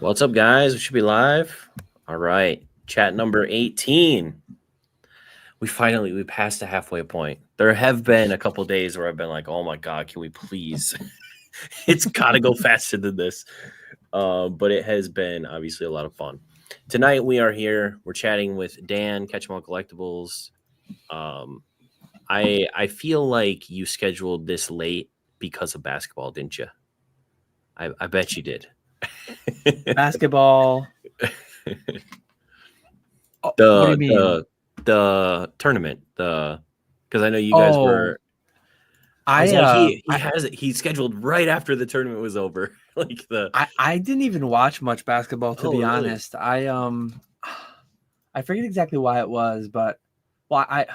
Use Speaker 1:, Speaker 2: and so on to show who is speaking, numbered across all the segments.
Speaker 1: What's up, guys? We should be live. All right. Chat number 18. We passed the halfway point. There have been a couple days where I've been like, oh my God, can we please? It's got to go faster than this. But it has been obviously a lot of fun. Tonight we are here. We're chatting with Dan, Catch 'em All Collectibles. I feel like you scheduled this late because of basketball, didn't you? I bet you did.
Speaker 2: Basketball. What do you mean?
Speaker 1: The tournament, because I know you guys were. I was like, he scheduled right after the tournament was over.
Speaker 2: I didn't even watch much basketball, to be honest. I forget exactly why it was, but I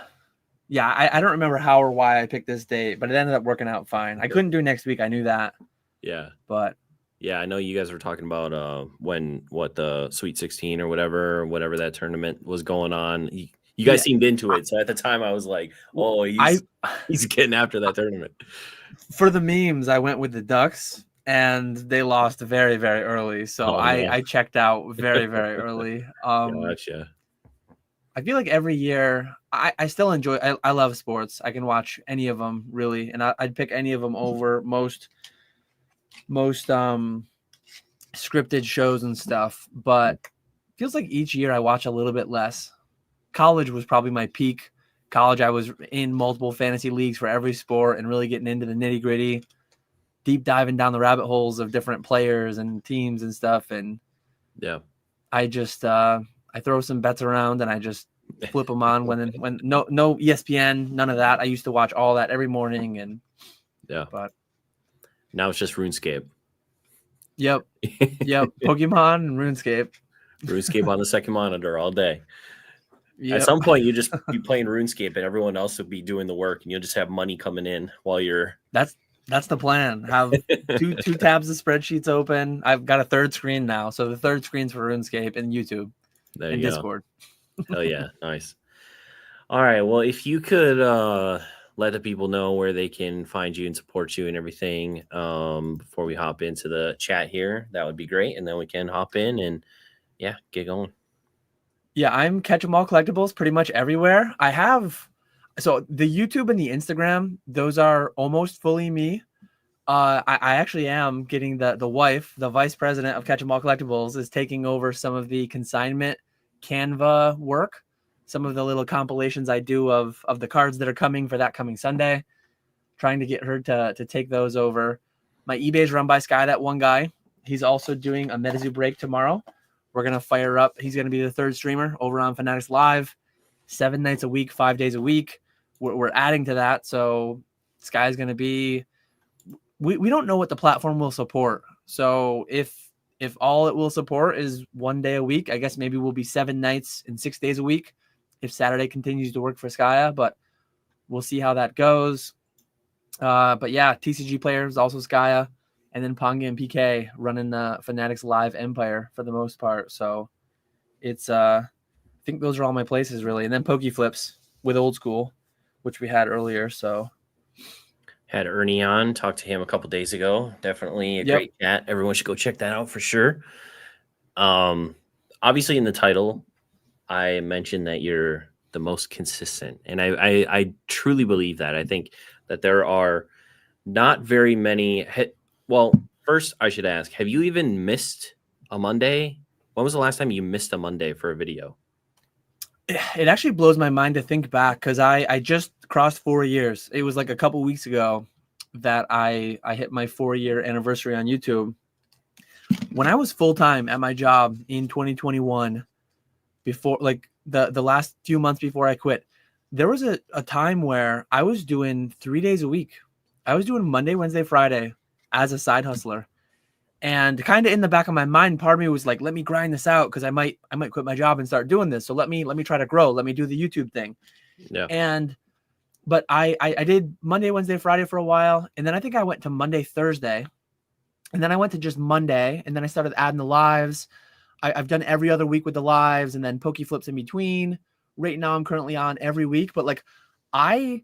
Speaker 2: don't remember how or why I picked this date, but it ended up working out fine. I couldn't do next week. I knew that.
Speaker 1: Yeah.
Speaker 2: But
Speaker 1: yeah, I know you guys were talking about the Sweet 16 or whatever that tournament was going on. You guys seemed into it. So at the time I was like, oh, he's getting after that tournament.
Speaker 2: For the memes, I went with the Ducks and they lost very, very early. So I checked out very, very early.
Speaker 1: Gotcha.
Speaker 2: I feel like every year I still enjoy. I love sports. I can watch any of them really, and I'd pick any of them over most scripted shows and stuff. But feels like each year I watch a little bit less. College was probably my peak. College, I was in multiple fantasy leagues for every sport and really getting into the nitty gritty, deep diving down the rabbit holes of different players and teams and stuff. And
Speaker 1: yeah,
Speaker 2: I just I throw some bets around and I just flip them on when no ESPN, none of that. I used to watch all that every morning and but
Speaker 1: now it's just RuneScape.
Speaker 2: Yep. Pokemon and RuneScape.
Speaker 1: RuneScape on the second monitor all day. Yep. At some point, you just be playing RuneScape, and everyone else will be doing the work, and you'll just have money coming in while you're.
Speaker 2: That's the plan. Have two tabs of spreadsheets open. I've got a third screen now, so the third screen's for RuneScape and YouTube and Discord.
Speaker 1: Hell yeah, nice. All right, well, if you could let the people know where they can find you and support you and everything before we hop into the chat here, that would be great, and then we can hop in and get going.
Speaker 2: Yeah, I'm Catch 'em All Collectibles pretty much everywhere. I have so the YouTube and the Instagram, those are almost fully me. I actually am getting the wife, the vice president of Catch 'em All Collectibles, is taking over some of the consignment Canva work, some of the little compilations I do of the cards that are coming for that coming Sunday. Trying to get her to take those over. My eBay is run by Sky, that one guy. He's also doing a MetaZoo break tomorrow. We're going to fire up. He's going to be the third streamer over on Fanatics Live, 7 nights a week, 5 days a week. We're adding to that. So Sky's going to be, we don't know what the platform will support. So if all it will support is 1 day a week, I guess maybe we'll be 7 nights and 6 days a week if Saturday continues to work for Skya, but we'll see how that goes. But yeah, TCG players, also Skya. And then Ponga and PK running the Fanatics Live empire for the most part. So it's I think those are all my places really. And then Pokeflips with Old School, which we had earlier. So
Speaker 1: had Ernie on, talked to him a couple days ago. Definitely a great chat. Everyone should go check that out for sure. Obviously in the title, I mentioned that you're the most consistent. And I truly believe that. I think that there are not very many well, first I should ask, have you even missed a Monday? When was the last time you missed a Monday for a video?
Speaker 2: It actually blows my mind to think back because I just crossed 4 years. It was like a couple weeks ago that I hit my 4-year anniversary on YouTube. When I was full-time at my job in 2021, before like the last few months before I quit, there was a time where I was doing 3 days a week. I was doing Monday, Wednesday, Friday as a side hustler. And kind of in the back of my mind, part of me was like, let me grind this out because I might quit my job and start doing this. So let me try to grow. Let me do the YouTube thing.
Speaker 1: Yeah.
Speaker 2: But I did Monday, Wednesday, Friday for a while. And then I think I went to Monday, Thursday. And then I went to just Monday. And then I started adding the lives. I've done every other week with the lives and then Pokeflips in between. Right now I'm currently on every week. But like I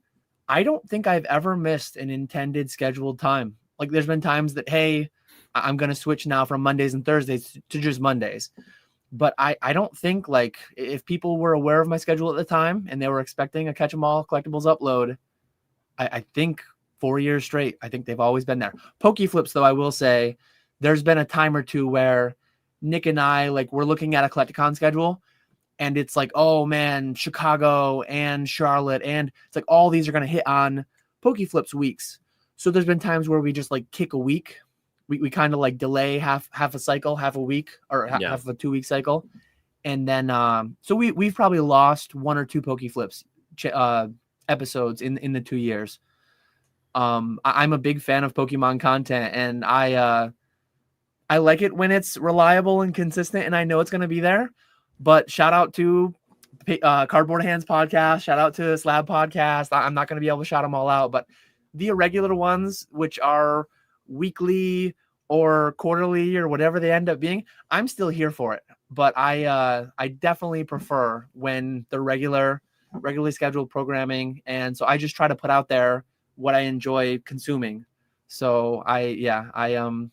Speaker 2: don't think I've ever missed an intended scheduled time. Like there's been times that, hey, I'm going to switch now from Mondays and Thursdays to just Mondays. But I don't think, like, if people were aware of my schedule at the time and they were expecting a Catch 'em All Collectibles upload, I think 4 years straight, I think they've always been there. Pokeflips, though, I will say there's been a time or two where Nick and I, like, we're looking at a Collecticon schedule and it's like, oh man, Chicago and Charlotte, and it's like all these are going to hit on Pokeflips weeks. So there's been times where we just like kick a week. We kind of like delay half a cycle, half a week, or half of a 2 week cycle. And then, so we've probably lost 1 or 2 Pokeflips episodes in the 2 years. I'm a big fan of Pokemon content, and I like it when it's reliable and consistent and I know it's going to be there. But shout out to Cardboard Hands podcast, shout out to Slab podcast. I'm not going to be able to shout them all out, but the irregular ones, which are weekly or quarterly or whatever they end up being, I'm still here for it. But I definitely prefer when the regularly scheduled programming, and so I just try to put out there what I enjoy consuming. So the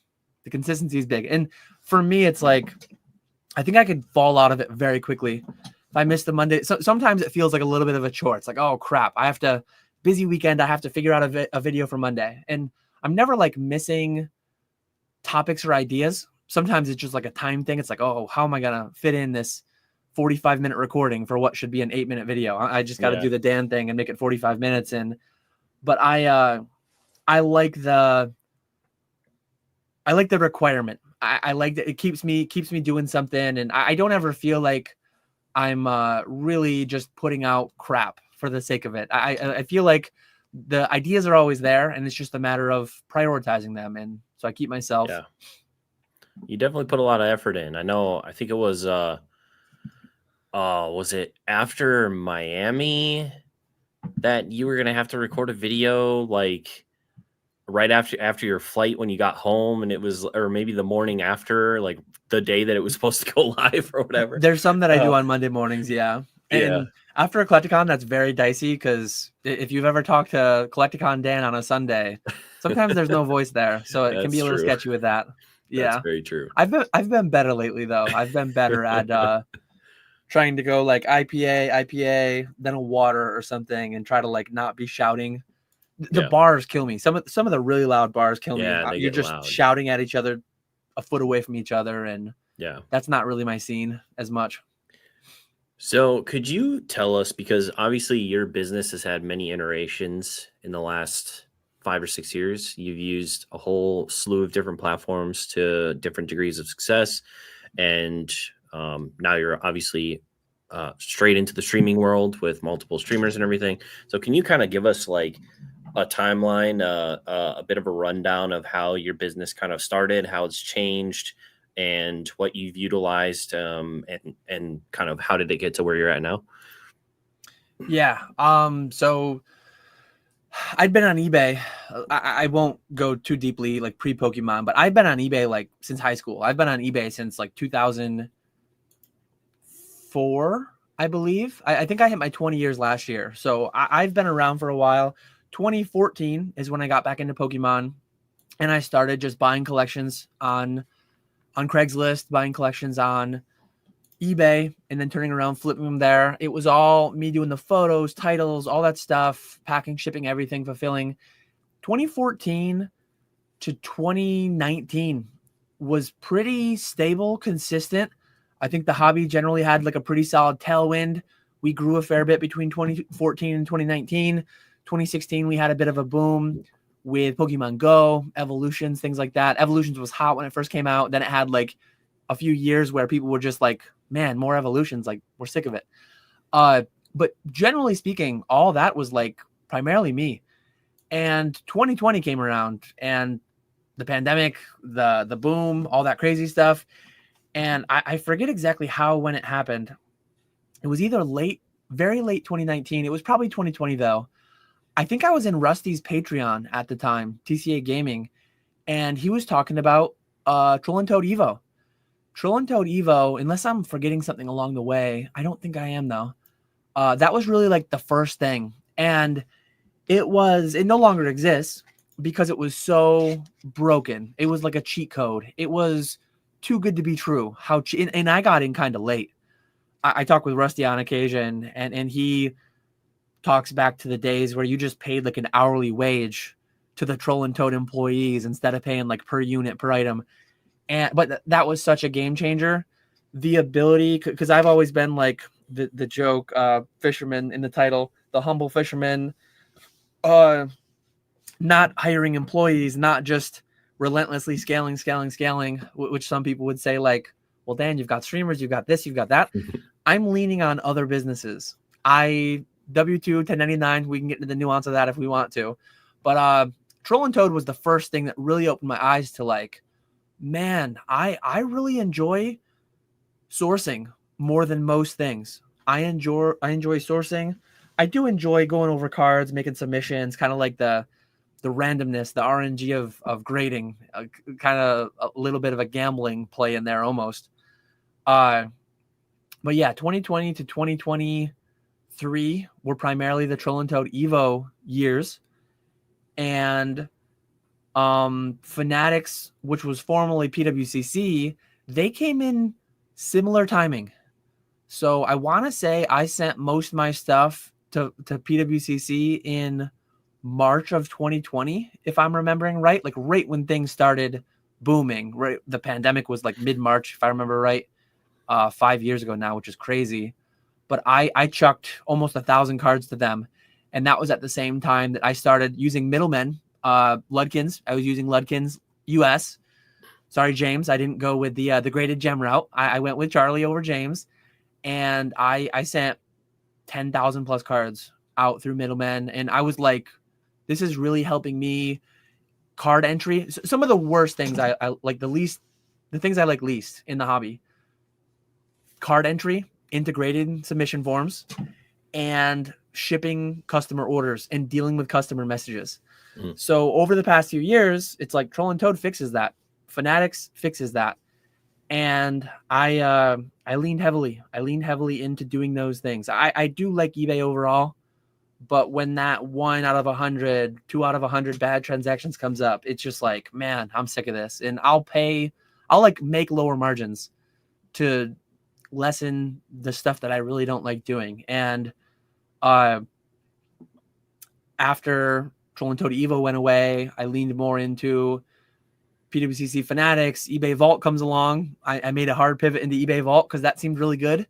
Speaker 2: consistency is big, and for me it's like I think I could fall out of it very quickly if I miss the Monday. So sometimes it feels like a little bit of a chore. It's like, oh crap, I have to, busy weekend, I have to figure out a video for Monday. And I'm never like missing topics or ideas. Sometimes it's just like a time thing. It's like, oh, how am I going to fit in this 45-minute recording for what should be an 8-minute video? I just got to do the Dan thing and make it 45 minutes. But I like the requirement. I like that it keeps me doing something, and I don't ever feel like I'm really just putting out crap for the sake of it. I feel like the ideas are always there, and it's just a matter of prioritizing them. And so I keep myself.
Speaker 1: Yeah, you definitely put a lot of effort in. I think it was it after Miami that you were gonna have to record a video like right after your flight when you got home, and it was, or maybe the morning after, like the day that it was supposed to go live or whatever.
Speaker 2: There's some that I do on Monday mornings. Yeah. And after a Collecticon, that's very dicey, because if you've ever talked to Collecticon Dan on a Sunday, sometimes there's no voice there. So it can be a little sketchy with that. Yeah.
Speaker 1: That's very true.
Speaker 2: I've been better lately though. I've been better at trying to go like IPA, then a water or something, and try to like not be shouting. The bars kill me. Some of the really loud bars kill me. You're just loud, shouting at each other a foot away from each other, and that's not really my scene as much.
Speaker 1: So could you tell us, because obviously your business has had many iterations in the last 5 or 6 years. You've used a whole slew of different platforms to different degrees of success, and now you're obviously straight into the streaming world with multiple streamers and everything. So can you kind of give us like a timeline, a bit of a rundown of how your business kind of started, how it's changed, and what you've utilized, and kind of how did it get to where you're at now?
Speaker 2: Yeah. So I'd been on eBay. I won't go too deeply like pre-Pokemon, but I've been on eBay like since high school. I've been on eBay since like 2004, I believe. I think I hit my 20 years last year. So I've been around for a while. 2014 is when I got back into Pokemon, and I started just buying collections on Craigslist, buying collections on eBay, and then turning around, flipping them there. It was all me doing the photos, titles, all that stuff, packing, shipping, everything, fulfilling. 2014 to 2019 was pretty stable, consistent. I think the hobby generally had like a pretty solid tailwind. We grew a fair bit between 2014 and 2019. 2016, we had a bit of a boom with Pokemon Go, Evolutions, things like that. Evolutions was hot when it first came out. Then it had like a few years where people were just like, man, more Evolutions. Like, we're sick of it. But generally speaking, all that was like primarily me. And 2020 came around, and the pandemic, the boom, all that crazy stuff. And I forget exactly how, when it happened. It was either very late 2019. It was probably 2020 though. I think I was in Rusty's Patreon at the time, TCA Gaming, and he was talking about Troll and Toad Evo. Troll and Toad Evo, unless I'm forgetting something along the way, I don't think I am though. That was really like the first thing, and it no longer exists, because it was so broken. It was like a cheat code. It was too good to be true. And I got in kind of late. I talk with Rusty on occasion, and he talks back to the days where you just paid like an hourly wage to the Troll and Toad employees instead of paying like per unit per item. But that was such a game changer. The ability, because I've always been like the joke, fisherman in the title, the humble fisherman, not hiring employees, not just relentlessly scaling, which some people would say like, well, Dan, you've got streamers, you've got this, you've got that. I'm leaning on other businesses. W2, 1099, we can get into the nuance of that if we want to. But Troll and Toad was the first thing that really opened my eyes to like, man, I really enjoy sourcing more than most things. I enjoy sourcing. I do enjoy going over cards, making submissions, kind of like the randomness, the RNG of grading, kind of a little bit of a gambling play in there almost. But yeah, 2020 to 2023 were primarily the Troll and Toad Evo years. And Fanatics, which was formerly PWCC, they came in similar timing. So I want to say I sent most of my stuff to PWCC in March of 2020, if I'm remembering right, like right when things started booming. Right, the pandemic was like mid-March, if I remember right, 5 years ago now, which is crazy. But I chucked almost 1,000 cards to them, and that was at the same time that I started using middlemen, Ludkins. I was using Ludkins US. Sorry, James, I didn't go with the graded gem route. I went with Charlie over James, and I sent 10,000 plus cards out through middlemen, and I was like, this is really helping me. Card entry, some of the worst things I like the things I like least in the hobby: card entry, integrated submission forms, and shipping customer orders and dealing with customer messages. So over the past few years, it's like Troll and Toad fixes that, Fanatics fixes that, and I leaned heavily into doing those things. I do like eBay overall, but when that 1 out of 100, 2 out of 100 bad transactions comes up, it's just like, man, I'm sick of this. And I'll like make lower margins to lessen the stuff that I really don't like doing. And after Troll and Toad Evo went away, I leaned more into PWCC Fanatics. eBay Vault comes along. I made a hard pivot into eBay Vault because that seemed really good.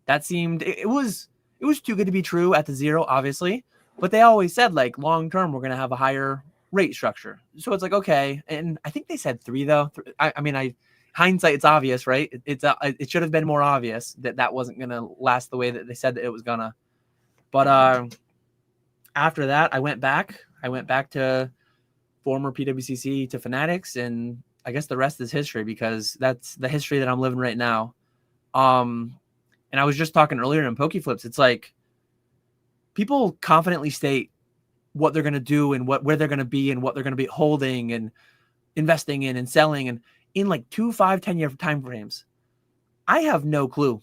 Speaker 2: That seemed, it was too good to be true at the zero, obviously, but they always said like long term we're going to have a higher rate structure. So it's like, okay. And I think they said 3 though. I mean, hindsight, it's obvious, right? It should have been more obvious that wasn't going to last the way that they said that it was gonna. But after that, I went back to former PWCC to Fanatics, and I guess the rest is history because that's the history that I'm living right now. And I was just talking earlier in Pokeflips, it's like people confidently state what they're going to do and where they're going to be and what they're going to be holding and investing in and selling, and in like 2, 5, 10 year time frames. I have no clue.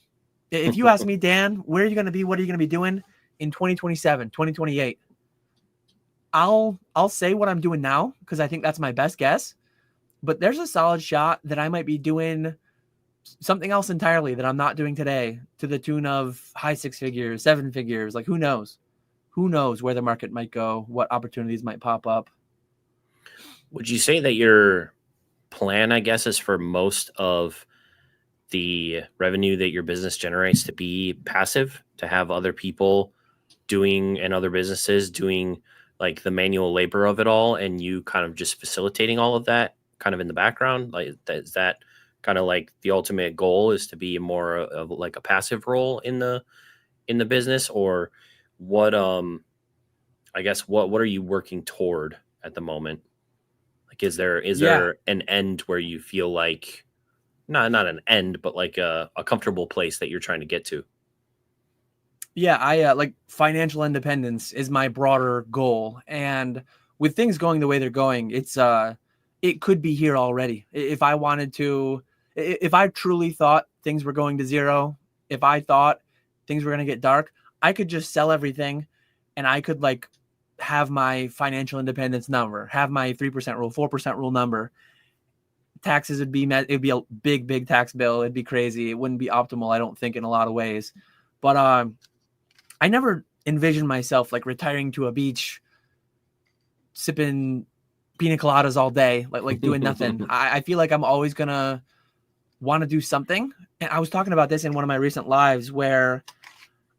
Speaker 2: If you ask me, Dan, where are you going to be? What are you going to be doing in 2027, 2028? I'll say what I'm doing now because I think that's my best guess. But there's a solid shot that I might be doing something else entirely that I'm not doing today, to the tune of high 6 figures, 7 figures. Like, who knows? Who knows where the market might go, what opportunities might pop up.
Speaker 1: Would you say that your plan, I guess, is for most of the revenue that your business generates to be passive, to have other people doing, and other businesses doing like the manual labor of it all, and you kind of just facilitating all of that kind of in the background? Like, is that kind of like the ultimate goal, is to be more of like a passive role in the business? Or what, I guess, what are you working toward at the moment? Like, is there an end where you feel like, not an end, but like a comfortable place that you're trying to get to?
Speaker 2: Yeah, I like financial independence is my broader goal. And with things going the way they're going, it could be here already. If I wanted to, if I truly thought things were going to zero, if I thought things were going to get dark, I could just sell everything and I could like have my financial independence number, have my 3% rule, 4% rule number. Taxes would be it'd be a big tax bill. It'd be crazy. It wouldn't be optimal, I don't think, in a lot of ways. But I never envisioned myself like retiring to a beach, sipping pina coladas all day, like doing nothing. I feel like I'm always gonna want to do something. And I was talking about this in one of my recent lives where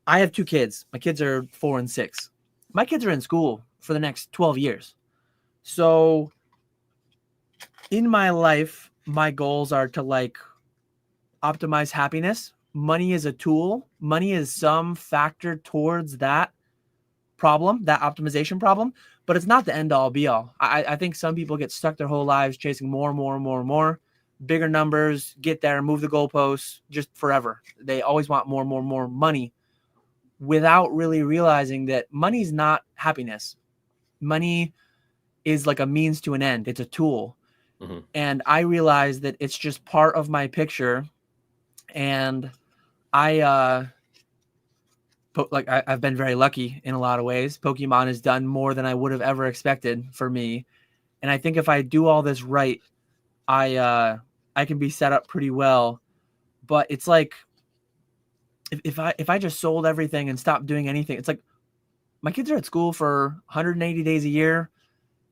Speaker 2: I have 2 kids. My kids are 4 and 6. My kids are in school for the next 12 years. So in my life, my goals are to like optimize happiness. Money is a tool. Money is some factor towards that problem, that optimization problem, but it's not the end all be all. I think some people get stuck their whole lives chasing more, bigger numbers, get there, move the goalposts just forever. They always want more money without really realizing that money's not happiness. Money is like a means to an end. It's a tool. Mm-hmm. And I realized that it's just part of my picture. And I've been very lucky in a lot of ways. Pokemon has done more than I would have ever expected for me. And I think if I do all this right, I can be set up pretty well. But it's like, if I just sold everything and stopped doing anything, it's like my kids are at school for 180 days a year,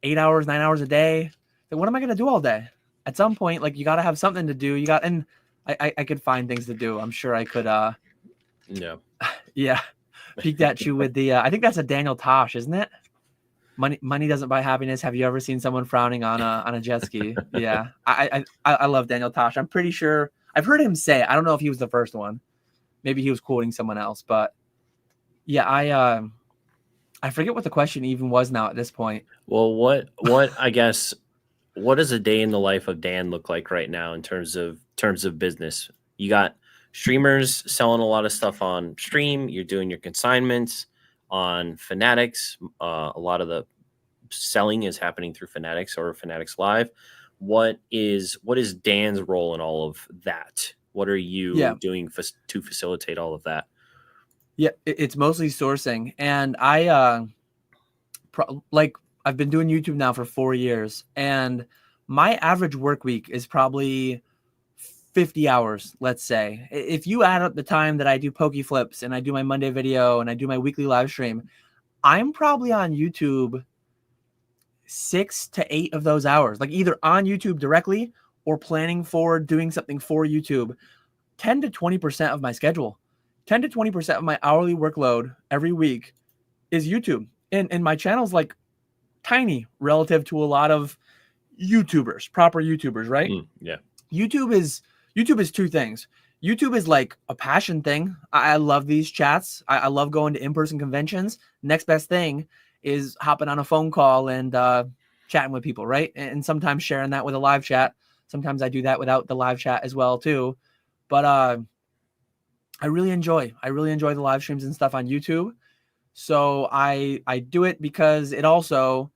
Speaker 2: 8 hours, 9 hours a day. Like, what am I going to do all day? At some point, like, you got to have something to do. And I could find things to do. I'm sure I could, yeah. Peeked at you with the, I think that's a Daniel Tosh, isn't it? Money doesn't buy happiness. Have you ever seen someone frowning on a jet ski? Yeah. I love Daniel Tosh. I'm pretty sure I've heard him say it. I don't know if he was the first one. Maybe he was quoting someone else, but yeah, I forget what the question even was now at this point.
Speaker 1: Well, what I guess, what does a day in the life of Dan look like right now in terms of business? You got streamers selling a lot of stuff on stream. You're doing your consignments on Fanatics. A lot of the selling is happening through Fanatics or Fanatics Live. What is Dan's role in all of that? What are you doing to facilitate all of that?
Speaker 2: Yeah, it's mostly sourcing. And I've been doing YouTube now for 4 years, and my average work week is probably 50 hours, let's say. If you add up the time that I do Poke Flips and I do my Monday video and I do my weekly live stream, I'm probably on YouTube 6 to 8 of those hours, like either on YouTube directly or planning for doing something for YouTube. 10 to 20% of my schedule, 10 to 20% of my hourly workload every week is YouTube. And my channel's like tiny relative to a lot of YouTubers, proper YouTubers, right?
Speaker 1: Yeah.
Speaker 2: YouTube is 2 things. YouTube is like a passion thing. I love these chats. I love going to in-person conventions. Next best thing is hopping on a phone call and chatting with people, right? And sometimes sharing that with a live chat. Sometimes I do that without the live chat as well too. But I really enjoy the live streams and stuff on YouTube. So I do it because it also,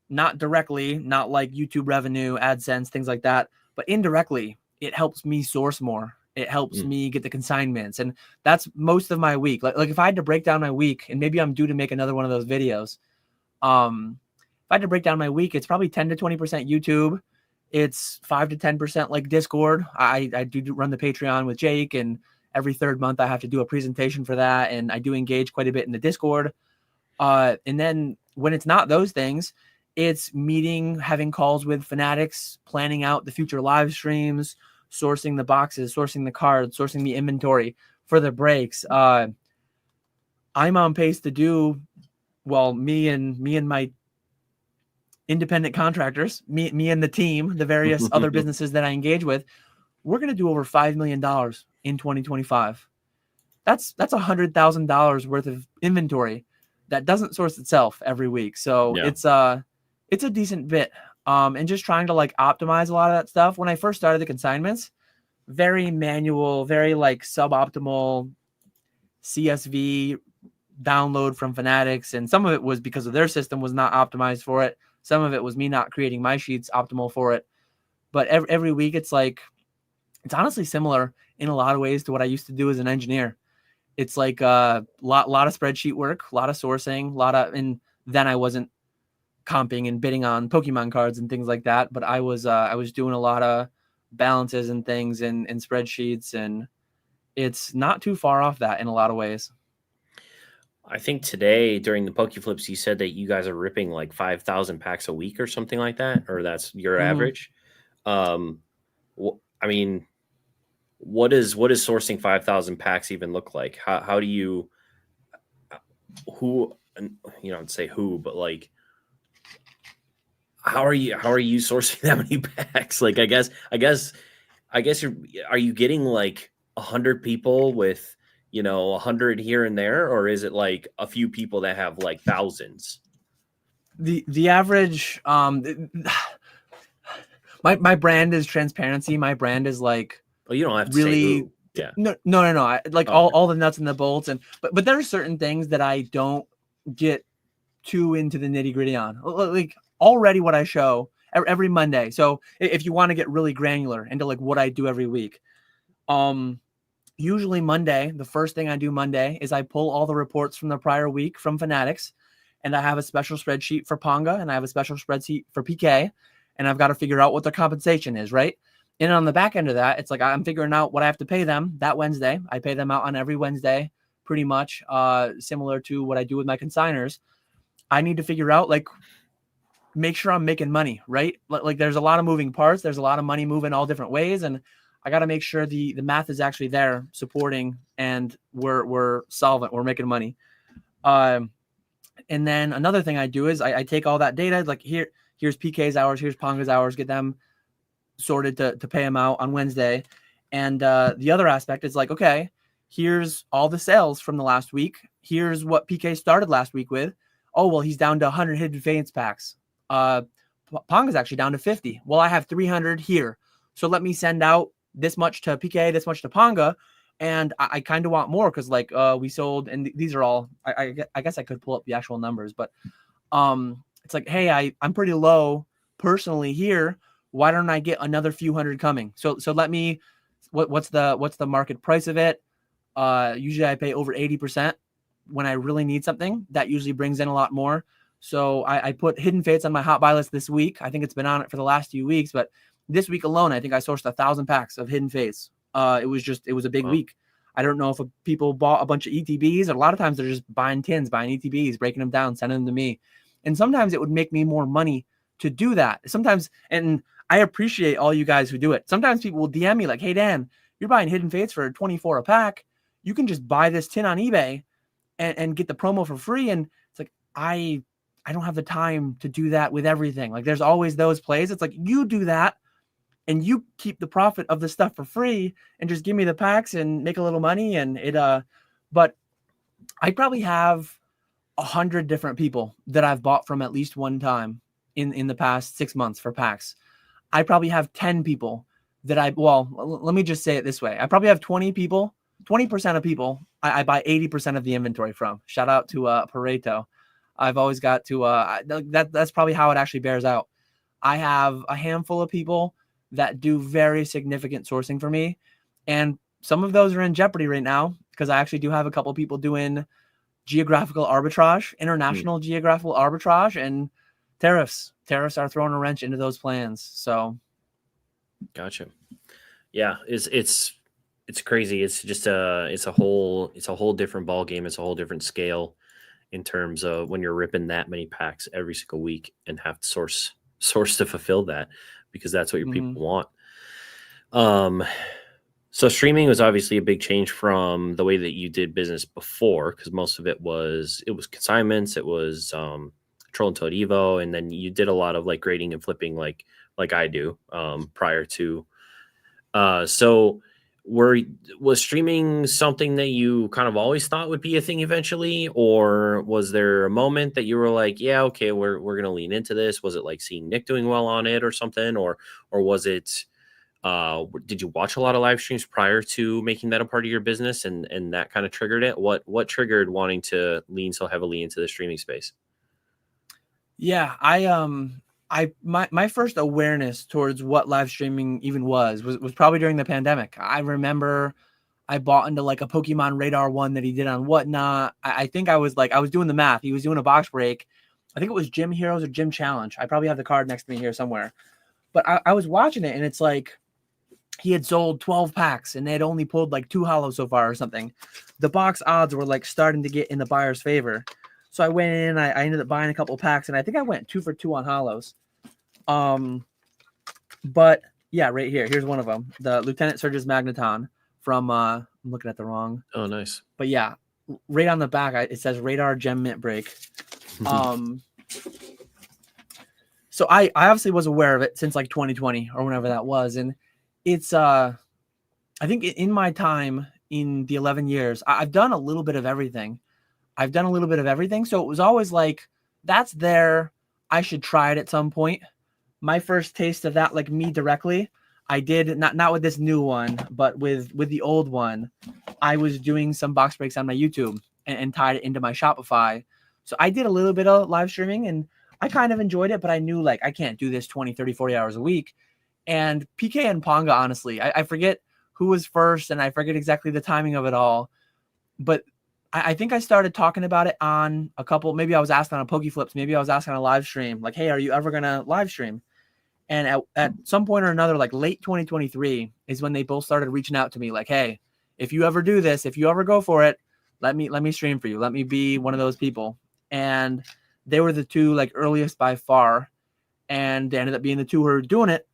Speaker 2: not directly, not like YouTube revenue, AdSense, things like that, but indirectly, it helps me source more. It helps me get the consignments. And that's most of my week. Like if I had to break down my week, and maybe I'm due to make another one of those videos. If I had to break down my week, it's probably 10 to 20% YouTube. It's 5 to 10% like Discord. I do run the Patreon with Jake, and every 3rd month I have to do a presentation for that. And I do engage quite a bit in the Discord. And then when it's not those things, it's meeting, having calls with Fanatics, planning out the future live streams, sourcing the boxes, sourcing the cards, sourcing the inventory for the breaks. I'm on pace to do, well, me and my independent contractors, me and the team, the various other businesses that I engage with, we're going to do over $5 million in 2025. That's $100,000 worth of inventory that doesn't source itself every week. So it's a decent bit. And just trying to like optimize a lot of that stuff. When I first started the consignments, very manual, very like suboptimal CSV download from Fanatics. And some of it was because of their system was not optimized for it. Some of it was me not creating my sheets optimal for it. But every week it's honestly similar in a lot of ways to what I used to do as an engineer. It's like a lot of spreadsheet work, a lot of sourcing, and then I wasn't comping and bidding on Pokemon cards and things like that. But I was doing a lot of balances and things in spreadsheets, and it's not too far off that in a lot of ways.
Speaker 1: I think today during the Pokeflips, you said that you guys are ripping like 5,000 packs a week or something like that, or that's your average. I mean, what is sourcing 5,000 packs even look like? How do you who I'd say who, but like how are you sourcing that many packs? Like I guess are you getting like 100 people with 100 here and there, or is it like a few people that have like thousands?
Speaker 2: The average my brand is transparency. My brand is like,
Speaker 1: well, you don't have to
Speaker 2: really
Speaker 1: say who. Yeah.
Speaker 2: No. I like all the nuts and the bolts, and but there are certain things that I don't get too into the nitty-gritty on. Like already what I show every Monday. So if you want to get really granular into like what I do every week, usually Monday, the first thing I do Monday is I pull all the reports from the prior week from Fanatics, and I have a special spreadsheet for Ponga, and I have a special spreadsheet for PK, and I've got to figure out what their compensation is, right? And on the back end of that, it's like I'm figuring out what I have to pay them that Wednesday. I pay them out on every Wednesday, pretty much similar to what I do with my consigners. I need to figure out, like, make sure I'm making money, right? Like there's a lot of moving parts. There's a lot of money moving all different ways, and I got to make sure the math is actually there supporting, and we're solvent. We're making money. And then another thing I do is I take all that data, like here's PK's hours, here's Ponga's hours, get them sorted to pay them out on Wednesday. And the other aspect is like, okay, here's all the sales from the last week. Here's what PK started last week with. Oh, well, he's down to 100 Hidden Fates packs. Ponga's actually down to 50. Well, I have 300 here. So let me send out this much to PK, this much to Ponga. And I kind of want more because like we sold, and these are all, I guess I could pull up the actual numbers, but it's like, hey, I'm pretty low personally here. Why don't I get another few hundred coming? So let me, what's the market price of it? Usually I pay over 80% when I really need something. That usually brings in a lot more. So I put Hidden Fates on my hot buy list this week. I think it's been on it for the last few weeks, but this week alone, I think I sourced 1,000 packs of Hidden Fates. It was a big week. I don't know if people bought a bunch of ETBs, or a lot of times they're just buying tins, buying ETBs, breaking them down, sending them to me. And sometimes it would make me more money to do that. Sometimes, and I appreciate all you guys who do it. Sometimes people will DM me like, hey, Dan, you're buying Hidden Fates for 24 a pack. You can just buy this tin on eBay and get the promo for free. And it's like, I don't have the time to do that with everything. Like there's always those plays. It's like, you do that and you keep the profit of the stuff for free and just give me the packs and make a little money. And but I probably have 100 different people that I've bought from at least one time in the past 6 months for packs. I probably have 10 people that let me just say it this way. I probably have 20 people, 20% of people I buy 80% of the inventory from. Shout out to Pareto. I've always got to, that's probably how it actually bears out. I have a handful of people that do very significant sourcing for me. And some of those are in jeopardy right now because I actually do have a couple of people doing geographical arbitrage, international geographical arbitrage, and tariffs. Tariffs are throwing a wrench into those plans. So,
Speaker 1: gotcha. Yeah, it's crazy. It's just it's a whole different ball game. It's a whole different scale in terms of when you're ripping that many packs every single week and have to source to fulfill that, because that's what your people want. So streaming was obviously a big change from the way that you did business before, because most of it was consignments, it was Troll and Toad Evo, and then you did a lot of like grading and flipping like I do prior to. So was streaming something that you kind of always thought would be a thing eventually, or was there a moment that you were like, yeah, okay, we're going to lean into this? Was it like seeing Nick doing well on it or something, or was it did you watch a lot of live streams prior to making that a part of your business, and that kind of triggered it? What triggered wanting to lean so heavily into the streaming space?
Speaker 2: Yeah, my first awareness towards what live streaming even was probably during the pandemic. I remember I bought into like a Pokemon Radar one that he did on Whatnot. I think I was doing the math. He was doing a box break, I think it was Gym Heroes or Gym Challenge. I probably have the card next to me here somewhere. But I was watching it, and it's like he had sold 12 packs, and they had only pulled like 2 hollows so far or something. The box odds were like starting to get in the buyer's favor. So I went in, I ended up buying a couple packs, and I think I went 2 for 2 on hollows. But yeah, right here. Here's one of them. The Lieutenant Surge's Magneton from, I'm looking at the wrong.
Speaker 1: Oh, nice.
Speaker 2: But yeah, right on the back, it says Radar Gem Mint Break. So I obviously was aware of it since like 2020 or whenever that was. And it's, I think in my time in the 11 years, I've done a little bit of everything. So it was always like, that's there. I should try it at some point. My first taste of that, like me directly, I did not with this new one, but with the old one. I was doing some box breaks on my YouTube and tied it into my Shopify. So I did a little bit of live streaming, and I kind of enjoyed it, but I knew like I can't do this 20, 30, 40 hours a week. And PK and Ponga, honestly, I forget who was first, and I forget exactly the timing of it all. But I think I started talking about it on a couple, maybe I was asked on a Pokeflips, maybe I was asked on a live stream, like, hey, are you ever going to live stream? And at some point or another, like late 2023 is when they both started reaching out to me like, hey, if you ever do this, if you ever go for it, let me stream for you. Let me be one of those people. And they were the two like earliest by far. And they ended up being the two who were doing it.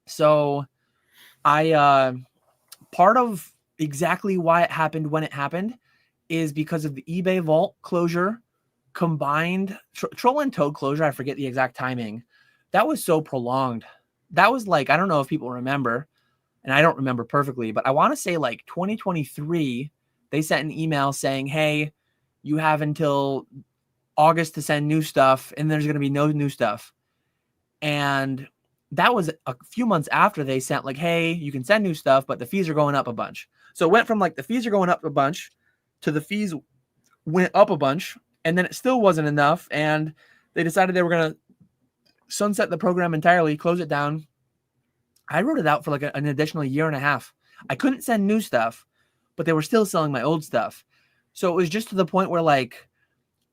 Speaker 2: So I, part of exactly why it happened when it happened is because of the eBay vault closure combined Troll and Toad closure. I forget the exact timing. That was so prolonged. That was like, I don't know if people remember, and I don't remember perfectly, but I want to say like 2023, they sent an email saying, hey, you have until August to send new stuff, and there's going to be no new stuff. And that was a few months after they sent like, hey, you can send new stuff, but the fees are going up a bunch. So it went from like the fees are going up a bunch to the fees went up a bunch, and then it still wasn't enough. And they decided they were going to sunset the program entirely, close it down. I wrote it out for like an additional year and a half. I couldn't send new stuff, but they were still selling my old stuff. So it was just to the point where like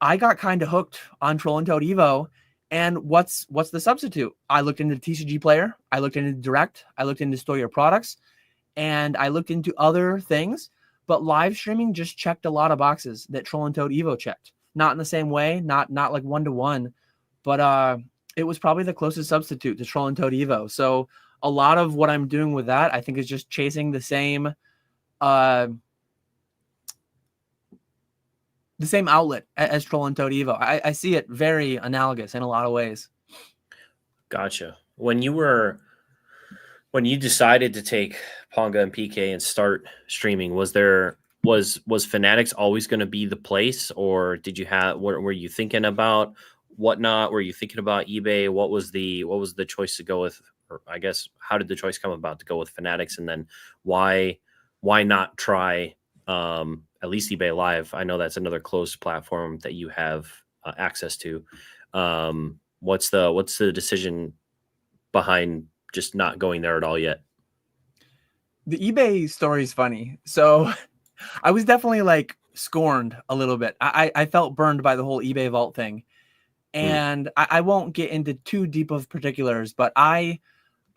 Speaker 2: I got kind of hooked on Troll and Toad Evo. And what's the substitute? I looked into TCG Player. I looked into Direct. I looked into Store Your Products. And I looked into other things. But live streaming just checked a lot of boxes that Troll and Toad Evo checked. Not in the same way, not like one-to-one. But it was probably the closest substitute to Troll and Toad Evo. So a lot of what I'm doing with that, I think, is just chasing the same outlet as Troll and Toad Evo. I see it very analogous in a lot of ways.
Speaker 1: Gotcha. When you decided to take Ponga and PK and start streaming, was Fanatics always going to be the place, or did you have, what were you thinking about? Whatnot? Were you thinking about eBay? What was the choice to go with, or I guess, how did the choice come about to go with Fanatics? And then why not try at least eBay Live? I know that's another closed platform that you have access to. What's the decision behind just not going there at all yet?
Speaker 2: The eBay story is funny. So I was definitely like scorned a little bit. I felt burned by the whole eBay vault thing. And I won't get into too deep of particulars, but I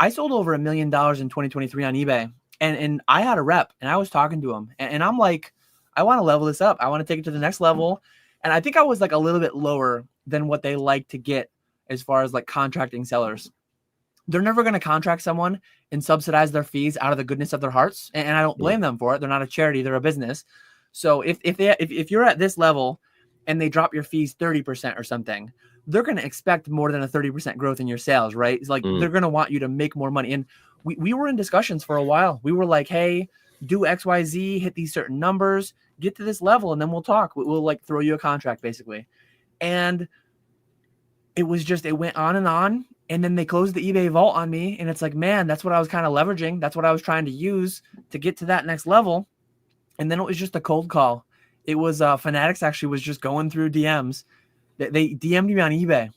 Speaker 2: sold over $1 million in 2023 on eBay. And I had a rep, and I was talking to him, and I'm like, I want to level this up. I want to take it to the next level. And I think I was like a little bit lower than what they like to get as far as like contracting sellers. They're never going to contract someone and subsidize their fees out of the goodness of their hearts. And I don't blame them for it. They're not a charity. They're a business. So if you're at this level and they drop your fees 30% or something, they're going to expect more than a 30% growth in your sales, right? It's like they're going to want you to make more money. And we were in discussions for a while. We were like, hey, do XYZ, hit these certain numbers, get to this level, and then we'll talk. We'll like throw you a contract basically. And it was just, it went on. And then they closed the eBay vault on me. And it's like, man, that's what I was kind of leveraging. That's what I was trying to use to get to that next level. And then it was just a cold call. It was Fanatics actually was just going through DMs. They DM'd me on eBay.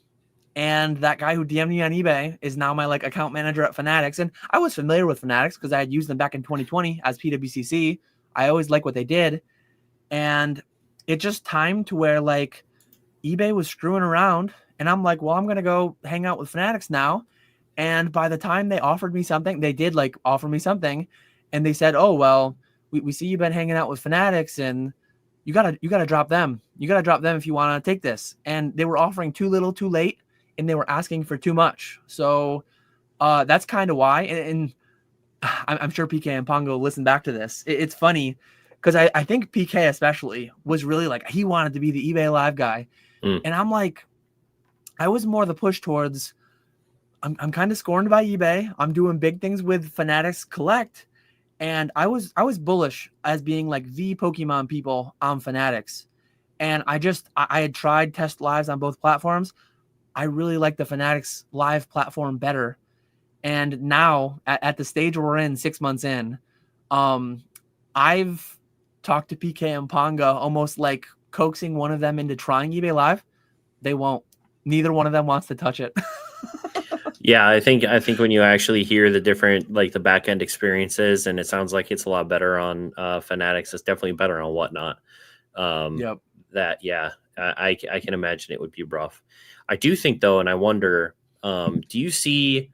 Speaker 2: And that guy who DM'd me on eBay is now my like account manager at Fanatics. And I was familiar with Fanatics because I had used them back in 2020 as PWCC. I always liked what they did. And it just timed to where like eBay was screwing around, and I'm like, well, I'm gonna go hang out with Fanatics now. And by the time they offered me something, they did like offer me something, and they said, oh well, we see you've been hanging out with Fanatics, and you gotta drop them. You gotta drop them if you want to take this. And they were offering too little, too late, and they were asking for too much. So that's kind of why. And I'm sure PK and Pongo listen back to this. It's funny because I think PK especially was really like he wanted to be the eBay Live guy, and I'm like, I was more the push towards. I'm kind of scorned by eBay. I'm doing big things with Fanatics Collect, and I was bullish as being like the Pokemon people on Fanatics, and I had tried test lives on both platforms. I really like the Fanatics Live platform better. And now at the stage we're in, 6 months in, I've talked to PK and Ponga almost like coaxing one of them into trying eBay Live. They won't. Neither one of them wants to touch it.
Speaker 1: Yeah, I think when you actually hear the different like the back end experiences, and it sounds like it's a lot better on Fanatics. It's definitely better on Whatnot.
Speaker 2: Yep.
Speaker 1: That I can imagine it would be rough. I do think though, and I wonder, do you see?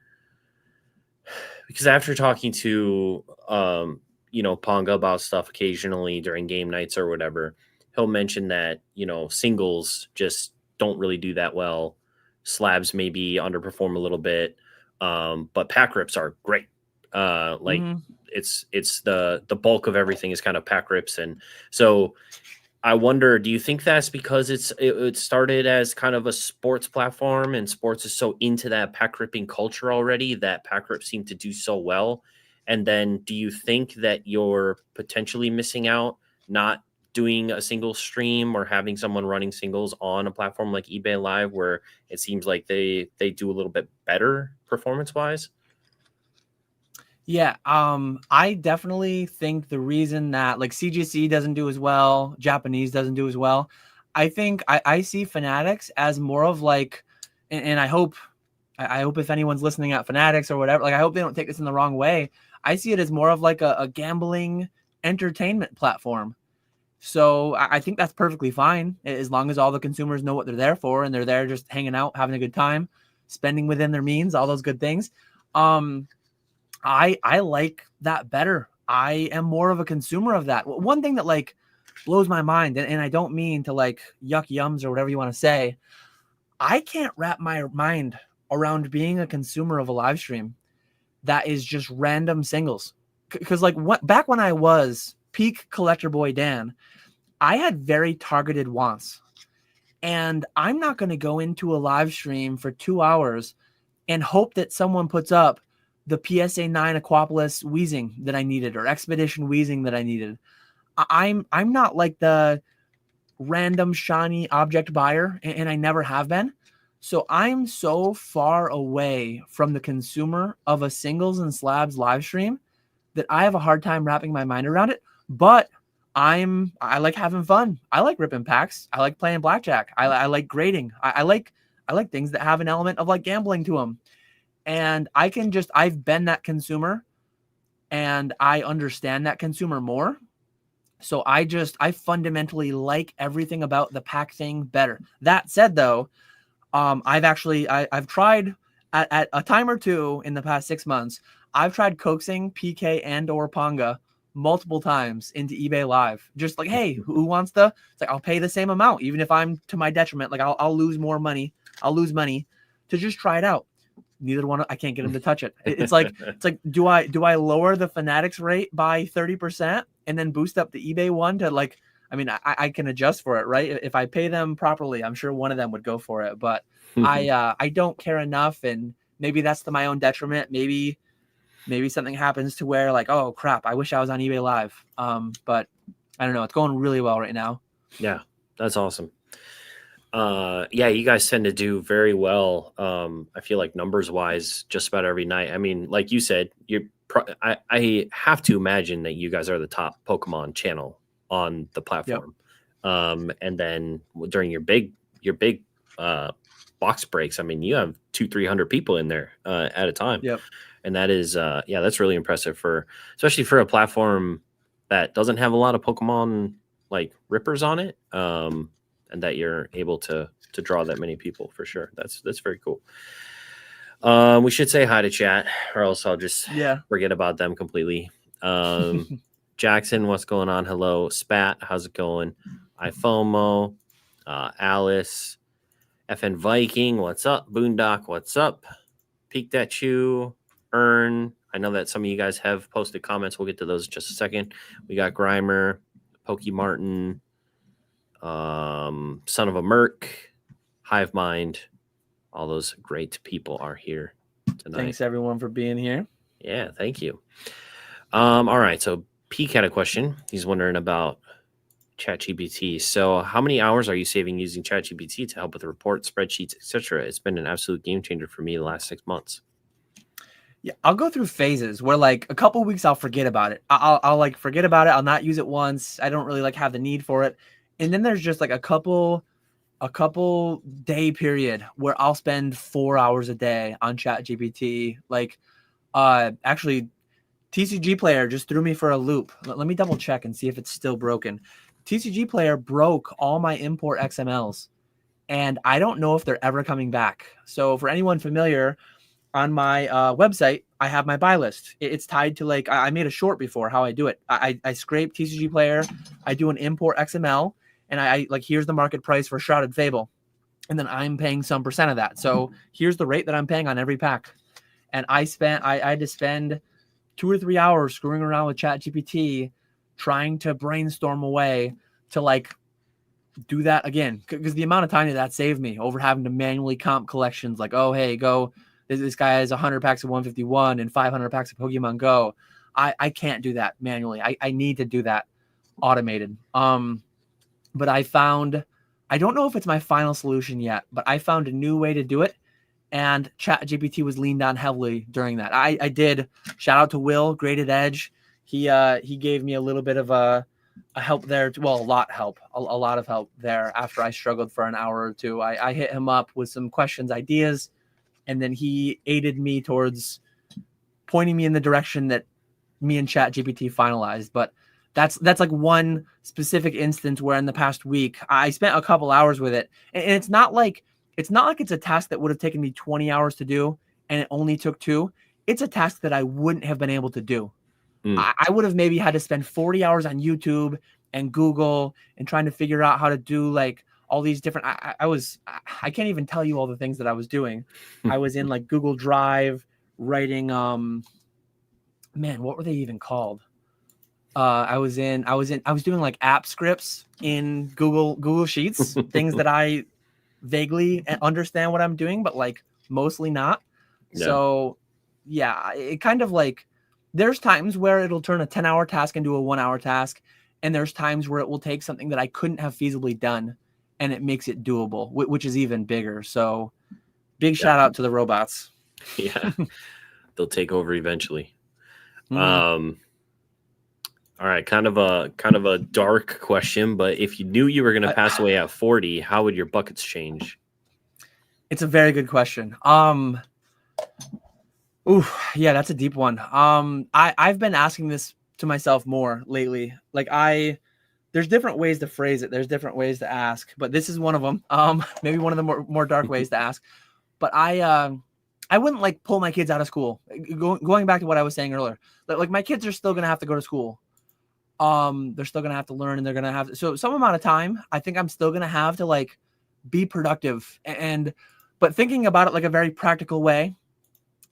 Speaker 1: Because after talking to Ponga about stuff occasionally during game nights or whatever, he'll mention that singles just don't really do that well. Slabs maybe underperform a little bit, but pack rips are great. It's the bulk of everything is kind of pack rips, and so I wonder, do you think that's because it started as kind of a sports platform and sports is so into that pack ripping culture already that pack rips seem to do so well? And then do you think that you're potentially missing out not doing a single stream or having someone running singles on a platform like eBay Live where it seems like they do a little bit better performance wise?
Speaker 2: Yeah, I definitely think the reason that like CGC doesn't do as well, Japanese doesn't do as well, I think I see Fanatics as more of like, and I hope if anyone's listening at Fanatics or whatever, like I hope they don't take this in the wrong way. I see it as more of like a gambling entertainment platform. So I think that's perfectly fine as long as all the consumers know what they're there for and they're there just hanging out, having a good time, spending within their means, all those good things. I like that better. I am more of a consumer of that. One thing that like blows my mind, and I don't mean to like yuck yums or whatever you want to say, I can't wrap my mind around being a consumer of a live stream that is just random singles. Because like back when I was peak collector boy Dan, I had very targeted wants. And I'm not going to go into a live stream for 2 hours and hope that someone puts up the PSA 9 Aquapolis wheezing that I needed or Expedition wheezing that I needed. I'm not like the random shiny object buyer, and I never have been. So I'm so far away from the consumer of a singles and slabs live stream that I have a hard time wrapping my mind around it. But I like having fun. I like ripping packs. I like playing blackjack. I like grading. I like things that have an element of like gambling to them. And I've been that consumer and I understand that consumer more. So I fundamentally like everything about the pack thing better. That said though, I've tried at a time or two in the past 6 months, I've tried coaxing PK and or Ponga multiple times into eBay Live. Just like, hey, who wants to? It's like, I'll pay the same amount, even if I'm to my detriment. Like I'll lose more money. I'll lose money to just try it out. Neither one, I can't get them to touch it. It's like, do I lower the Fanatics rate by 30% and then boost up the eBay one to like, I mean, I can adjust for it, right? If I pay them properly, I'm sure one of them would go for it, but I don't care enough. And maybe that's to my own detriment. Maybe something happens to where like, oh crap, I wish I was on eBay Live. But I don't know. It's going really well right now.
Speaker 1: Yeah, that's awesome. Yeah, you guys tend to do very well. I feel like numbers wise, just about every night. I mean, like you said, I have to imagine that you guys are the top Pokemon channel on the platform. Yep. And then during your big box breaks, I mean, you have 200-300 people in there at a time.
Speaker 2: Yep.
Speaker 1: And that is, that's really impressive especially for a platform that doesn't have a lot of Pokemon like rippers on it. and that you're able to draw that many people for sure. That's very cool. We should say hi to chat, or else I'll just forget about them completely. Jackson, what's going on? Hello, Spat, how's it going? iFomo, Alice, FN Viking, what's up? Boondock, what's up? Peeked at you, Earn. I know that some of you guys have posted comments. We'll get to those in just a second. We got Grimer, Pokey Martin, Son of a Merc, Hive Mind. All those great people are here tonight.
Speaker 2: Thanks everyone for being here.
Speaker 1: Yeah, thank you. All right, so Peek had a question. He's wondering about ChatGPT. So how many hours are you saving using ChatGPT to help with reports, spreadsheets, etc.? It's been an absolute game changer for me the last 6 months.
Speaker 2: Yeah, I'll go through phases where like a couple weeks I'll forget about it. I'll like forget about it. I'll not use it once. I don't really like have the need for it. And then there's just like a couple day period where I'll spend 4 hours a day on ChatGPT. Like actually TCG Player just threw me for a loop. Let me double check and see if it's still broken. TCG Player broke all my import XMLs and I don't know if they're ever coming back. So for anyone familiar, on my website, I have my buy list. It's tied to like, I made a short before how I do it. I scrape TCG Player, I do an import XML, and I like, here's the market price for Shrouded Fable. And then I'm paying some percent of that. So here's the rate that I'm paying on every pack. And I had to spend 2 or 3 hours screwing around with ChatGPT, trying to brainstorm a way to like do that again. Because the amount of time that saved me over having to manually comp collections, like, oh, hey, go. This guy has 100 packs of 151 and 500 packs of Pokemon Go. I can't do that manually. I need to do that automated. But I found, I don't know if it's my final solution yet, but I found a new way to do it. And ChatGPT was leaned on heavily during that. I did. Shout out to Will, Graded Edge. He gave me a little bit of a help there. Well, a lot of help there after I struggled for an hour or two. I hit him up with some questions, ideas, and then he aided me towards pointing me in the direction that me and ChatGPT finalized. But that's like one specific instance where in the past week I spent a couple hours with it, and it's not like it's a task that would have taken me 20 hours to do and it only took 2. It's a task that I wouldn't have been able to do. I would have maybe had to spend 40 hours on YouTube and Google and trying to figure out how to do like all these different, I can't even tell you all the things that I was doing. I was in like Google Drive writing, man, what were they even called? I was doing like app scripts in Google Sheets, things that I vaguely understand what I'm doing, but like mostly not. Yeah. So yeah, it kind of like, there's times where it'll turn a 10-hour task into a 1-hour task. And there's times where it will take something that I couldn't have feasibly done and it makes it doable, which is even bigger. So big shout out to the robots.
Speaker 1: Yeah. They'll take over eventually. All right. Kind of a dark question, but if you knew you were going to pass away at 40, how would your buckets change?
Speaker 2: It's a very good question. Ooh, yeah, that's a deep one. I've been asking this to myself more lately. Like there's different ways to phrase it. There's different ways to ask, but this is one of them. Maybe one of the more dark ways to ask. But I wouldn't like pull my kids out of school. Going back to what I was saying earlier, like my kids are still gonna have to go to school. They're still gonna have to learn, and they're gonna have to, so some amount of time. I think I'm still gonna have to like be productive, but thinking about it like a very practical way.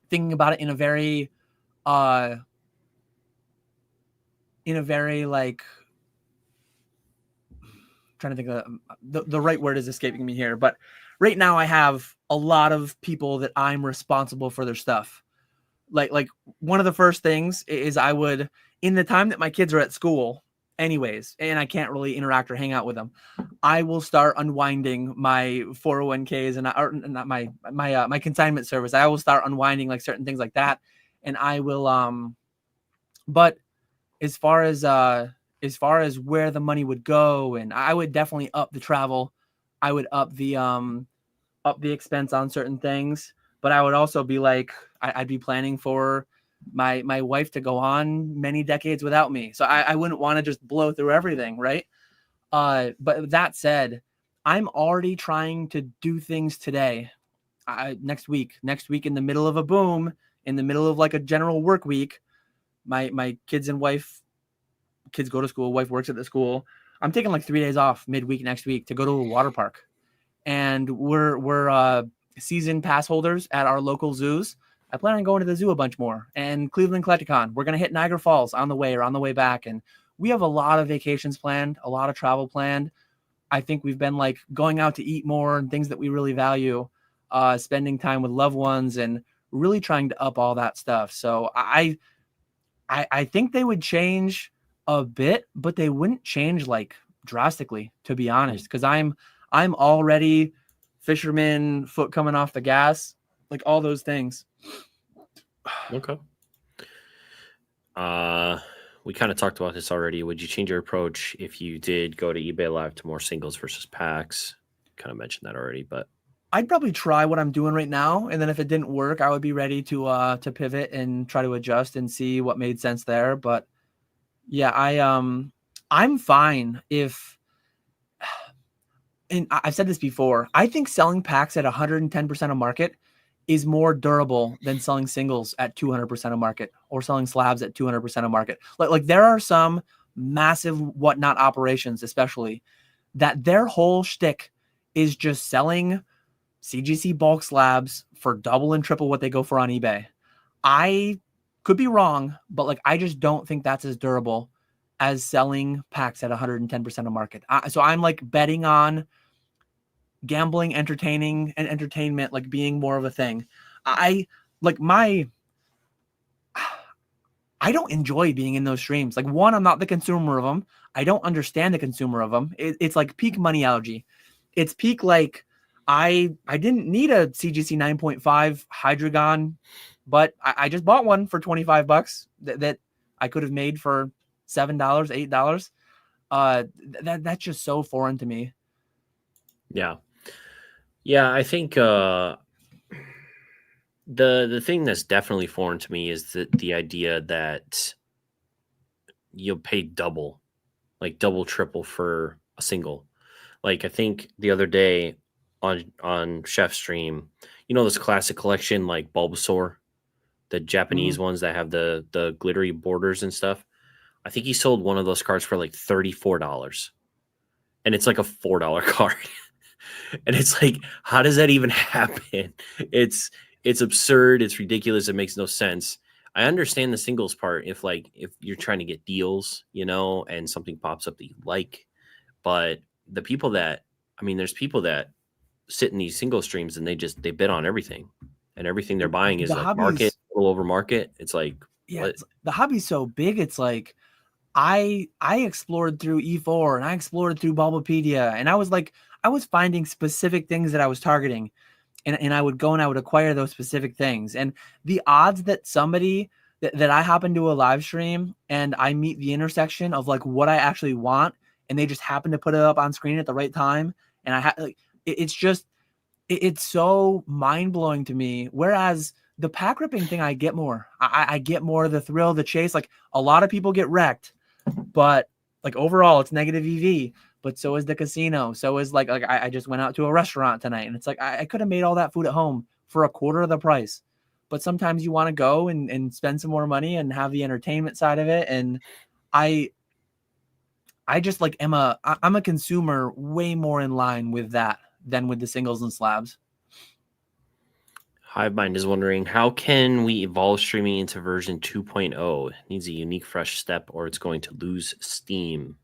Speaker 2: Thinking about it in a very like, trying to think of the right word is escaping me here, but right now I have a lot of people that I'm responsible for their stuff. Like one of the first things is I would, in the time that my kids are at school anyways, and I can't really interact or hang out with them, I will start unwinding my 401ks and not my consignment service. I will start unwinding like certain things like that. And I will, but as far as where the money would go, and I would definitely up the travel. I would up the expense on certain things, but I would also be like, I'd be planning for my wife to go on many decades without me. So I wouldn't want to just blow through everything. Right. But that said, I'm already trying to do things today. Next week in the middle of a boom, in the middle of like a general work week, my kids and wife, kids go to school, wife works at the school. I'm taking like 3 days off midweek next week to go to a water park. And we're season pass holders at our local zoos. I plan on going to the zoo a bunch more, and Cleveland Collecticon. We're gonna hit Niagara Falls on the way or on the way back, and we have a lot of vacations planned, a lot of travel planned. I think we've been like going out to eat more and things that we really value, spending time with loved ones, and really trying to up all that stuff. So I think they would change a bit, but they wouldn't change like drastically, to be honest, because I'm already Fisherman, foot coming off the gas, like all those things.
Speaker 1: Okay. We kind of talked about this already. Would you change your approach if you did go to eBay Live to more singles versus packs? Kind of mentioned that already, but
Speaker 2: I'd probably try what I'm doing right now, and then if it didn't work, I would be ready to pivot and try to adjust and see what made sense there. But yeah, I'm fine if, and I've said this before, I think selling packs at 110% of market is more durable than selling singles at 200% of market, or selling slabs at 200% of market. Like there are some massive whatnot operations, especially, that their whole shtick is just selling CGC bulk slabs for double and triple what they go for on eBay. I could be wrong, but like I just don't think that's as durable as selling packs at 110% of market. So I'm like betting on gambling, entertaining, and entertainment like being more of a thing. I like I don't enjoy being in those streams. Like, one, I'm not the consumer of them. I don't understand the consumer of them. It's like peak money allergy. It's peak like I didn't need a CGC 9.5 Hydreigon, but I just bought one for $25 that I could have made for $7, $8. That's just so foreign to me.
Speaker 1: yeah. Yeah, I think the thing that's definitely foreign to me is the idea that you'll pay double, like double, triple for a single. Like I think the other day on Chef's stream, you know, this classic collection like Bulbasaur, the Japanese ones that have the glittery borders and stuff. I think he sold one of those cards for like $34. And it's like a $4 card. And it's like, how does that even happen? It's absurd. It's ridiculous. It makes no sense. I understand the singles part if you're trying to get deals, you know, and something pops up that you like. But the people that, I mean, there's people that sit in these single streams and they bid on everything, and everything they're buying is like market, a little over market. It's like,
Speaker 2: yeah, the hobby's so big. It's like, I explored through E4 and I explored through Bulbapedia, and I was finding specific things that I was targeting, and I would go and I would acquire those specific things. And the odds that somebody that I happen to a live stream and I meet the intersection of like what I actually want, and they just happen to put it up on screen at the right time, and it's so mind blowing to me. Whereas the pack ripping thing, I get more. I get more of the thrill, the chase. Like, a lot of people get wrecked, but like overall it's negative EV. But so is the casino. So is like I just went out to a restaurant tonight, and it's like I could have made all that food at home for a quarter of the price. But sometimes you want to go and spend some more money and have the entertainment side of it. And I just like I'm a consumer way more in line with that than with the singles and slabs.
Speaker 1: Hivemind is wondering, how can we evolve streaming into version 2.0? It needs a unique, fresh step, or it's going to lose steam.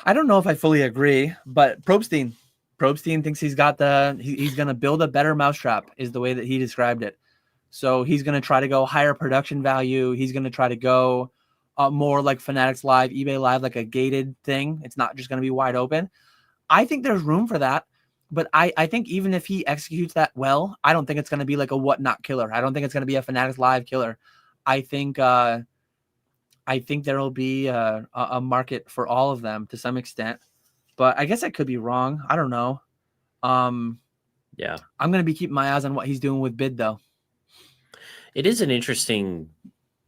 Speaker 2: I don't know if I fully agree, but Probstein thinks he's got he's going to build a better mousetrap, is the way that he described it. So he's going to try to go higher production value. He's going to try to go more like Fanatics Live, eBay Live, like a gated thing. It's not just going to be wide open. I think there's room for that. But I think even if he executes that well, I don't think it's going to be like a whatnot killer. I don't think it's going to be a Fanatics Live killer. I think there will be a market for all of them to some extent. But I guess I could be wrong. I don't know.
Speaker 1: Yeah,
Speaker 2: I'm going to be keeping my eyes on what he's doing with bid, though.
Speaker 1: It is an interesting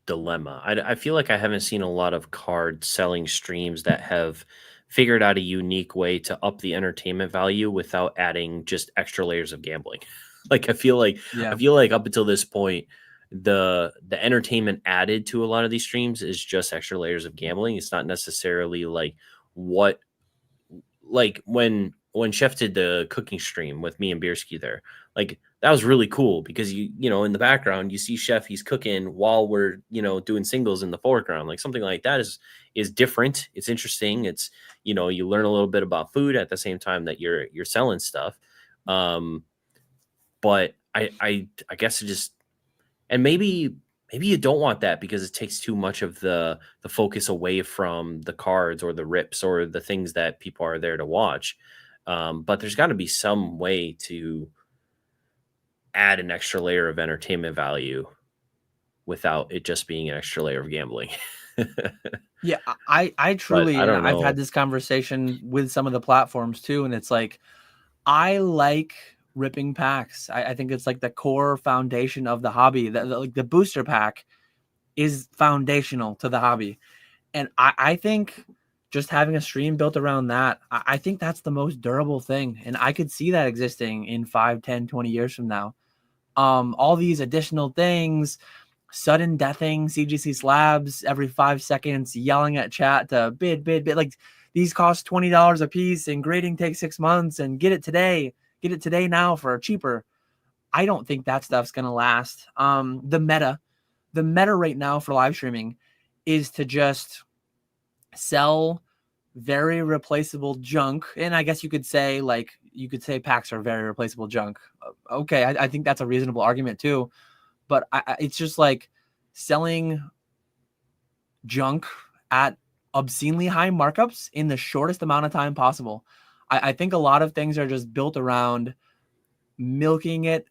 Speaker 1: dilemma. I feel like I haven't seen a lot of card selling streams that have figured out a unique way to up the entertainment value without adding just extra layers of gambling. Like I feel like up until this point, the entertainment added to a lot of these streams is just extra layers of gambling. It's not necessarily like what, like when Chef did the cooking stream with me and Bierski there, like that was really cool because you know in the background you see Chef, he's cooking while we're doing singles in the foreground. Like something like that is different. It's interesting. It's you learn a little bit about food at the same time that you're selling stuff. But I guess it just, and maybe you don't want that because it takes too much of the focus away from the cards or the rips or the things that people are there to watch. But there's got to be some way to add an extra layer of entertainment value without it just being an extra layer of gambling.
Speaker 2: Yeah, I truly,
Speaker 1: I don't know.
Speaker 2: I've had this conversation with some of the platforms too, and it's like, I like ripping packs. I think it's like the core foundation of the hobby. Like the booster pack is foundational to the hobby. And I think just having a stream built around that, I think that's the most durable thing. And I could see that existing in 5, 10, 20 years from now. All these additional things, sudden deathing CGC slabs every 5 seconds, yelling at chat to bid, like these cost $20 a piece and grading takes 6 months and get it today now for cheaper. I don't think that stuff's going to last. The meta right now for live streaming is to just sell very replaceable junk. And I guess you could say packs are very replaceable junk. Okay. I think that's a reasonable argument too, but it's just like selling junk at obscenely high markups in the shortest amount of time possible. I think a lot of things are just built around milking it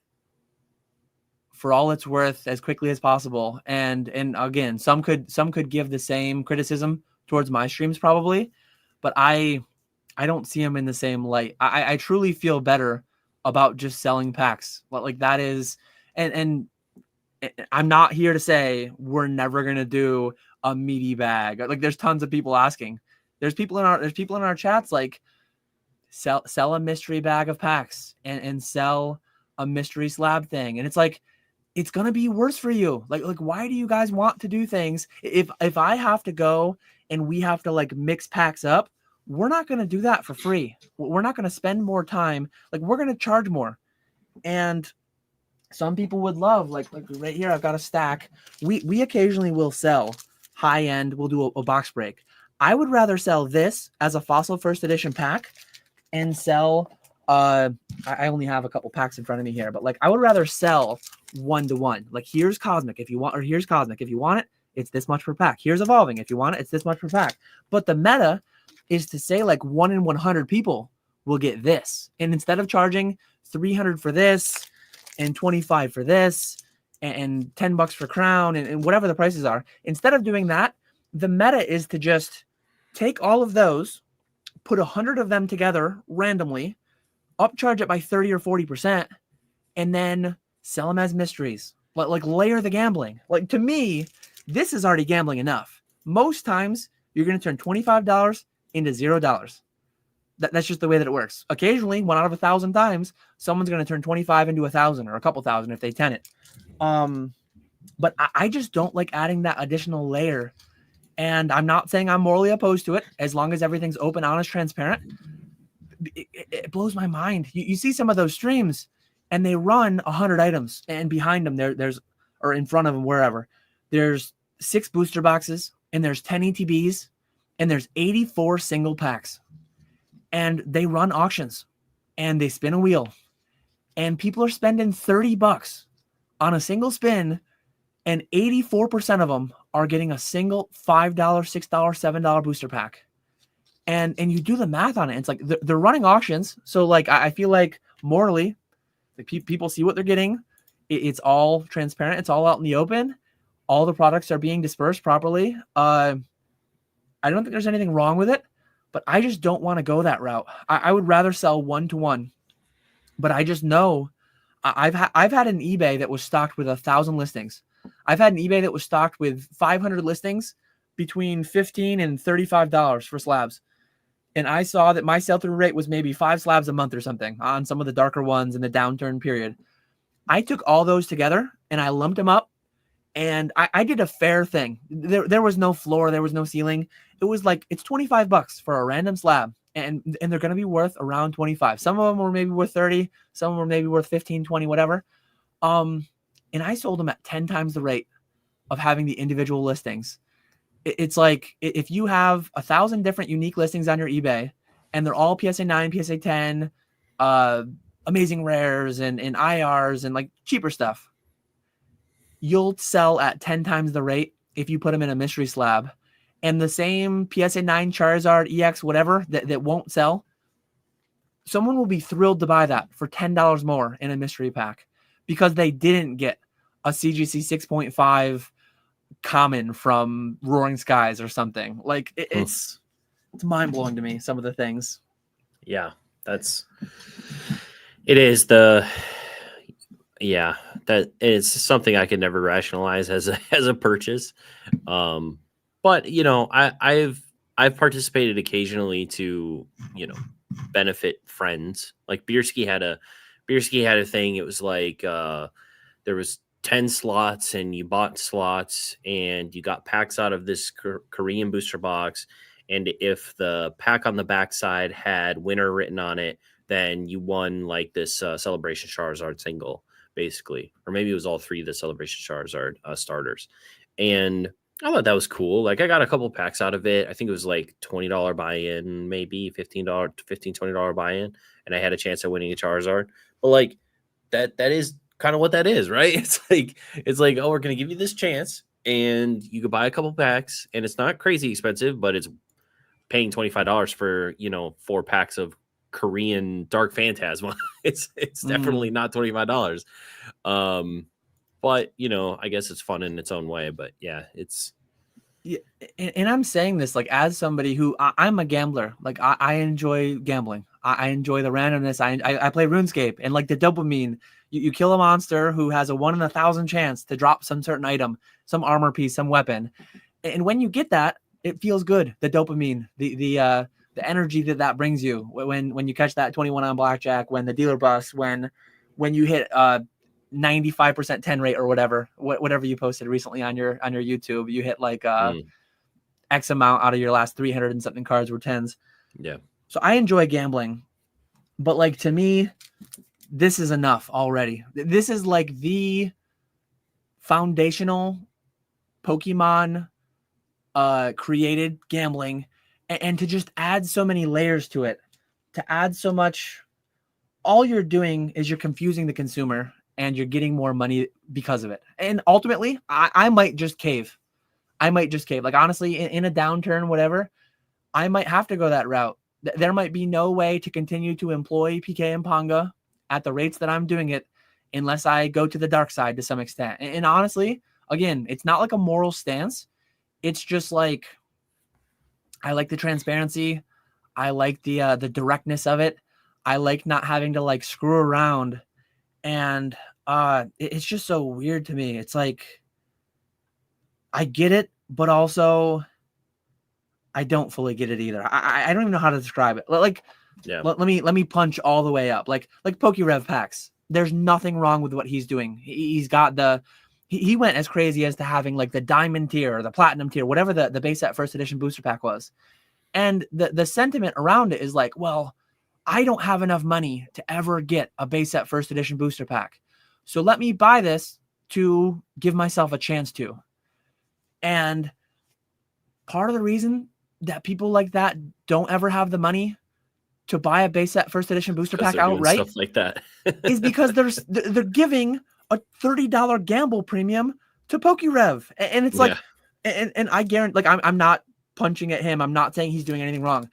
Speaker 2: for all it's worth as quickly as possible. And again, some could give the same criticism towards my streams probably, but I don't see them in the same light. I truly feel better about just selling packs. Like that is, and I'm not here to say we're never gonna do a meaty bag. Like there's tons of people asking. There's people in our chats like sell a mystery bag of packs and sell a mystery slab thing. And it's like, it's going to be worse for you. Like, why do you guys want to do things? If I have to go and we have to like mix packs up, we're not going to do that for free. We're not going to spend more time. Like we're going to charge more. And some people would love, like right here, I've got a stack. We occasionally will sell high end. We'll do a box break. I would rather sell this as a fossil first edition pack and sell, I only have a couple packs in front of me here, but like I would rather sell 1-to-1. Like here's Cosmic if you want, or here's Cosmic if you want it, it's this much per pack. Here's Evolving if you want it, it's this much per pack. But the meta is to say like 1 in 100 people will get this, and instead of charging $300 for this and $25 for this and $10 for crown and whatever the prices are, instead of doing that, the meta is to just take all of those, put 100 of them together randomly, upcharge it by 30 or 40%, and then sell them as mysteries. Like layer the gambling. Like to me, this is already gambling enough. Most times you're going to turn $25 into $0. That's just the way that it works. Occasionally, 1 out of 1,000 times, someone's going to turn 25 into 1,000 or a couple thousand if they 10 it. But I just don't like adding that additional layer. And I'm not saying I'm morally opposed to it, as long as everything's open, honest, transparent. It blows my mind. You see some of those streams, and they run 100 items, and behind them there's, or in front of them, wherever, there's 6 booster boxes, and there's 10 ETBs, and there's 84 single packs. And they run auctions, and they spin a wheel, and people are spending $30 on a single spin, and 84% of them are getting a single $5, $6, $7 booster pack. And you do the math on it. It's like they're running auctions. So like, I feel like morally, like people see what they're getting. It's all transparent. It's all out in the open. All the products are being dispersed properly. I don't think there's anything wrong with it, but I just don't want to go that route. I would rather sell 1-to-1, but I just know I've had an eBay that was stocked with 1,000 listings. I've had an eBay that was stocked with 500 listings between $15 and $35 for slabs. and I saw that my sell-through rate was maybe 5 slabs a month or something on some of the darker ones in the downturn period. I took all those together and I lumped them up, and I did a fair thing. There was no floor, there was no ceiling. It was like, it's $25 for a random slab, and they're going to be worth around 25. Some of them were maybe worth 30, some were maybe worth 15, 20, whatever. And I sold them at 10 times the rate of having the individual listings. It's like, if you have 1,000 different unique listings on your eBay and they're all PSA 9, PSA 10, amazing rares and IRs and like cheaper stuff, you'll sell at 10 times the rate if you put them in a mystery slab. And the same PSA 9 Charizard EX, whatever, that won't sell, someone will be thrilled to buy that for $10 more in a mystery pack because they didn't get a CGC 6.5 common from Roaring Skies or something. Like, it's mind-blowing to me, some of the things.
Speaker 1: Yeah, it is that is something I could never rationalize as a purchase. But I've participated occasionally to benefit friends. Like Bierski had a thing. It was like there was 10 slots and you bought slots and you got packs out of this Korean booster box. And if the pack on the backside had winner written on it, then you won like this Celebration Charizard single, basically. Or maybe it was all 3 of the Celebration Charizard starters. And I thought that was cool. Like, I got a couple packs out of it. I think it was like $20 buy-in, maybe $20 buy-in. And I had a chance at winning a Charizard. But like, that is kind of what that is, right? It's like, oh, we're going to give you this chance and you could buy a couple packs and it's not crazy expensive, but it's paying $25 for, 4 packs of Korean Dark Phantasma. It's definitely not $25. But I guess it's fun in its own way, but yeah,
Speaker 2: and I'm saying this like as somebody who I'm a gambler. Like I enjoy gambling. I enjoy the randomness. I play RuneScape, and like the dopamine, you kill a monster who has a 1 in 1,000 chance to drop some certain item, some armor piece, some weapon. And when you get that, it feels good. The dopamine, the energy that brings you when you catch that 21 on blackjack, when the dealer busts, when you hit 95% 10 rate or whatever you posted recently on your YouTube, you hit like X amount out of your last 300 and something cards were 10s.
Speaker 1: Yeah.
Speaker 2: So I enjoy gambling, but like to me, this is enough already. This is like the foundational Pokemon created gambling, and to just add so many layers to it, to add so much, all you're doing is you're confusing the consumer and you're getting more money because of it. And ultimately, I might just cave. Like, honestly, in a downturn, whatever, I might have to go that route. There might be no way to continue to employ PK and Panga at the rates that I'm doing it unless I go to the dark side to some extent. And honestly, again, it's not like a moral stance. It's just like, I like the transparency. I like the directness of it. I like not having to like screw around. And it's just so weird to me. It's like, I get it, but also I don't fully get it either. I don't even know how to describe it. Like, yeah. Let me punch all the way up. Like PokeRev packs. There's nothing wrong with what he's doing. He's got he went as crazy as to having like the diamond tier or the platinum tier, whatever the base set first edition booster pack was. And the sentiment around it is like, well, I don't have enough money to ever get a base set first edition booster pack. So let me buy this to give myself a chance to. And part of the reason that people like that don't ever have the money to buy a base set first edition booster pack outright,
Speaker 1: stuff like that,
Speaker 2: is because they're giving a $30 gamble premium to PokeRev. And it's like, and I guarantee, like, I'm not punching at him. I'm not saying he's doing anything wrong.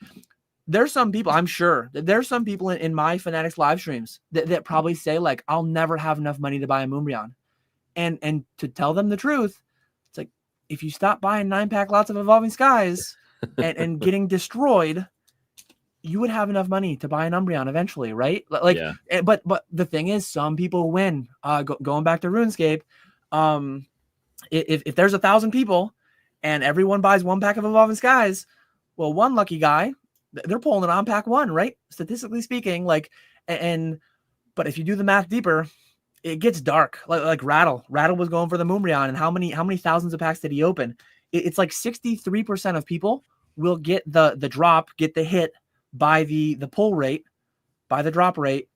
Speaker 2: There's some people, I'm sure that there's some people in my Fanatics live streams that probably say like, I'll never have enough money to buy a Moonbreon. And to tell them the truth, it's like, if you stop buying 9-pack lots of Evolving Skies and getting destroyed, you would have enough money to buy an Umbreon eventually, right? Like, yeah. But the thing is, some people win. Going back to RuneScape, if there's 1,000 people and everyone buys 1 pack of Evolving Skies, well, one lucky guy they're pulling it on pack one, right? Statistically speaking, like, but if you do the math deeper, it gets dark. Like Rattle was going for the Moonbreon, and how many thousands of packs did he open? It's like 63% of people will get the drop, get the hit by the pull rate, by the drop rate,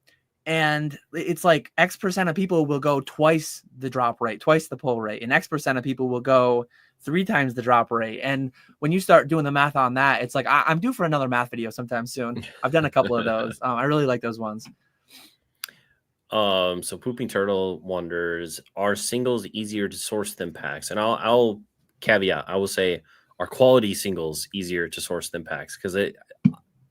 Speaker 2: and it's like X% of people will go twice the drop rate, twice the pull rate, and X% of people will go 3 times the drop rate. And when you start doing the math on that, it's like I'm due for another math video sometime soon. I've done a couple of those. I really like those ones.
Speaker 1: So Pooping Turtle wonders, are singles easier to source than packs? And I'll caveat, I will say, are quality singles easier to source than packs? Because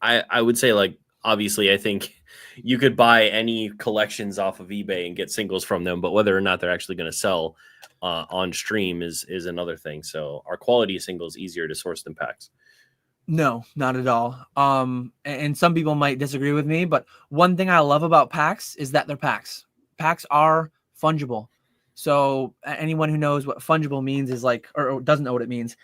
Speaker 1: I would say, like, obviously, I think you could buy any collections off of eBay and get singles from them, but whether or not they're actually going to sell on stream is another thing. So are quality singles easier to source than packs?
Speaker 2: No, not at all. And some people might disagree with me, but one thing I love about packs is that they're packs. Packs are fungible. So anyone who knows what fungible means is like, or doesn't know what it means.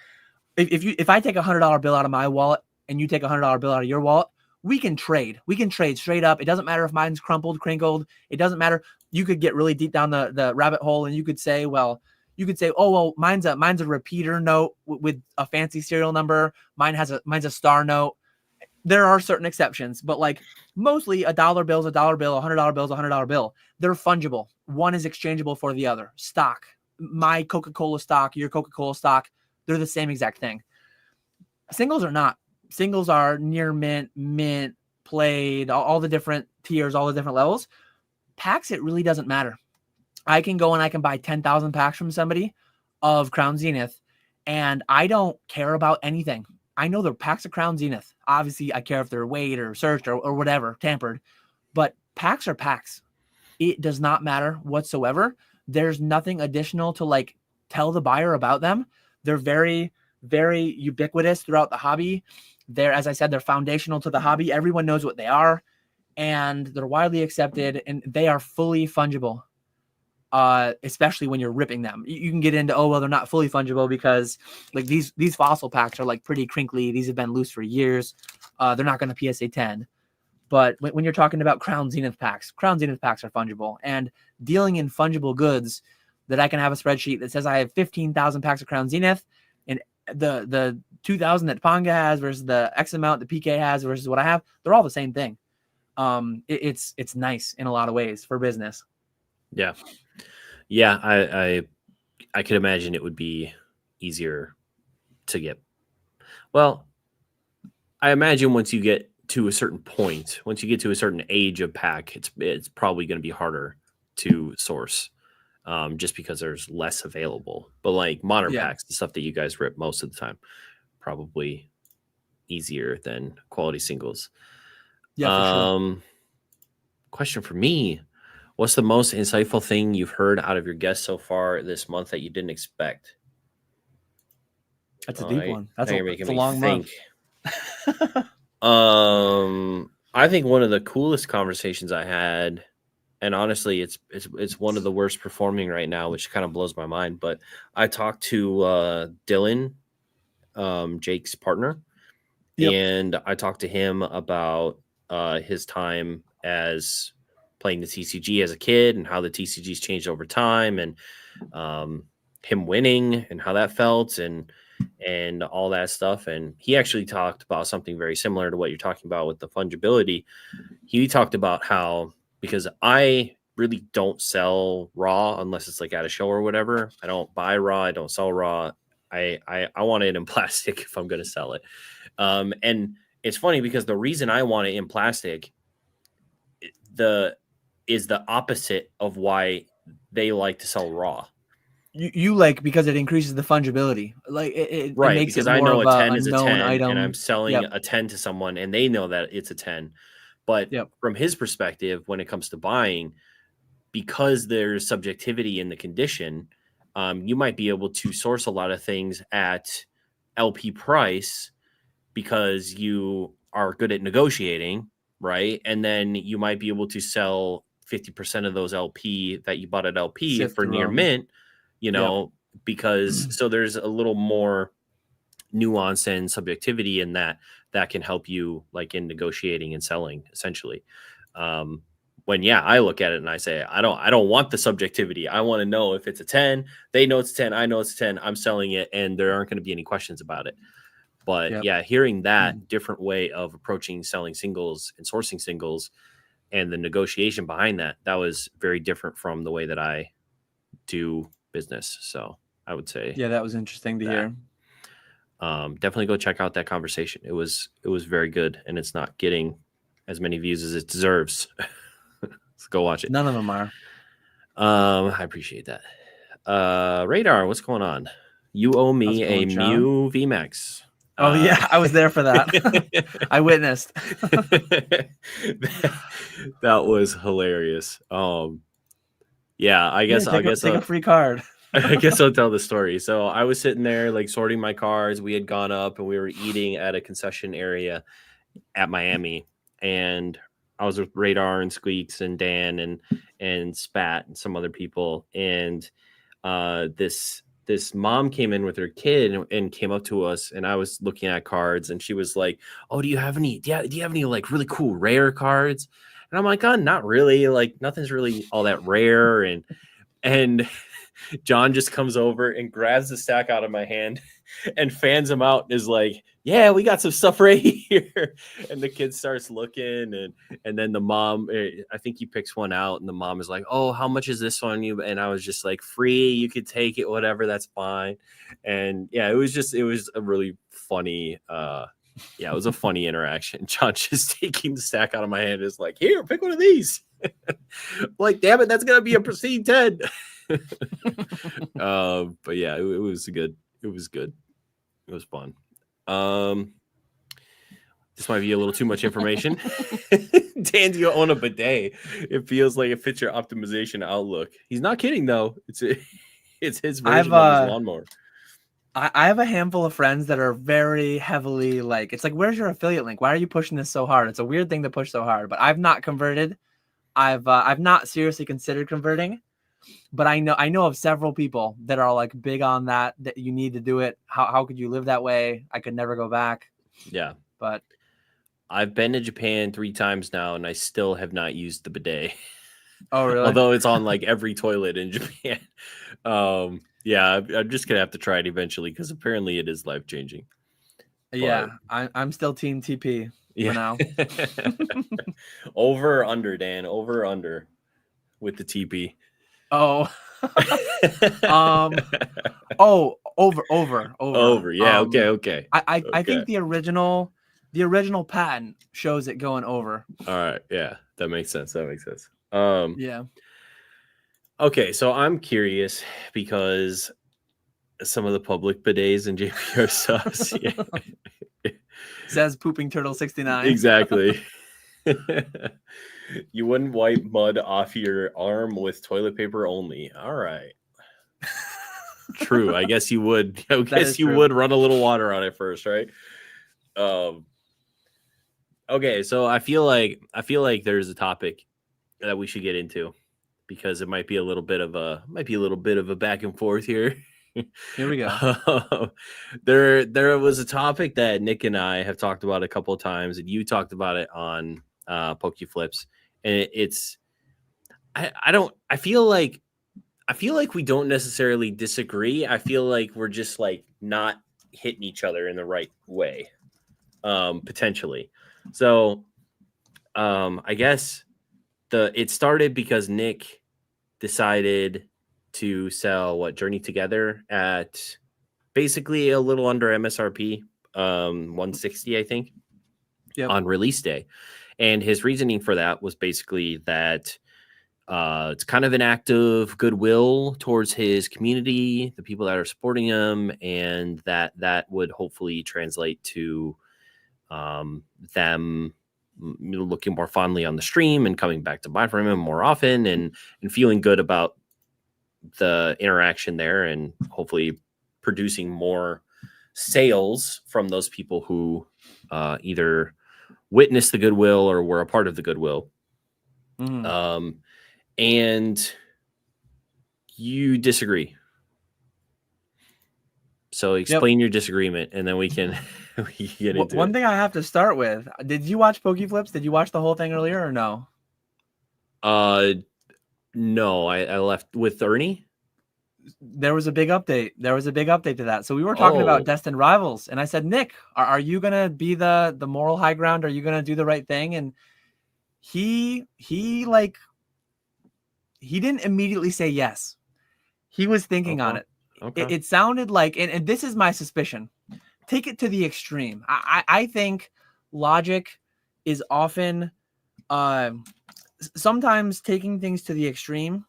Speaker 2: If I take $100 bill out of my wallet and you take $100 bill out of your wallet, we can trade. We can trade straight up. It doesn't matter if mine's crumpled, crinkled. It doesn't matter. You could get really deep down the rabbit hole and you could say, oh, well, mine's a repeater note with a fancy serial number. Mine's a star note. There are certain exceptions, but like mostly $1 bill's $1 bill, $100 bill's $100 bill. They're fungible. One is exchangeable for the other. Stock, my Coca-Cola stock, your Coca-Cola stock, they're the same exact thing. Singles are not. Singles are near mint, played, all the different tiers, all the different levels. Packs, it really doesn't matter. I can go and I can buy 10,000 packs from somebody of Crown Zenith, and I don't care about anything. I know they're packs of Crown Zenith. Obviously, I care if they're weighed or searched or whatever, tampered, but packs are packs. It does not matter whatsoever. There's nothing additional to like tell the buyer about them. They're very, very ubiquitous throughout the hobby. They're, as I said, they're foundational to the hobby. Everyone knows what they are, and they're widely accepted, and they are fully fungible. Especially when you're ripping them. You can get into, oh, well, they're not fully fungible because like these fossil packs are like pretty crinkly. These have been loose for years. They're not going to PSA 10. But when you're talking about Crown Zenith packs are fungible. And dealing in fungible goods, that I can have a spreadsheet that says I have 15,000 packs of Crown Zenith, and the 2,000 that Ponga has versus the X amount that PK has versus what I have, they're all the same thing. It's nice in a lot of ways for business.
Speaker 1: Yeah, I could imagine it would be easier to get. Well, I imagine once you get to a certain point, once you get to a certain age of pack, it's probably going to be harder to source, just because there's less available. But like modern packs, the stuff that you guys rip most of the time, probably easier than quality singles.
Speaker 2: Yeah, for sure.
Speaker 1: Question for me. What's the most insightful thing you've heard out of your guests so far this month that you didn't expect?
Speaker 2: That's a deep one. That's a long
Speaker 1: month. I think one of the coolest conversations I had, and honestly, it's one of the worst performing right now, which kind of blows my mind. But I talked to Dylan, Jake's partner, and I talked to him about his time as playing the TCG as a kid and how the TCG's changed over time, and him winning and how that felt and all that stuff. And he actually talked about something very similar to what you're talking about with the fungibility. He talked about how, because I really don't sell raw unless it's like at a show or whatever. I don't buy raw. I don't sell raw. I want it in plastic if I'm going to sell it. And it's funny because the reason I want it in plastic is the opposite of why they like to sell raw.
Speaker 2: You like, because it increases the fungibility. Like it
Speaker 1: right,
Speaker 2: makes
Speaker 1: because
Speaker 2: it more
Speaker 1: I know
Speaker 2: of
Speaker 1: a 10 is a
Speaker 2: known
Speaker 1: 10
Speaker 2: item.
Speaker 1: And I'm selling a 10 to someone and they know that it's a 10. But from his perspective, when it comes to buying, because there's subjectivity in the condition, you might be able to source a lot of things at LP price because you are good at negotiating, right? And then you might be able to sell 50% of those LP that you bought at LP for near mint, because so there's a little more nuance and subjectivity in that can help you like in negotiating and selling essentially. When I look at it and I say, I don't want the subjectivity. I want to know if it's a 10, they know it's 10, I know it's 10, I'm selling it, and there aren't going to be any questions about it. But hearing that different way of approaching selling singles and sourcing singles and the negotiation behind that was very different from the way that I do business. So I would say,
Speaker 2: that was interesting to hear.
Speaker 1: Definitely go check out that conversation. It was very good, and it's not getting as many views as it deserves. Let's go watch it.
Speaker 2: None of them are.
Speaker 1: I appreciate that. Radar, what's going on? You owe me a Mew VMAX.
Speaker 2: Oh yeah, I was there for that. I witnessed.
Speaker 1: That was hilarious. Yeah, I guess
Speaker 2: take a free card.
Speaker 1: I guess I'll tell the story. So I was sitting there like sorting my cards. We had gone up and we were eating at a concession area at Miami, and I was with Radar and Squeaks and Dan and Spat and some other people. And this mom came in with her kid and came up to us, and I was looking at cards, and she was like, "Oh, do you have any like really cool rare cards?" And I'm like, "Oh, not really. Like nothing's really all that rare." And John just comes over and grabs the stack out of my hand and fans him out and is like, "Yeah, we got some stuff right here." And the kid starts looking, and then the mom, I think he picks one out, and the mom is like, "Oh, how much is this on you?" And I was just like, "Free, you could take it, whatever, that's fine." And yeah, it was a really funny, it was a funny interaction. John just taking the stack out of my hand is like, "Here, pick one of these." Like, damn it, that's gonna be a Prestige 10. But yeah, it was good. It was good. It was fun. This might be a little too much information. Dan, do you own a bidet? It feels like it fits your optimization outlook. He's not kidding though. It's his version of his lawnmower.
Speaker 2: I have a handful of friends that are very heavily like, it's like, where's your affiliate link? Why are you pushing this so hard? It's a weird thing to push so hard, but I've not converted. I've not seriously considered converting, but I know of several people that are like big on that you need to do it. How could you live that way? I could never go back.
Speaker 1: Yeah.
Speaker 2: But
Speaker 1: I've been to Japan 3 times now, and I still have not used the bidet.
Speaker 2: Oh, really?
Speaker 1: Although it's on like every toilet in Japan. Yeah, I'm just gonna have to try it eventually because apparently it is life changing.
Speaker 2: Yeah, I'm still team TP for now.
Speaker 1: Over or under, Dan? Over or under with the TP?
Speaker 2: Oh. Over.
Speaker 1: Yeah. Okay.
Speaker 2: I think the original patent shows it going over.
Speaker 1: All right. Yeah, that makes sense.
Speaker 2: Yeah.
Speaker 1: Okay, so I'm curious because some of the public bidets in JPR subs
Speaker 2: says Pooping Turtle 69.
Speaker 1: Exactly. You wouldn't wipe mud off your arm with toilet paper only. All right. True. I guess you would. I guess you would run a little water on it first, right? Okay, so I feel like there's a topic that we should get into because it might be a little bit of a back and forth here.
Speaker 2: Here we go.
Speaker 1: There was a topic that Nick and I have talked about a couple of times, and you talked about it on PokeFlips, and I feel like we don't necessarily disagree. I feel like we're just like not hitting each other in the right way, potentially. So, I guess it started because Nick decided to sell Journey Together at basically a little under MSRP, 160, I think, on release day. And his reasoning for that was basically that it's kind of an act of goodwill towards his community, the people that are supporting him, and that would hopefully translate to them looking more fondly on the stream and coming back to buy from him more often and feeling good about the interaction there and hopefully producing more sales from those people who either witnessed the goodwill or were a part of the goodwill. And you disagree. So
Speaker 2: Yep.
Speaker 1: explain your disagreement, and then we can we can get into
Speaker 2: One
Speaker 1: it.
Speaker 2: thing I have to start with, did you watch Pokeflips? Did you watch the whole thing earlier or no?
Speaker 1: No, I left with Ernie.
Speaker 2: There was a big update. There was a big update to that. So we were talking about
Speaker 1: Oh,
Speaker 2: destined rivals, and I said, Nick, are you gonna be the moral high ground? Are you gonna do the right thing? And he like he didn't immediately say yes. He was thinking on
Speaker 1: okay,
Speaker 2: it.
Speaker 1: okay.
Speaker 2: It sounded like, and this is my suspicion. Take it to the extreme. I think logic is often sometimes taking things to the extreme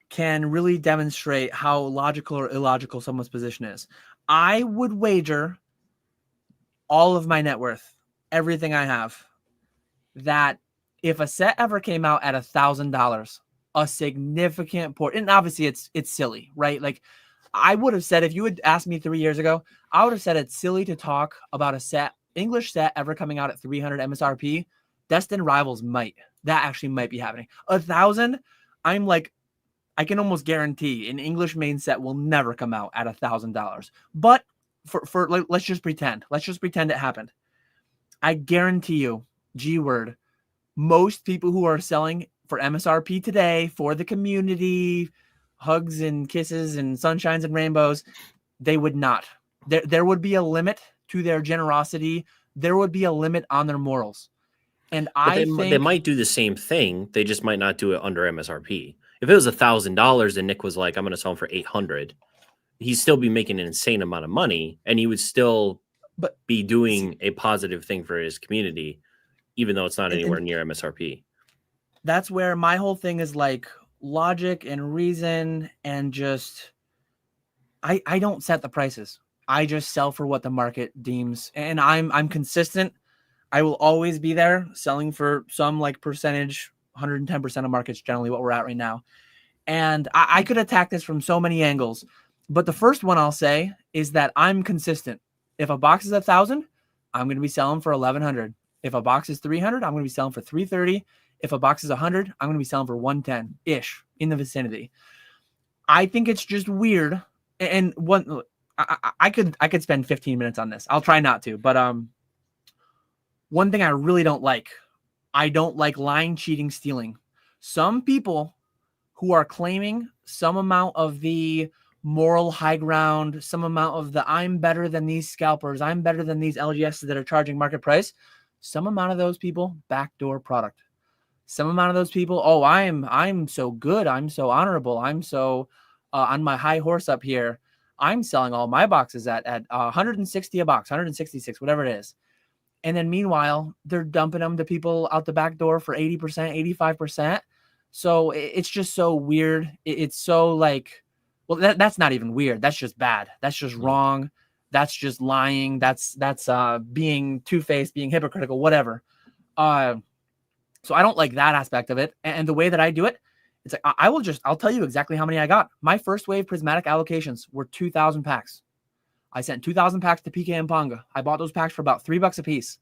Speaker 2: can really demonstrate how logical or illogical someone's position is. I would wager all of my net worth, everything I have, that if a set ever came out at $1,000, a significant portion, and obviously it's silly, right? Like I would have said, if you had asked me 3 years ago, I would have said it's silly to talk about a set, English set ever coming out at 300 MSRP. Destined Rivals that actually might be happening. 1,000, I'm like, I can almost guarantee an English main set will never come out at $1,000. But for let's just pretend it happened. I guarantee you, G word, most people who are selling for MSRP today for the community, hugs and kisses and sunshines and rainbows, they would not. There would be a limit to their generosity. There would be a limit on their morals. And
Speaker 1: But
Speaker 2: I
Speaker 1: they
Speaker 2: think
Speaker 1: might do the same thing. They just might not do it under MSRP. If it was $1,000 and Nick was like, "I'm going to sell them for 800," he'd still be making an insane amount of money, and he would still be doing a positive thing for his community, even though it's not anywhere near MSRP.
Speaker 2: That's where my whole thing is like logic and reason, and just I don't set the prices. I just sell for what the market deems, and I'm consistent. I will always be there selling for some like percentage, 110% of markets, generally what we're at right now. And I could attack this from so many angles, but the first one I'll say is that I'm consistent. If a box is 1,000, I'm going to be selling for 1,100. If a box is 300, I'm going to be selling for 330. If a box is 100, I'm going to be selling for 110 ish, in the vicinity. I think it's just weird. And I could spend 15 minutes on this. I'll try not to, but one thing I really don't like, I don't like lying, cheating, stealing. Some people who are claiming some amount of the moral high ground, some amount of the I'm better than these scalpers, I'm better than these LGSs that are charging market price, some amount of those people backdoor product. Some amount of those people, oh, I'm so good, I'm so honorable, I'm so on my high horse up here. I'm selling all my boxes at 160 a box, 166, whatever it is. And then meanwhile, they're dumping them to people out the back door for 80%, 85%. So it's just so weird. It's so like, well, that's not even weird. That's just bad. That's just wrong. That's just lying. That's being two-faced, being hypocritical, whatever. So I don't like that aspect of it. And the way that I do it, it's like, I'll tell you exactly how many I got. My first wave prismatic allocations were 2,000 packs. I sent 2,000 packs to PK and Ponga. I bought those packs for about $3 a piece.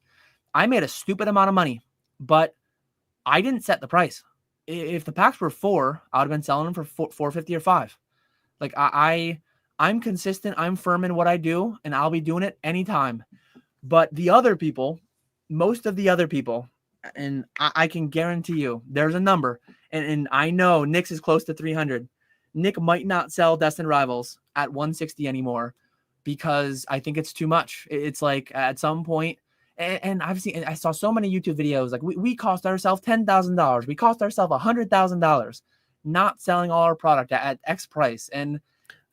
Speaker 2: I made a stupid amount of money, but I didn't set the price. If the packs were 4, I would have been selling them for $4.50 or $5. Like I'm consistent. I'm firm in what I do, and I'll be doing it anytime. But the other people, most of the other people, and I can guarantee you there's a number, and I know Nick's is close to 300. Nick might not sell Destined Rivals at 160 anymore because I think it's too much. It's like at some point, and I saw so many YouTube videos like we cost ourselves $10,000. We cost ourselves $100,000 not selling all our product at X price. And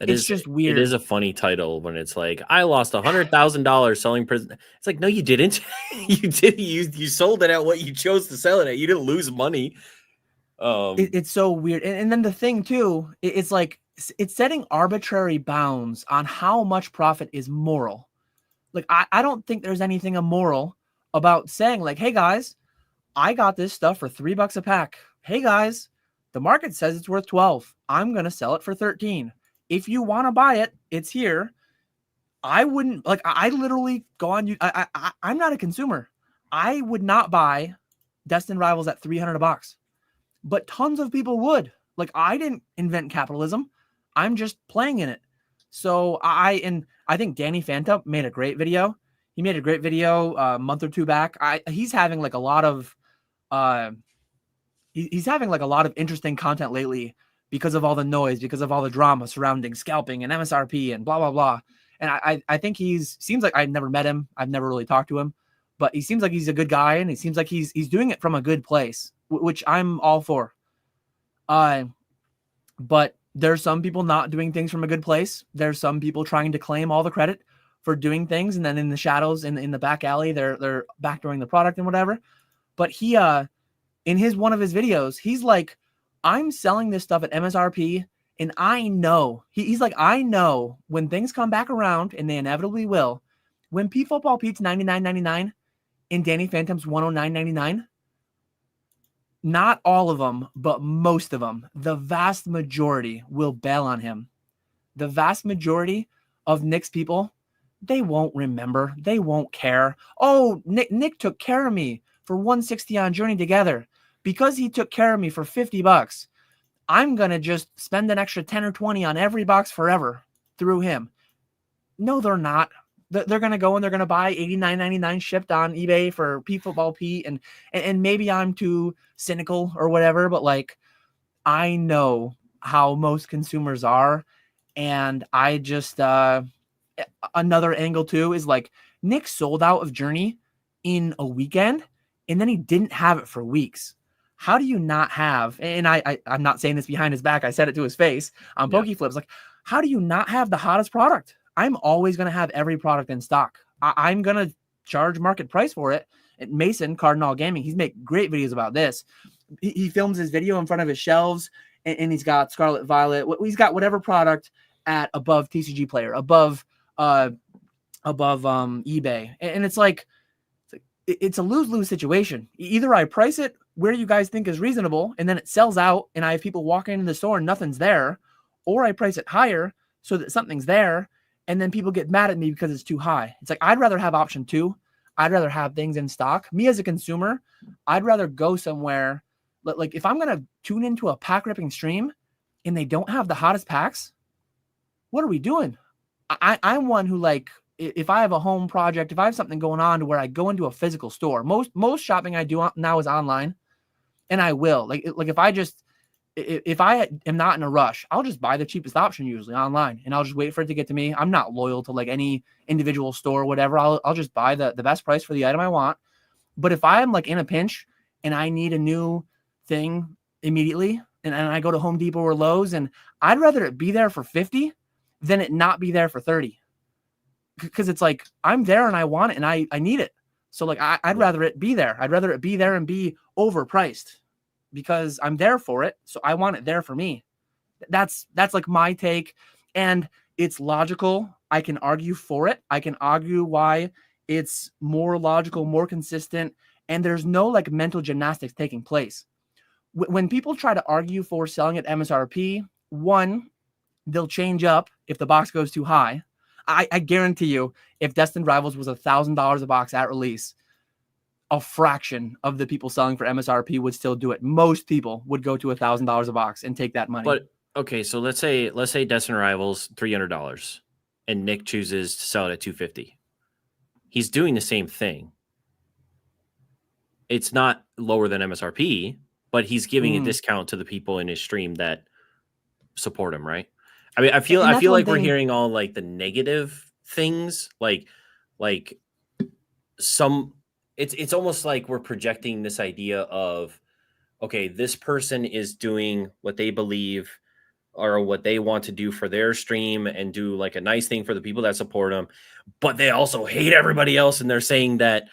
Speaker 2: it's just weird.
Speaker 1: It is a funny title when it's like, I lost $100,000 selling prison. It's like, no, you didn't. You did. You sold it at what you chose to sell it at. You didn't lose money.
Speaker 2: It's so weird. And then the thing too, it's like, it's setting arbitrary bounds on how much profit is moral. Like, I don't think there's anything immoral about saying like, hey guys, I got this stuff for $3 a pack. Hey guys, the market says it's worth 12. I'm going to sell it for 13. If you want to buy it, it's here. I wouldn't like, I literally go on you. I'm not a consumer. I would not buy Destined Rivals at 300 a box, but tons of people would. Like, I didn't invent capitalism. I'm just playing in it. So I think Danny Phantom made a great video. He made a great video a month or two back. He's having like a lot of he's having like a lot of interesting content lately because of all the noise, because of all the drama surrounding scalping and MSRP and blah blah blah. And I think seems like I've never met him. I've never really talked to him, but he seems like he's a good guy, and he seems like he's doing it from a good place, which I'm all for. But there's some people not doing things from a good place. There's some people trying to claim all the credit for doing things, and then in the shadows, in the back alley, they're backdooring the product and whatever. But he in one of his videos, he's like, I'm selling this stuff at MSRP, and I know he's like, I know when things come back around, and they inevitably will, when P Football Pete's $99.99 and Danny Phantom's $109.99, not all of them, but most of them, the vast majority will bail on him. The vast majority of Nick's people, they won't remember. They won't care. Oh, Nick took care of me for 160 on Journey Together. Because he took care of me for $50, I'm going to just spend an extra 10 or 20 on every box forever through him. No, they're not. They're going to go and they're going to buy $89.99 shipped on eBay for P Football Pete. And maybe I'm too cynical or whatever, but like, I know how most consumers are. And I just, another angle too is like, Nick sold out of Journey in a weekend, and then he didn't have it for weeks. How do you not have, and I'm not saying this behind his back, I said it to his face on PokeFlips, like, how do you not have the hottest product? I'm always going to have every product in stock. I'm going to charge market price for it. And Mason, Cardinal Gaming, he's made great videos about this. He films his video in front of his shelves, and he's got Scarlet Violet. He's got whatever product at above TCG Player, above eBay. And it's like, it's a lose-lose situation. Either I price it where you guys think is reasonable, and then it sells out, and I have people walking into the store and nothing's there, or I price it higher so that something's there, and then people get mad at me because it's too high. It's like, I'd rather have option two. I'd rather have things in stock. Me as a consumer, I'd rather go somewhere. Like, if I'm going to tune into a pack ripping stream and they don't have the hottest packs, what are we doing? I'm one who, like, if I have a home project, if I have something going on to where I go into a physical store, most shopping I do now is online, and I will. Like if I am not in a rush, I'll just buy the cheapest option usually online, and I'll just wait for it to get to me. I'm not loyal to like any individual store or whatever. I'll just buy the best price for the item I want. But if I'm like in a pinch and I need a new thing immediately, and I go to Home Depot or Lowe's, and I'd rather it be there for 50 than it not be there for 30. Because it's like, I'm there and I want it and I need it. So like, I'd rather it be there. I'd rather it be there and be overpriced because I'm there for it. So I want it there for me. That's like my take, and it's logical. I can argue for it. I can argue why it's more logical, more consistent, and there's no like mental gymnastics taking place. When people try to argue for selling at MSRP, one, they'll change up if the box goes too high. I guarantee you, if Destined Rivals was $1,000 a box at release, a fraction of the people selling for MSRP would still do it. Most people would go to $1,000 a box and take that money.
Speaker 1: But okay, so let's say Destined Rivals $300, and Nick chooses to sell it at $250. He's doing the same thing. It's not lower than MSRP, but he's giving a discount to the people in his stream that support him, right? I mean, I feel like we're hearing all like the negative things, like some. It's almost like we're projecting this idea of, okay, this person is doing what they believe or what they want to do for their stream and do like a nice thing for the people that support them, but they also hate everybody else, and they're saying that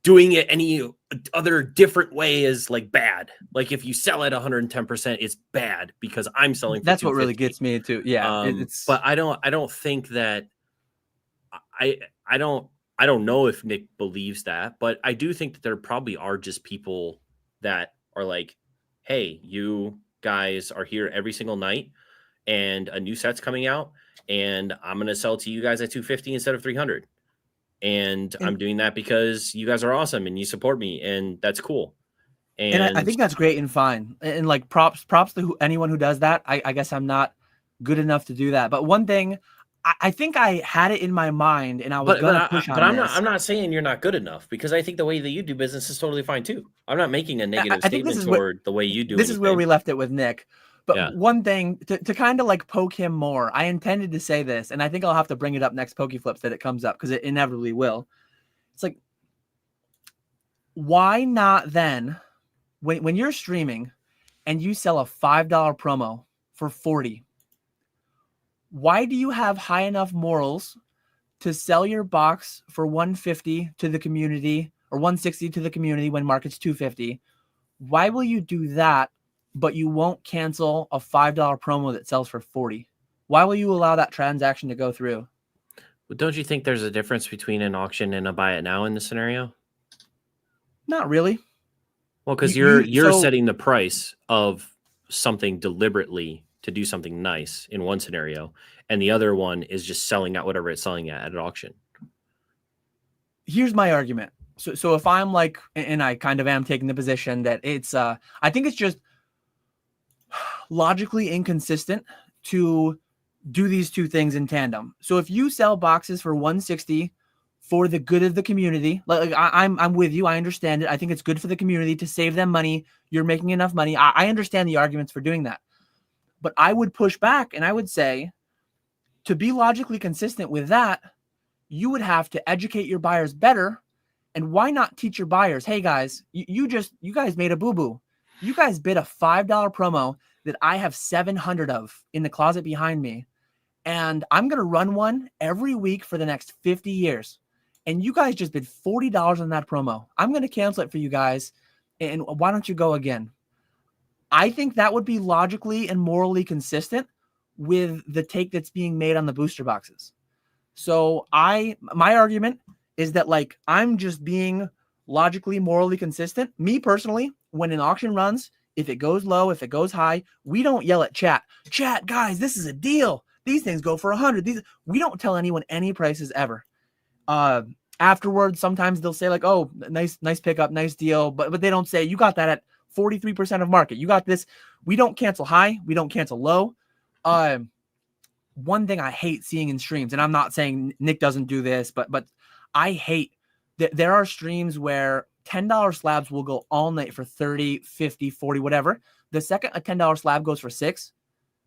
Speaker 1: doing it any other different way is like bad. Like if you sell at 110%, it's bad because I'm selling.
Speaker 2: That's what really gets me too. Yeah, it's.
Speaker 1: But I don't think that. I don't know if Nick believes that, but I do think that there probably are just people that are like, hey, you guys are here every single night and a new set's coming out, and I'm going to sell to you guys at $250 instead of $300. And I'm doing that because you guys are awesome and you support me, and that's cool.
Speaker 2: And I think that's great and fine. And like props to anyone who does that. I guess I'm not good enough to do that. But one thing, I think I had it in my mind, and I was gonna push on this.
Speaker 1: I'm not saying you're not good enough, because I think the way that you do business is totally fine too. I'm not making a negative
Speaker 2: I think this
Speaker 1: statement
Speaker 2: is what
Speaker 1: toward the way you do
Speaker 2: this is where
Speaker 1: anything.
Speaker 2: we left it with Nick. But
Speaker 1: Yeah.
Speaker 2: one thing to kind of like poke him more, I intended to say this, and I think I'll have to bring it up next Pokeflips that it comes up, because it inevitably will. It's like, why not then, when you're streaming and you sell a $5 promo for 40, why do you have high enough morals to sell your box for 150 to the community or 160 to the community when market's 250? Why will you do that, but you won't cancel a $5 promo that sells for 40? Why will you allow that transaction to go through?
Speaker 1: But don't you think there's a difference between an auction and a buy it now in this scenario?
Speaker 2: Not really.
Speaker 1: Well, because
Speaker 2: You-
Speaker 1: you're
Speaker 2: so-
Speaker 1: setting the price of something deliberately to do something nice in one scenario, and the other one is just selling at whatever it's selling at an auction.
Speaker 2: Here's my argument. So if I'm like, and I kind of am taking the position that it's, I think it's just logically inconsistent to do these two things in tandem. So if you sell boxes for 160 for the good of the community, like I'm with you. I understand it. I think it's good for the community to save them money. You're making enough money. I understand the arguments for doing that. But I would push back and I would say, to be logically consistent with that, you would have to educate your buyers better. And why not teach your buyers, hey guys, you guys made a boo-boo. You guys bid a $5 promo that I have 700 of in the closet behind me. And I'm going to run one every week for the next 50 years. And you guys just bid $40 on that promo. I'm going to cancel it for you guys. And why don't you go again? I think that would be logically and morally consistent with the take that's being made on the booster boxes. So my argument is that, like, I'm just being logically, morally consistent. Me personally, when an auction runs, if it goes low, if it goes high, we don't yell at chat, guys, this is a deal. These things go for 100. We don't tell anyone any prices ever. Afterwards, sometimes they'll say like, oh, nice pickup, nice deal. But they don't say, you got that at 43% of market. You got this. We don't cancel high. We don't cancel low. One thing I hate seeing in streams, and I'm not saying Nick doesn't do this, but I hate that there are streams where $10 slabs will go all night for 30, 50, 40, whatever. The second a $10 slab goes for 6,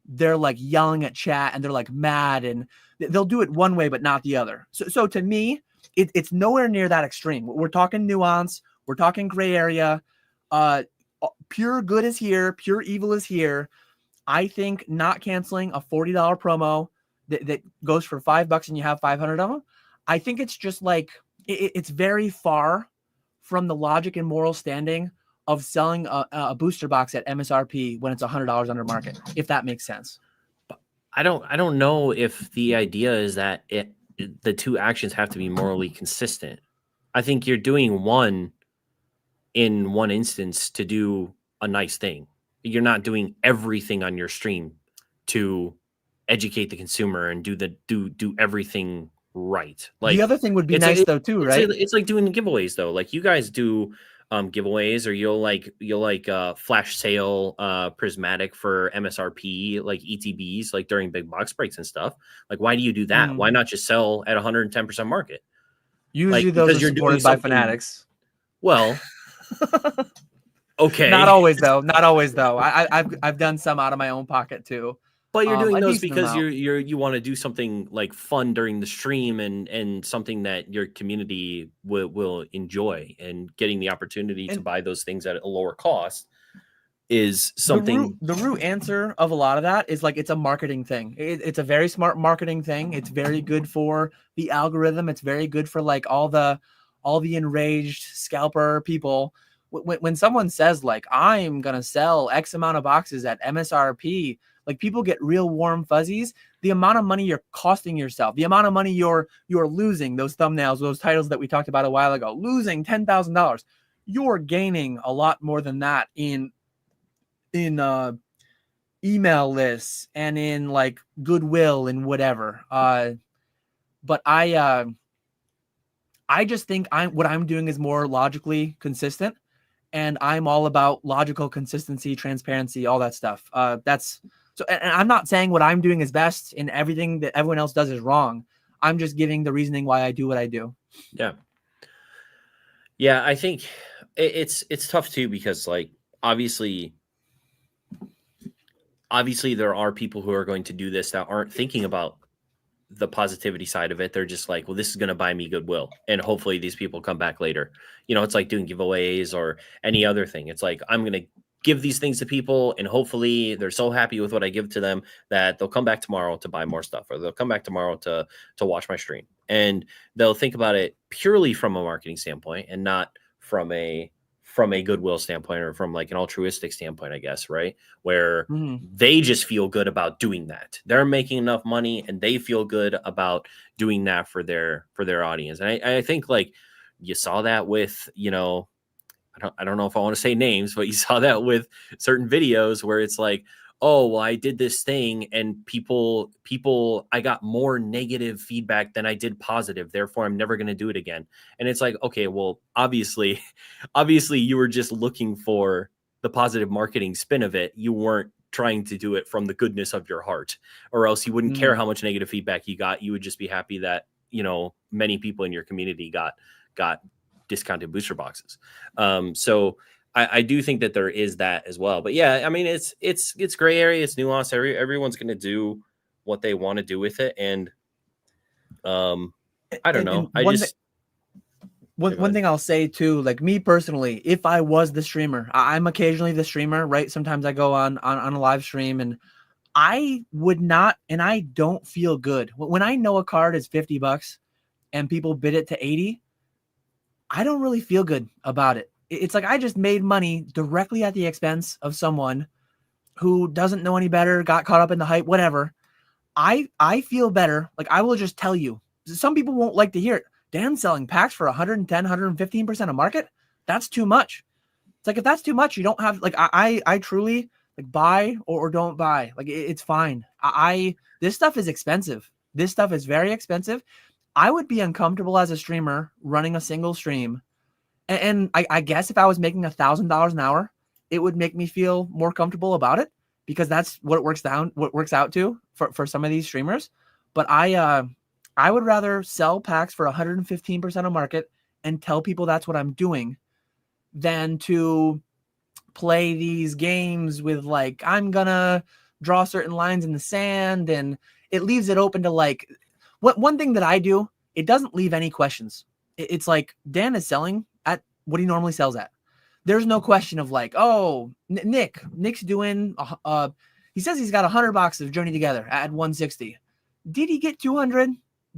Speaker 2: they're like yelling at chat and they're like mad, and they'll do it one way, but not the other. So to me, it's nowhere near that extreme. We're talking nuance. We're talking gray area. Pure good is here. Pure evil is here. I think not canceling a $40 promo that goes for $5 and you have 500 of them, I think it's just like, it's very far from the logic and moral standing of selling a booster box at MSRP when it's $100 under market, if that makes sense.
Speaker 1: I don't know if the idea is that the two actions have to be morally consistent. I think you're doing one in one instance to do a nice thing. You're not doing everything on your stream to educate the consumer and do everything right. Like,
Speaker 2: the other thing would be nice though too, right?
Speaker 1: It's like doing giveaways though. Like, you guys do giveaways, or you'll flash sale prismatic for MSRP, like ETBs, like during big box breaks and stuff. Like, why do you do that? Why not just sell at 110% market?
Speaker 2: Usually like, those are supported by fanatics.
Speaker 1: Well, okay.
Speaker 2: Not always though. I've done some out of my own pocket too.
Speaker 1: But you're doing those because you want to do something like fun during the stream and something that your community will enjoy, and getting the opportunity to buy those things at a lower cost is something.
Speaker 2: The root answer of a lot of that is like, it's a marketing thing. It's a very smart marketing thing. It's very good for the algorithm. It's very good for like all the enraged scalper people. When someone says like, I'm gonna sell X amount of boxes at MSRP, like, people get real warm fuzzies. The amount of money you're costing yourself, the amount of money you're losing, those thumbnails, those titles that we talked about a while ago, losing $10,000. You're gaining a lot more than that in email lists and in like goodwill and whatever. But I just think what I'm doing is more logically consistent, and I'm all about logical consistency, transparency, all that stuff. So, and I'm not saying what I'm doing is best and everything that everyone else does is wrong. I'm just giving the reasoning why I do what I do.
Speaker 1: Yeah. Yeah, I think it's tough too, because like obviously there are people who are going to do this that aren't thinking about the positivity side of it. They're just like, well, this is going to buy me goodwill, and hopefully these people come back later. You know, it's like doing giveaways or any other thing. It's like, I'm going to give these things to people, and hopefully they're so happy with what I give to them that they'll come back tomorrow to buy more stuff, or they'll come back tomorrow to watch my stream, and they'll think about it purely from a marketing standpoint and not from a goodwill standpoint, or from like an altruistic standpoint, I guess, right? Where they just feel good about doing that. They're making enough money and they feel good about doing that for their audience. And I think like you saw that with, you know, I don't know if I want to say names, but you saw that with certain videos where it's like, oh, well, I did this thing and people, I got more negative feedback than I did positive. Therefore, I'm never going to do it again. And it's like, okay, well, obviously you were just looking for the positive marketing spin of it. You weren't trying to do it from the goodness of your heart, or else you wouldn't care how much negative feedback you got. You would just be happy that, you know, many people in your community got discounted booster boxes. So I do think that there is that as well. But yeah, I mean, it's gray area, it's nuanced. Everyone's going to do what they want to do with it. And I don't know.
Speaker 2: One thing I'll say too, like me personally, if I was the streamer, I'm occasionally the streamer, right? Sometimes I go on a live stream, and I would not, and I don't feel good when I know a card is $50 and people bid it to 80. I don't really feel good about it. It's like I just made money directly at the expense of someone who doesn't know any better, got caught up in the hype, whatever. I feel better. Like, I will just tell you, some people won't like to hear it. Dan's selling packs for 110, 115% of market. That's too much. It's like, if that's too much, you don't have, like, I truly, like, buy or don't buy. Like, it's fine. This stuff is expensive. This stuff is very expensive. I would be uncomfortable as a streamer running a single stream. And I guess if I was making $1,000 an hour, it would make me feel more comfortable about it, because that's what it works out to for some of these streamers. But I would rather sell packs for 115% of market and tell people that's what I'm doing than to play these games with, like, I'm gonna draw certain lines in the sand, and it leaves it open to, like, one thing that I do, it doesn't leave any questions. It's like, Dan is selling at what he normally sells at. There's no question of like, oh, Nick's doing, he says he's got 100 boxes of Journey Together at 160. Did he get 200?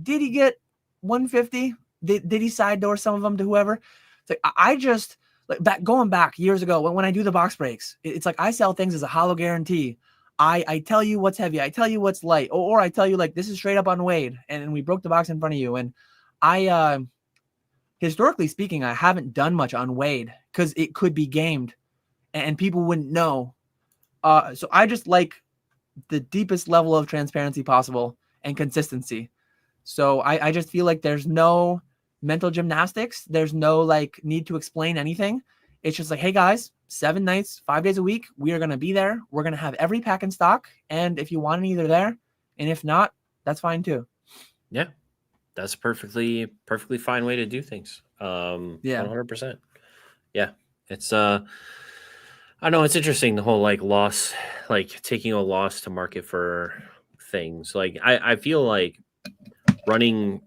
Speaker 2: Did he get 150? Did he side door some of them to whoever? It's like, I just, like, going back years ago when I do the box breaks, it's like I sell things as a hollow guarantee. I tell you what's heavy, I tell you what's light, or I tell you, like, this is straight up unweighed, and we broke the box in front of you. And I historically speaking, I haven't done much unweighed because it could be gamed and people wouldn't know. So I just like the deepest level of transparency possible and consistency. So I just feel like there's no mental gymnastics. There's no, like, need to explain anything. It's just like, hey guys, 7 nights, 5 days a week, we are going to be there. We're going to have every pack in stock. And if you want any, they're there. And if not, that's fine too.
Speaker 1: Yeah. That's a perfectly fine way to do things. 100%. Yeah. It's, I know it's interesting, the whole, like, loss, like taking a loss to market for things. Like, I feel like running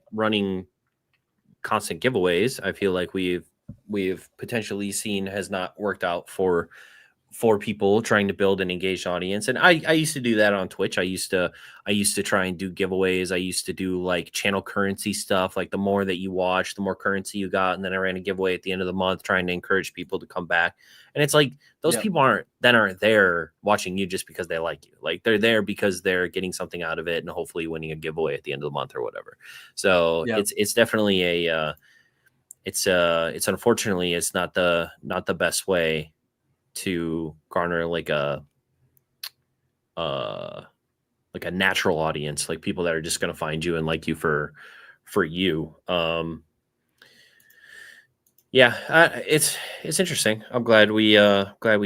Speaker 1: constant giveaways, I feel like we've potentially seen has not worked out for people trying to build an engaged audience. And I used to do that on Twitch. I used to try and do giveaways. I used to do, like, channel currency stuff. Like, the more that you watch, the more currency you got. And then I ran a giveaway at the end of the month trying to encourage people to come back. And it's like, those people aren't there watching you just because they like you. Like, they're there because they're getting something out of it and hopefully winning a giveaway at the end of the month or whatever. So it's definitely it's unfortunately, it's not the best way to garner like a natural audience, like people that are just going to find you and like you for you. It's interesting. I'm glad we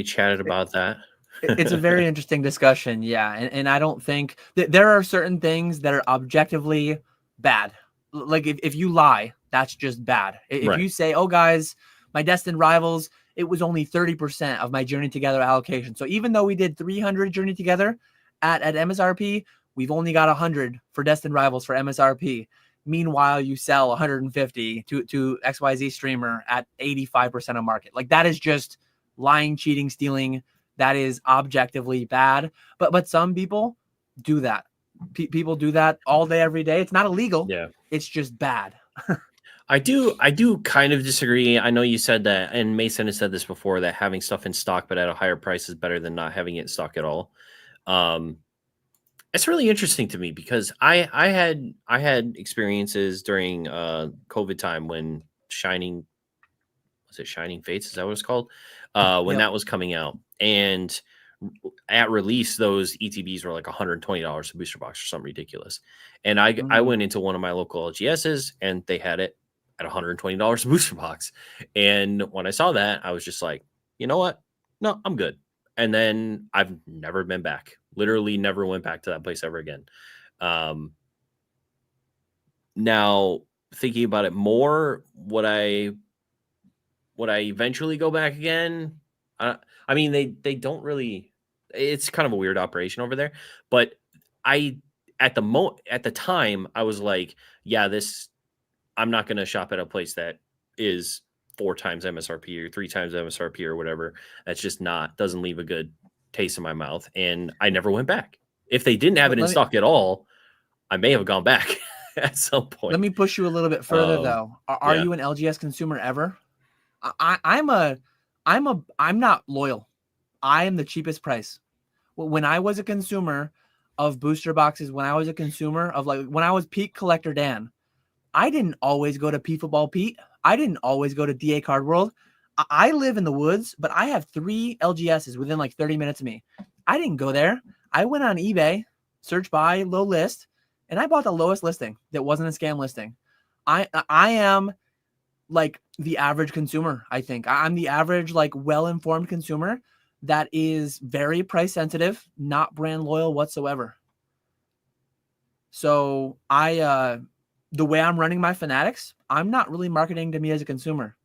Speaker 1: chatted about that.
Speaker 2: It's a very interesting discussion. Yeah. And I don't think that there are certain things that are objectively bad. Like if you lie, that's just bad. If
Speaker 1: Right.
Speaker 2: you say, oh, guys, my destined rivals, it was only 30% of my Journey Together allocation. So even though we did 300 Journey Together at MSRP, we've only got 100 for destined rivals for MSRP. Meanwhile, you sell 150 to XYZ streamer at 85% of market. Like that is just lying, cheating, stealing. That is objectively bad. But some people do that. People do that all day, every day. It's not illegal.
Speaker 1: Yeah.
Speaker 2: It's just bad.
Speaker 1: I do kind of disagree. I know you said that, and Mason has said this before, that having stuff in stock but at a higher price is better than not having it in stock at all. It's really interesting to me because I had experiences during COVID time when Shining Fates, is that what it's called? When that was coming out, and at release those ETBs were like $120 a booster box or something ridiculous. And I went into one of my local LGSs and they had it at $120 a booster box. And when I saw that, I was just like, you know what? No, I'm good. And then I've never been back. Literally never went back to that place ever again. Now thinking about it more, would I eventually go back again? I mean, they don't really. It's kind of a weird operation over there, but at the time I was like, yeah, I'm not going to shop at a place that is 4 times MSRP or 3 times MSRP or whatever. That's just doesn't leave a good taste in my mouth, and I never went back. If they didn't have it in stock at all, I may have gone back at some point.
Speaker 2: Let me push you a little bit further though. Are you an LGS consumer ever? I'm not loyal. I am the cheapest price. When I was a consumer of booster boxes, when I was a consumer of when I was peak collector Dan, I didn't always go to P Football Pete. I didn't always go to DA Card World. I live in the woods, but I have 3 LGSs within 30 minutes of me. I didn't go there. I went on eBay, search by low list, and I bought the lowest listing that wasn't a scam listing. I am the average consumer. I think I'm the average, well-informed consumer that is very price sensitive, not brand loyal whatsoever. So the way I'm running my Fanatics, I'm not really marketing to me as a consumer.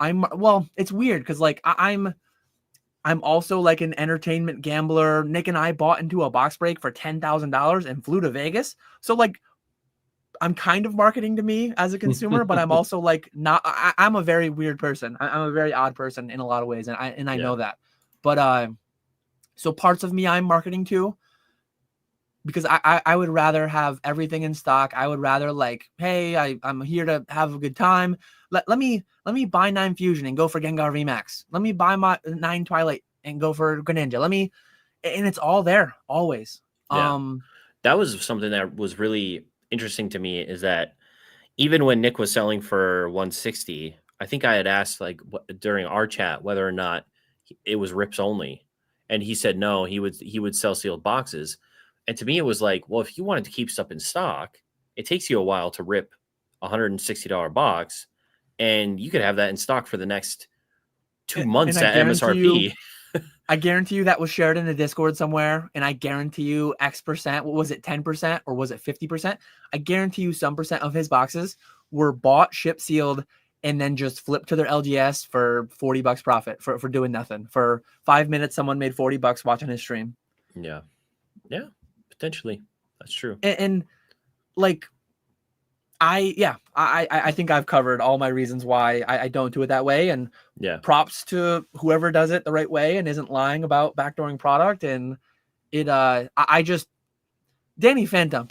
Speaker 2: It's weird because I'm also an entertainment gambler. Nick and I bought into a box break for $10,000 and flew to Vegas. So I'm kind of marketing to me as a consumer, but I'm also not. I'm a very weird person. I'm a very odd person in a lot of ways, and I know that. But so parts of me I'm marketing to, because I would rather have everything in stock. I would rather hey, I'm here to have a good time. Let me buy 9 Fusion and go for Gengar VMAX. Let me buy my 9 Twilight and go for Greninja. And it's all there always.
Speaker 1: Yeah. That was something that was really interesting to me, is that even when Nick was selling for 160, I think I had asked during our chat whether or not it was rips only, and he said no, he would sell sealed boxes. And to me it was well, if you wanted to keep stuff in stock, it takes you a while to rip $160 box, and you could have that in stock for the next 2 months at MSRP.
Speaker 2: I guarantee you that was shared in the Discord somewhere, and I guarantee you X%, what was it, 10% or was it 50%? I guarantee you some percent of his boxes were bought, shipped, sealed, and then just flipped to their LGS for $40 profit for doing nothing. For 5 minutes, someone made $40 watching his stream.
Speaker 1: Yeah, potentially, that's true.
Speaker 2: And I think I've covered all my reasons why I don't do it that way. And props to whoever does it the right way and isn't lying about backdooring product. And Danny Phantom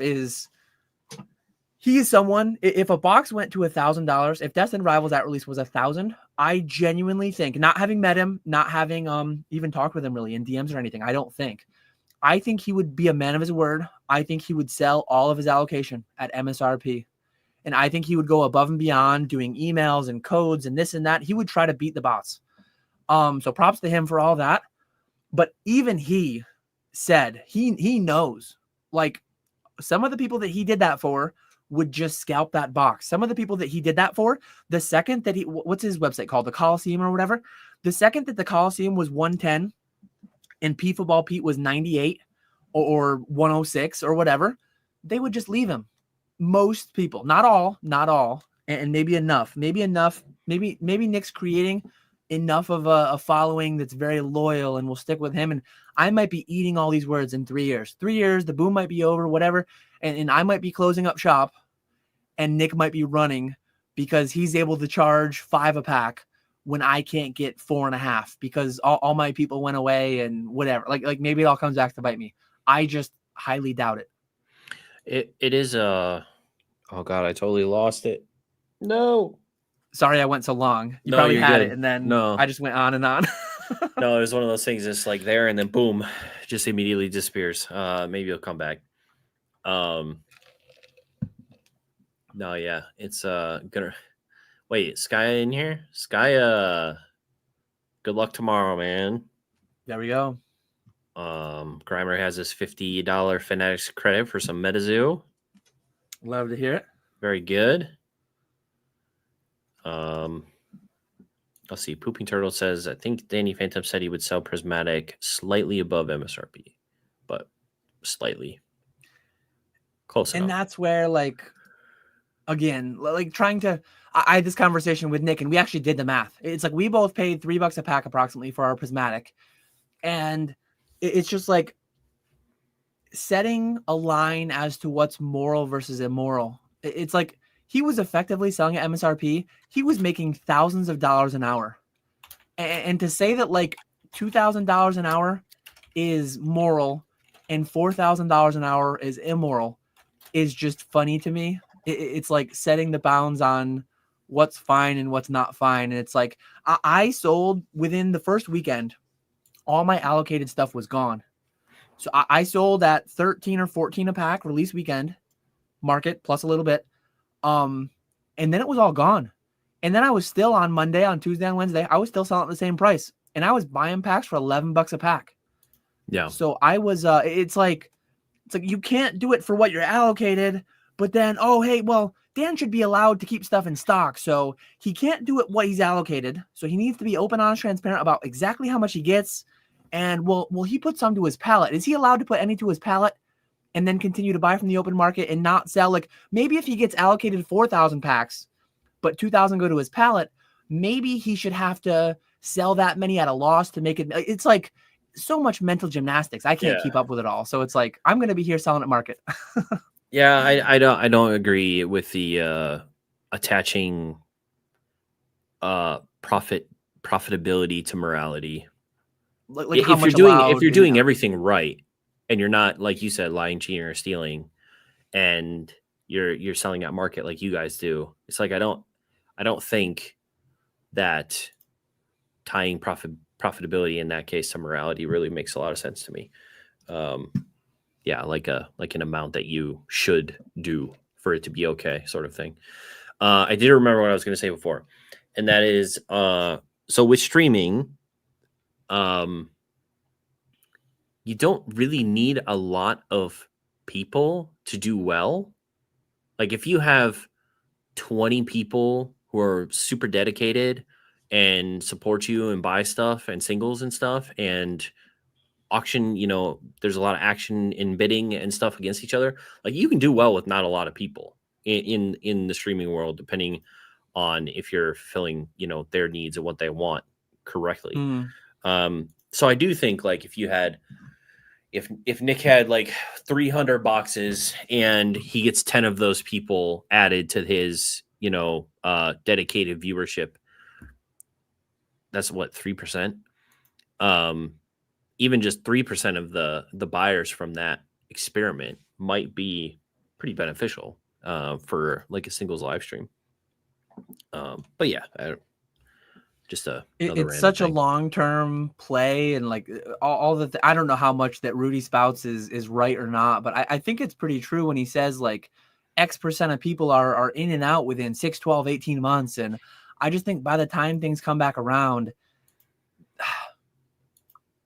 Speaker 2: he is someone, if a box went to $1,000, if Destined Rivals at release was 1,000, I genuinely think, not having met him, not having even talked with him really in DMs or anything, I think he would be a man of his word. I think he would sell all of his allocation at MSRP. And I think he would go above and beyond doing emails and codes and this and that. He would try to beat the bots. So props to him for all that. But even he said he knows, some of the people that he did that for would just scalp that box. Some of the people that he did that for, the second that what's his website called? The Coliseum or whatever. The second that the Coliseum was 110 and P Football Pete was 98 or 106 or whatever, they would just leave him. Most people, not all, and maybe enough. Maybe Nick's creating enough of a following that's very loyal and will stick with him. And I might be eating all these words in 3 years. 3 years, the boom might be over, whatever. And I might be closing up shop and Nick might be running because he's able to charge $5 a pack when I can't get $4.5 because all my people went away and whatever. Like maybe it all comes back to bite me. I just highly doubt it.
Speaker 1: It is oh God, I totally lost it. No.
Speaker 2: Sorry I went so long. You
Speaker 1: No,
Speaker 2: probably
Speaker 1: you're
Speaker 2: had
Speaker 1: good.
Speaker 2: it, and then
Speaker 1: No.
Speaker 2: I just went on and on.
Speaker 1: No, it was one of those things that's like there and then boom, just immediately disappears. Maybe it'll come back. No, yeah, it's gonna wait. Sky in here? Sky, good luck tomorrow, man.
Speaker 2: There we go.
Speaker 1: Grimer has his $50 Fanatics credit for some MetaZoo.
Speaker 2: Love to hear it.
Speaker 1: Very good. Let's see. Pooping Turtle says, I think Danny Phantom said he would sell Prismatic slightly above MSRP, but slightly. Close enough.
Speaker 2: And that's where, like, again, like trying to, I had this conversation with Nick and we actually did the math. It's like we both paid $3 a pack approximately for our Prismatic. And it's just like setting a line as to what's moral versus immoral. It's like he was effectively selling at MSRP. He was making thousands of dollars an hour. And to say that like $2,000 an hour is moral and $4,000 an hour is immoral is just funny to me. It's like setting the bounds on what's fine and what's not fine. And it's like I sold within the first weekend, all my allocated stuff was gone. So I sold at 13 or 14 a pack release weekend market plus a little bit. And then it was all gone. And then I was still on Monday, on Tuesday, on Wednesday, I was still selling at the same price. And I was buying packs for $11 a pack.
Speaker 1: Yeah.
Speaker 2: So I was, it's like you can't do it for what you're allocated, but then, oh, hey, well, Dan should be allowed to keep stuff in stock. So he can't do it what he's allocated. So he needs to be open, honest, transparent about exactly how much he gets. And will he put some to his pallet? Is he allowed to put any to his pallet and then continue to buy from the open market and not sell? Like maybe if he gets allocated 4,000 packs, but 2,000 go to his pallet, maybe he should have to sell that many at a loss to make it. It's like so much mental gymnastics. I can't keep up with it all. So it's like, I'm going to be here selling at market.
Speaker 1: Yeah. I don't agree with the, attaching, profitability to morality.
Speaker 2: Like
Speaker 1: if you're doing everything right and you're not, like you said, lying, cheating, or stealing, and you're selling at market like you guys do, it's like I don't think that tying profitability in that case to morality really makes a lot of sense to me. Yeah, like an amount that you should do for it to be okay, sort of thing. I did remember what I was going to say before, and that is so with streaming, you don't really need a lot of people to do well. Like if you have 20 people who are super dedicated and support you and buy stuff and singles and stuff and auction, there's a lot of action in bidding and stuff against each other. Like you can do well with not a lot of people in the streaming world, depending on if you're filling, their needs and what they want correctly. So I do think like if Nick had like 300 boxes and he gets 10 of those people added to his, dedicated viewership, that's what, 3%. Even just 3% of the buyers from that experiment might be pretty beneficial for like a singles live stream. But yeah,
Speaker 2: it's such a long-term play, and like all the I don't know how much that Rudy spouts is right or not, but I think it's pretty true when he says like X% of people are in and out within 6, 12, 18 months. And I just think by the time things come back around,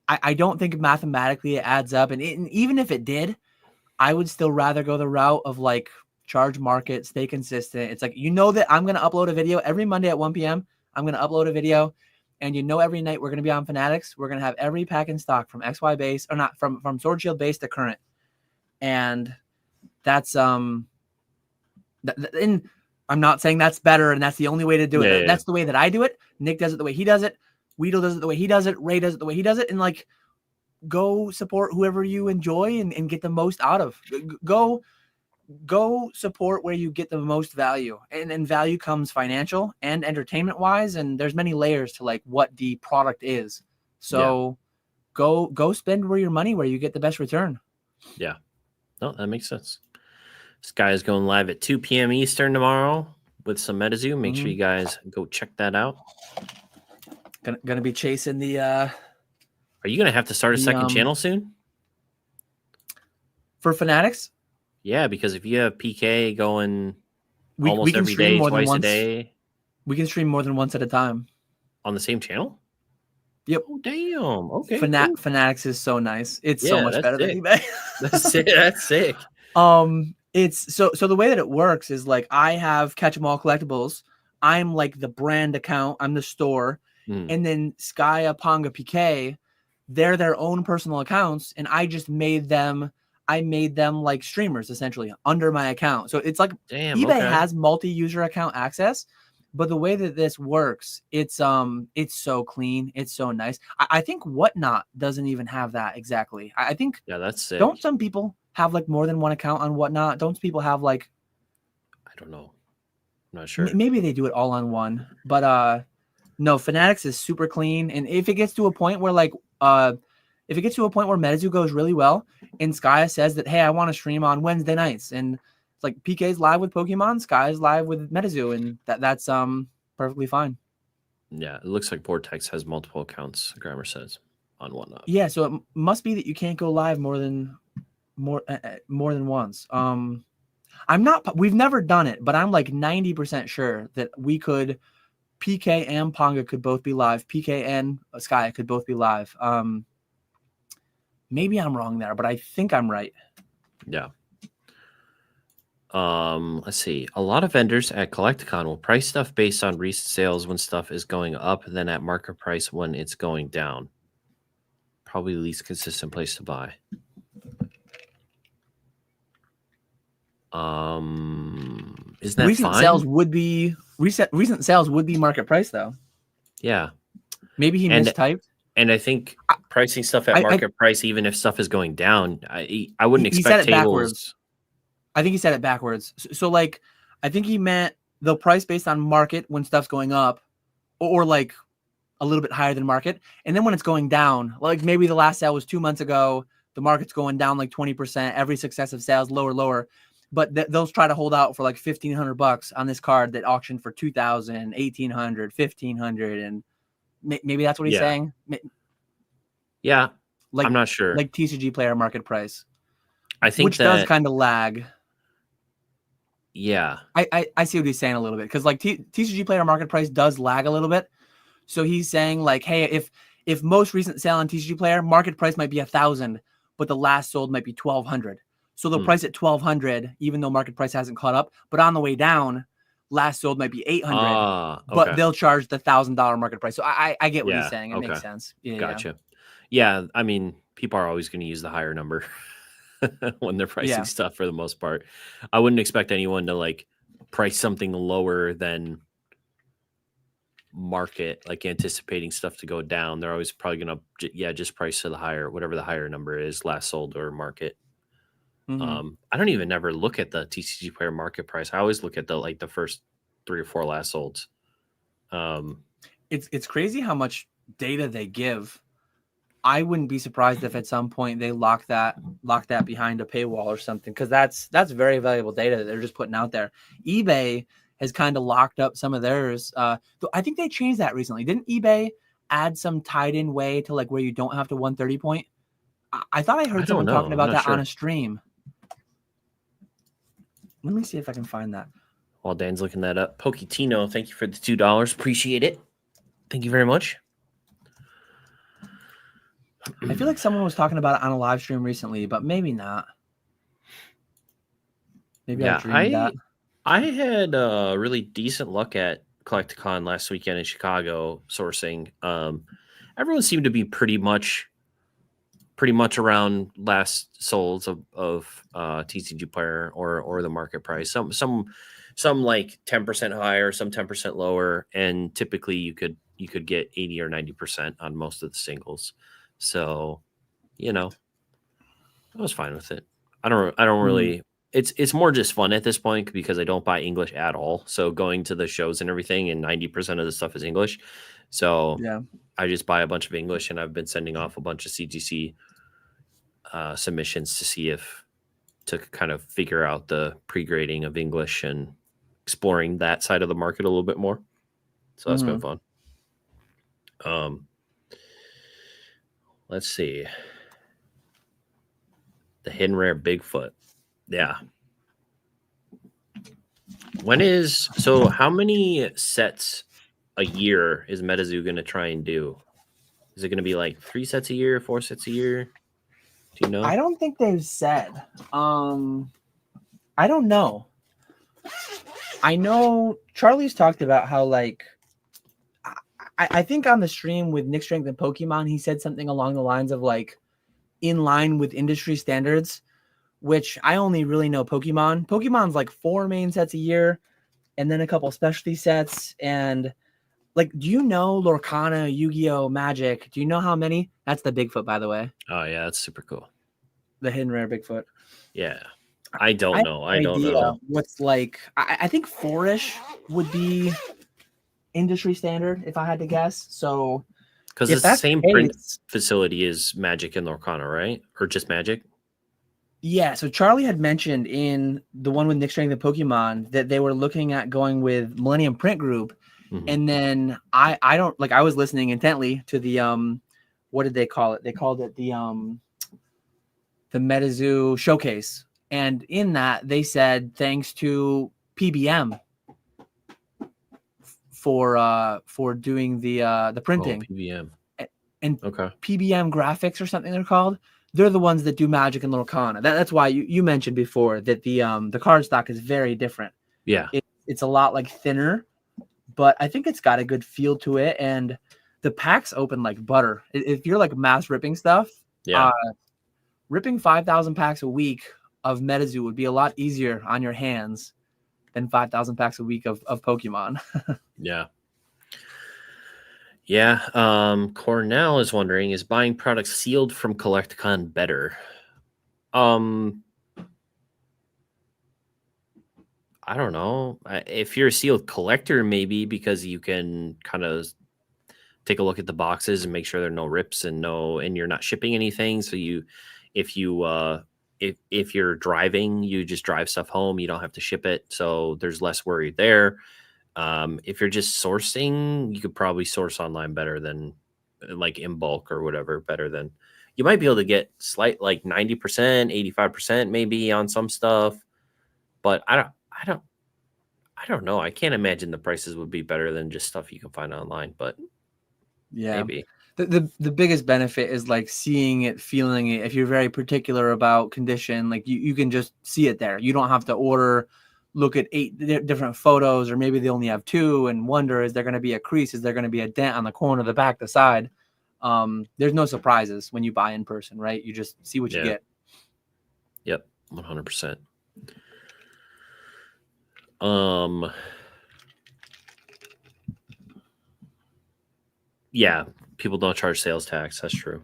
Speaker 2: I don't think mathematically it adds up. And even if it did, I would still rather go the route of like charge market, stay consistent. It's like, that I'm going to upload a video every Monday at 1 p.m. I'm going to upload a video. and you know every night we're going to be on Fanatics, we're going to have every pack in stock from XY base, or not, from Sword Shield base to current. And that's and I'm not saying that's better and that's the only way to do it. That's the way that I do it. Nick does it the way he does it. Weedle does it the way he does it. Ray does it the way he does it. And like, go support whoever you enjoy and get the most out of. Go support where you get the most value, and value comes financial and entertainment wise. And there's many layers to like what the product is. So go spend where your money, where you get the best return.
Speaker 1: Yeah. No, that makes sense. This guy is going live at 2 p.m. Eastern tomorrow with some MetaZoo. Make sure you guys go check that out.
Speaker 2: Gonna be chasing the
Speaker 1: Are you gonna have to start a second channel soon?
Speaker 2: For Fanatics?
Speaker 1: Yeah, because if you have PK going
Speaker 2: we can
Speaker 1: every
Speaker 2: stream
Speaker 1: day,
Speaker 2: more than
Speaker 1: twice
Speaker 2: once.
Speaker 1: a day.
Speaker 2: We can stream more than once at a time.
Speaker 1: On the same channel?
Speaker 2: Yep.
Speaker 1: Oh, damn. Okay. Cool.
Speaker 2: Fanatics is so nice. It's so much better than eBay.
Speaker 1: That's sick. That's sick.
Speaker 2: It's so the way that it works is like, I have Catch 'em All Collectibles. I'm like the brand account. I'm the store. And then Skya, Ponga, PK, they're their own personal accounts. And I just made them like streamers essentially under my account. So it's like eBay has multi-user account access, but the way that this works, it's so clean. It's so nice. I think Whatnot doesn't even have that exactly. I think
Speaker 1: that's sick.
Speaker 2: Don't some people have like more than one account on Whatnot? Don't people have like,
Speaker 1: I don't know. I'm not sure.
Speaker 2: Maybe they do it all on one, but no, Fanatics is super clean. And if it gets to a point where like if it gets to a point where MetaZoo goes really well and Skya says that, hey, I want to stream on Wednesday nights, and it's like PK's live with Pokemon, Skya's live with MetaZoo, and that's perfectly fine.
Speaker 1: Yeah, it looks like Vortex has multiple accounts, Grammar says, on Whatnot.
Speaker 2: Yeah, so it must be that you can't go live more than once. We've never done it, but I'm like 90% sure that we could, PK and Ponga could both be live. PK and Skya could both be live. Maybe I'm wrong there, but I think I'm right.
Speaker 1: Yeah. Let's see. A lot of vendors at Collecticon will price stuff based on recent sales when stuff is going up, then at market price when it's going down. Probably the least consistent place to buy. Isn't that
Speaker 2: recent
Speaker 1: fine?
Speaker 2: Recent sales would be market price though.
Speaker 1: Yeah.
Speaker 2: Maybe he mistyped.
Speaker 1: And I think pricing stuff at market price, even if stuff is going down, I wouldn't expect
Speaker 2: said it
Speaker 1: tables.
Speaker 2: Backwards. I think he said it backwards. So like, I think he meant the price based on market when stuff's going up, or like a little bit higher than market. And then when it's going down, like maybe the last sale was 2 months ago, the market's going down like 20%, every successive sales lower. But they'll try to hold out for like $1,500 on this card that auctioned for $2,000, $1,800, $1,500, and maybe that's what he's saying.
Speaker 1: Yeah,
Speaker 2: like,
Speaker 1: I'm not sure.
Speaker 2: Like TCG player market price,
Speaker 1: I think
Speaker 2: which does kind of lag.
Speaker 1: Yeah,
Speaker 2: I see what he's saying a little bit, because like TCG player market price does lag a little bit. So he's saying like, hey, if most recent sale on TCG player market price might be 1,000, but the last sold might be 1,200. So they'll price at 1,200, even though market price hasn't caught up. But on the way down, last sold might be 800, but they'll charge the $1,000 market price. So I get what he's saying. It makes sense. Yeah,
Speaker 1: gotcha. Yeah, I mean, people are always going to use the higher number when they're pricing stuff for the most part. I wouldn't expect anyone to like price something lower than market, like anticipating stuff to go down. They're always probably going to, just price to the higher, whatever the higher number is, last sold or market. I don't even ever look at the TCG player market price. I always look at the first 3 or 4 last solds.
Speaker 2: It's crazy how much data they give. I wouldn't be surprised if at some point they lock that behind a paywall or something, because that's very valuable data that they're just putting out there. eBay has kind of locked up some of theirs. I think they changed that recently. Didn't eBay add some tied-in way to like where you don't have to 130 point? I thought I heard someone talking about that on a stream. Let me see if I can find that.
Speaker 1: While Dan's looking that up, Poketino, thank you for the $2. Appreciate it. Thank you very much.
Speaker 2: I feel like someone was talking about it on a live stream recently, but maybe not. Maybe I dreamed that.
Speaker 1: I had really decent luck at Collecticon last weekend in Chicago sourcing, everyone seemed to be pretty much around last solds of TCG player or the market price. Some like 10% higher, some 10% lower, and typically you could get 80 or 90% on most of the singles. So, I was fine with it. I don't really. It's more just fun at this point because I don't buy English at all. So going to the shows and everything, and 90% of the stuff is English. So
Speaker 2: Yeah.
Speaker 1: I just buy a bunch of English, and I've been sending off a bunch of CGC submissions to kind of figure out the pre-grading of English and exploring that side of the market a little bit more. So that's been fun. Let's see. The hidden rare Bigfoot. Yeah. How many sets a year is MetaZoo going to try and do? Is it going to be like 3 sets a year, 4 sets a year? Do you know?
Speaker 2: I don't think they've said. I don't know. I know Charlie's talked about how I think on the stream with Nick Strength and Pokemon, he said something along the lines of in line with industry standards, which I only really know Pokemon. Pokemon's 4 main sets a year and then a couple specialty sets. And do you know Lorcana, Yu-Gi-Oh, Magic? Do you know how many? That's the Bigfoot, by the way.
Speaker 1: Oh yeah, that's super cool.
Speaker 2: The hidden rare Bigfoot.
Speaker 1: Yeah. I don't know. I don't know.
Speaker 2: What's I think 4-ish would be industry standard if I had to guess. So
Speaker 1: because it's the same print facility as Magic and Lorcana, right? Or just Magic?
Speaker 2: Yeah. So Charlie had mentioned in the one with Nick Strength and Pokemon that they were looking at going with Millennium Print Group. Mm-hmm. And then I don't I was listening intently to the what did they call it? They called it the MetaZoo showcase. And in that they said thanks to PBM for doing the printing.
Speaker 1: PBM.
Speaker 2: And PBM graphics or something they're called. They're the ones that do Magic and Lorcana. That's why you mentioned before that the card stock is very different.
Speaker 1: Yeah.
Speaker 2: It's a lot thinner, but I think it's got a good feel to it. And the packs open like butter. If you're mass ripping stuff, ripping 5,000 packs a week of MetaZoo would be a lot easier on your hands than 5,000 packs a week of Pokemon.
Speaker 1: Yeah. Yeah. Cornell is wondering, is buying products sealed from Collecticon better? I don't know. If you're a sealed collector, maybe, because you can kind of take a look at the boxes and make sure there are no rips and you're not shipping anything. So if you're driving, you just drive stuff home. You don't have to ship it. So there's less worry there. If you're just sourcing, you could probably source online better than in bulk or whatever, better than you might be able to get slight 90%, 85% maybe on some stuff. But I don't know. I can't imagine the prices would be better than just stuff you can find online, but
Speaker 2: yeah,
Speaker 1: maybe.
Speaker 2: The biggest benefit is seeing it, feeling it. If you're very particular about condition, you can just see it there. You don't have to look at 8 different photos, or maybe they only have 2 and wonder, is there going to be a crease? Is there going to be a dent on the corner, the back, the side? There's no surprises when you buy in person, right? You just see what you get.
Speaker 1: Yep. 100%. Yeah, people don't charge sales tax. That's true.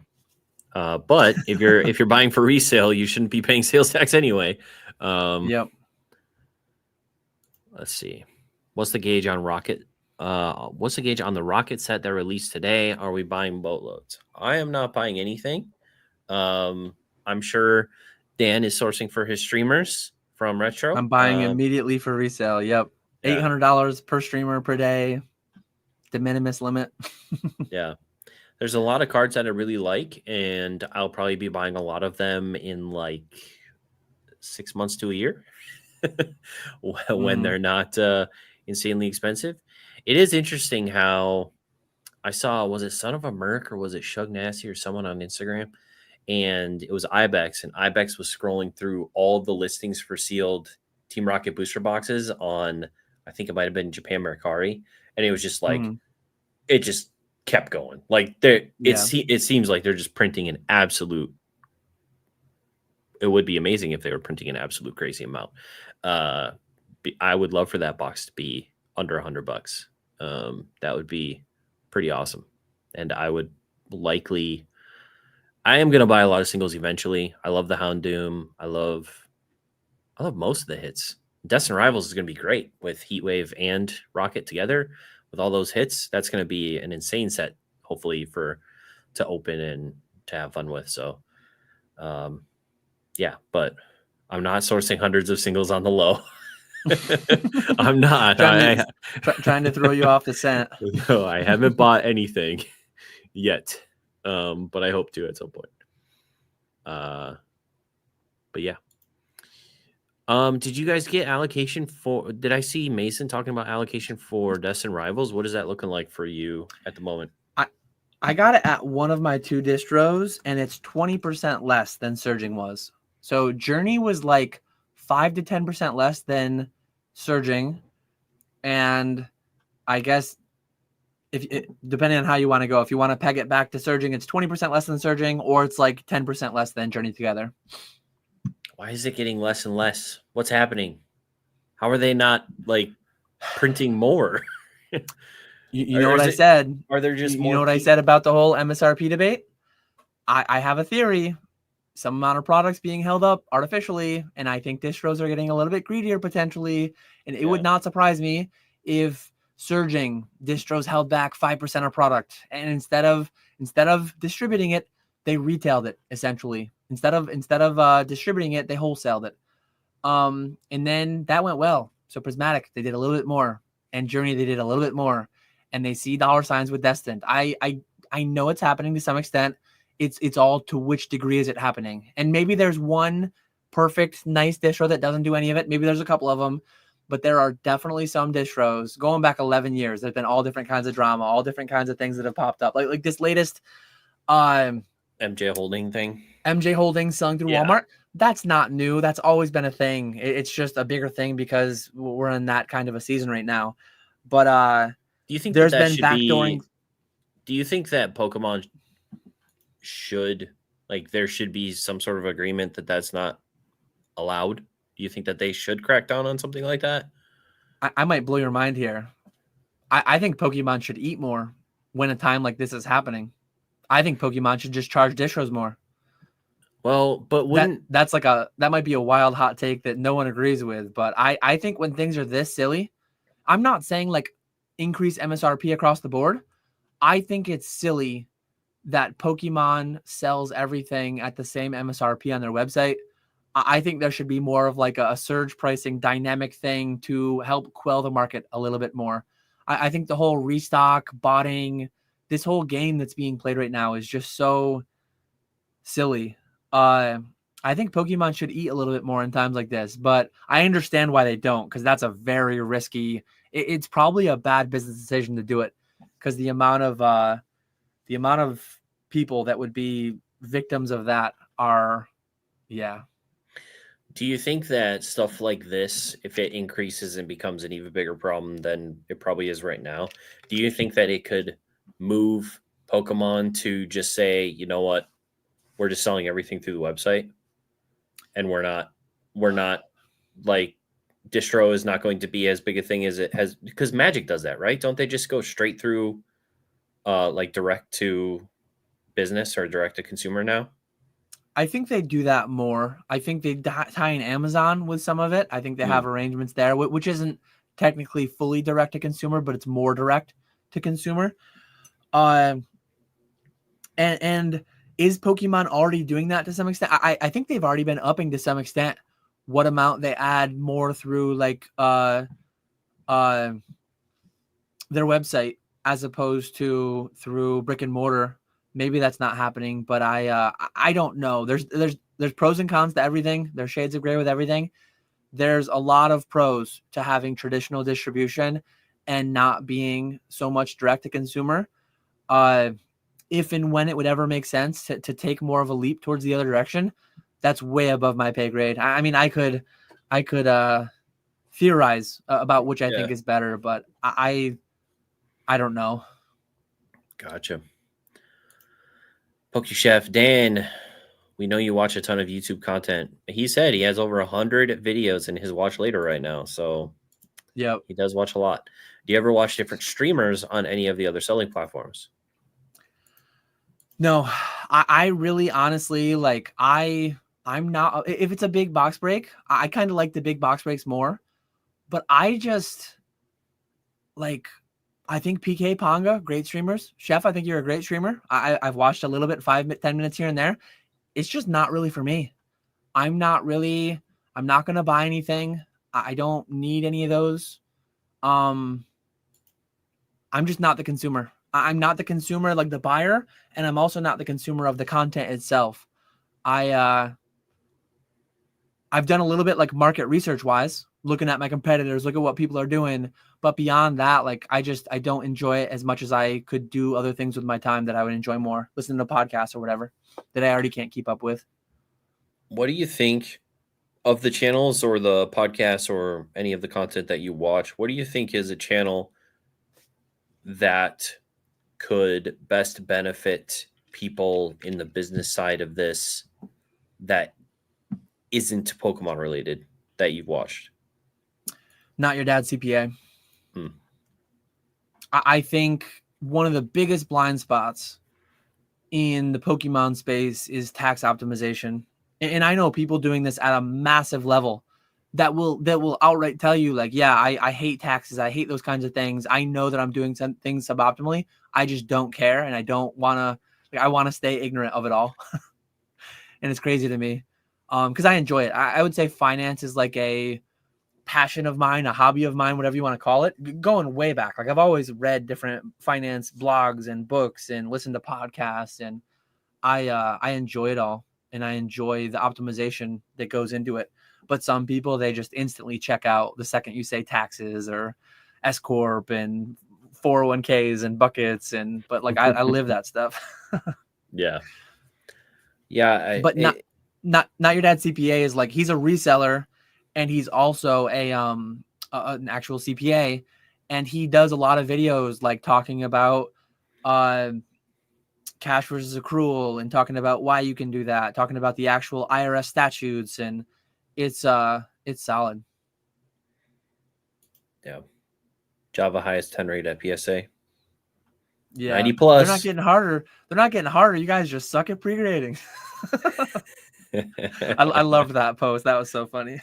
Speaker 1: But if you're buying for resale, you shouldn't be paying sales tax anyway.
Speaker 2: Yep.
Speaker 1: Let's see. What's the gauge on Rocket? What's the gauge on the Rocket set that released today? Are we buying boatloads? I am not buying anything. I'm sure Dan is sourcing for his streamers from Retro.
Speaker 2: I'm buying immediately for resale. Yep. Yeah. $800 per streamer per day. De minimis limit.
Speaker 1: Yeah. There's a lot of cards that I really like, and I'll probably be buying a lot of them in 6 months to a year when they're not insanely expensive. It is interesting how I saw, was it Son of a Merc or was it Shug Nasty or someone on Instagram? And it was Ibex, and Ibex was scrolling through all the listings for sealed Team Rocket booster boxes on I think it might have been Japan Mercari, and it was just like
Speaker 2: Mhm.
Speaker 1: it just kept going. Like there,
Speaker 2: Yeah.
Speaker 1: it seems like they're just printing an absolute. It would be amazing if they were printing an absolute crazy amount. I would love for that box to be under $100. That would be pretty awesome, and I would likely. I am gonna buy a lot of singles eventually. I love the Houndoom. I love most of the hits. Destin Rivals is gonna be great with Heatwave and Rocket together. With all those hits, that's gonna be an insane set. Hopefully to open and to have fun with. So, yeah, but I'm not sourcing hundreds of singles on the low. I'm not.
Speaker 2: Trying to throw you off the scent.
Speaker 1: No, I haven't bought anything yet, but I hope to at some point. But yeah. Did you guys get allocation for? Did I see Mason talking about allocation for Destin Rivals? What is that looking like for you at the moment?
Speaker 2: I got it at one of my 2 distros, and it's 20% less than Surging was. So Journey was like 5 to 10% less than Surging, and I guess depending on how you want to go, if you want to peg it back to Surging, it's 20% less than Surging, or it's like 10% less than Journey together.
Speaker 1: Why is it getting less and less? What's happening? How are they not like printing more?
Speaker 2: You know what I said?
Speaker 1: Are there just more?
Speaker 2: You know what I said about the whole MSRP debate? I have a theory. Some amount of products being held up artificially, and I think distros are getting a little bit greedier potentially. And it would not surprise me if Surging distros held back 5% of product, and instead of distributing it, they retailed it essentially. Instead of distributing it, they wholesaled it. And then that went well. So Prismatic, they did a little bit more, and Journey, they did a little bit more, and they see dollar signs with Destined. I know it's happening to some extent. It's all to which degree is it happening? And maybe there's one perfect, nice distro that doesn't do any of it. Maybe there's a couple of them, but there are definitely some distros going back 11 years. There's been all different kinds of drama, all different kinds of things that have popped up. Like this latest
Speaker 1: MJ Holding thing.
Speaker 2: MJ Holding selling through Walmart. That's not new. That's always been a thing. It's just a bigger thing because we're in that kind of a season right now. But
Speaker 1: do you think
Speaker 2: there's been backdooring?
Speaker 1: Do you think that Pokemon there should be some sort of agreement that that's not allowed? Do you think that they should crack down on something like that?
Speaker 2: I might blow your mind here. I think Pokemon should eat more when a time like this is happening. I think Pokemon should just charge distros more.
Speaker 1: Well, but
Speaker 2: that might be a wild hot take that no one agrees with, but I think when things are this silly, I'm not saying like increase MSRP across the board. I think it's silly that Pokemon sells everything at the same MSRP on their website. I think there should be more of like a surge pricing dynamic thing to help quell the market a little bit more. I think the whole restock, botting, this whole game that's being played right now is just so silly. I think Pokemon should eat a little bit more in times like this, but I understand why they don't, because that's a very risky. It's probably a bad business decision to do it, because the amount of people that would be victims of that are, yeah.
Speaker 1: Do you think that stuff like this, if it increases and becomes an even bigger problem than it probably is right now, do you think that it could move Pokemon to just say, you know what, we're just selling everything through the website, and we're not like distro is not going to be as big a thing as it has, because Magic does that, right? Don't they just go straight through like direct to business or direct to consumer now?
Speaker 2: I think they do that more. I think they tie in Amazon with some of it. I think they have arrangements there, which isn't technically fully direct to consumer, but it's more direct to consumer. And is Pokemon already doing that to some extent? I think they've already been upping to some extent what amount they add more through like their website as opposed to through brick and mortar. Maybe that's not happening, but I don't know. There's pros and cons to everything. There's shades of gray with everything. There's a lot of pros to having traditional distribution and not being so much direct to consumer. If and when it would ever make sense to take more of a leap towards the other direction, that's way above my pay grade. I mean, I could theorize about which I
Speaker 1: Yeah.
Speaker 2: think is better, but I don't know.
Speaker 1: Gotcha. Poke Chef Dan, we know you watch a ton of YouTube content. He said he has over 100 videos in his watch later right now, so
Speaker 2: Yep.
Speaker 1: he does watch a lot. Do you ever watch different streamers on any of the other selling platforms?
Speaker 2: No, I really honestly like I'm not, if it's a big box break, I kind of like the big box breaks more, but I just like, I think PK Ponga, great streamers. Chef, I think you're a great streamer. I've watched a little bit, 10 minutes here and there. It's just not really for me. I'm not going to buy anything. I don't need any of those. I'm just not the consumer. I'm not the consumer like the buyer, and I'm also not the consumer of the content itself. I've done a little bit like market research wise, looking at my competitors, look at what people are doing. But beyond that, like I don't enjoy it as much as I could do other things with my time that I would enjoy more, listening to podcasts or whatever that I already can't keep up with.
Speaker 1: What do you think of the channels or the podcasts or any of the content that you watch? What do you think is a channel that could best benefit people in the business side of this that isn't Pokemon related that you've watched?
Speaker 2: Not Your Dad's CPA.
Speaker 1: Hmm.
Speaker 2: I think one of the biggest blind spots in the Pokemon space is tax optimization. And I know people doing this at a massive level that will outright tell you like, yeah, I hate taxes. I hate those kinds of things. I know that I'm doing some things suboptimally. I just don't care. And I don't want to, like, I want to stay ignorant of it all. And it's crazy to me. Cause I enjoy it. I would say finance is like a passion of mine, a hobby of mine, whatever you want to call it, going way back. Like I've always read different finance blogs and books and listened to podcasts, and I enjoy it all, and I enjoy the optimization that goes into it. But some people, they just instantly check out the second you say taxes or S corp and 401ks and buckets, and but like I live that stuff.
Speaker 1: Yeah. Yeah.
Speaker 2: But not Your Dad CPA is like, he's a reseller, and he's also an actual CPA, and he does a lot of videos like talking about cash versus accrual and talking about why you can do that, talking about the actual IRS statutes, and it's solid.
Speaker 1: Yeah. Java highest 10 rate at PSA.
Speaker 2: Yeah.
Speaker 1: 90 plus.
Speaker 2: They're not getting harder. They're not getting harder. You guys just suck at pre-grading. I loved that post. That was so funny.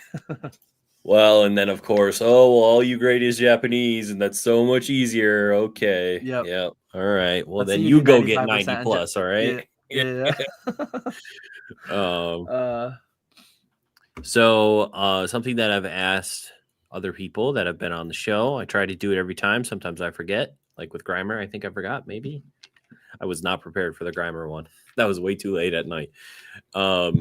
Speaker 1: Well, and then of course, oh, well, all you grade is Japanese, and that's so much easier. Okay.
Speaker 2: Yep.
Speaker 1: Yep. All right. Well,
Speaker 2: Let's
Speaker 1: then
Speaker 2: see
Speaker 1: you
Speaker 2: do
Speaker 1: go get
Speaker 2: 95%
Speaker 1: 90 plus. All right.
Speaker 2: Yeah.
Speaker 1: So something that I've asked other people that have been on the show, I try to do it every time. Sometimes I forget. Like with Grimer, I think I forgot. Maybe I was not prepared for the Grimer one. That was way too late at night. A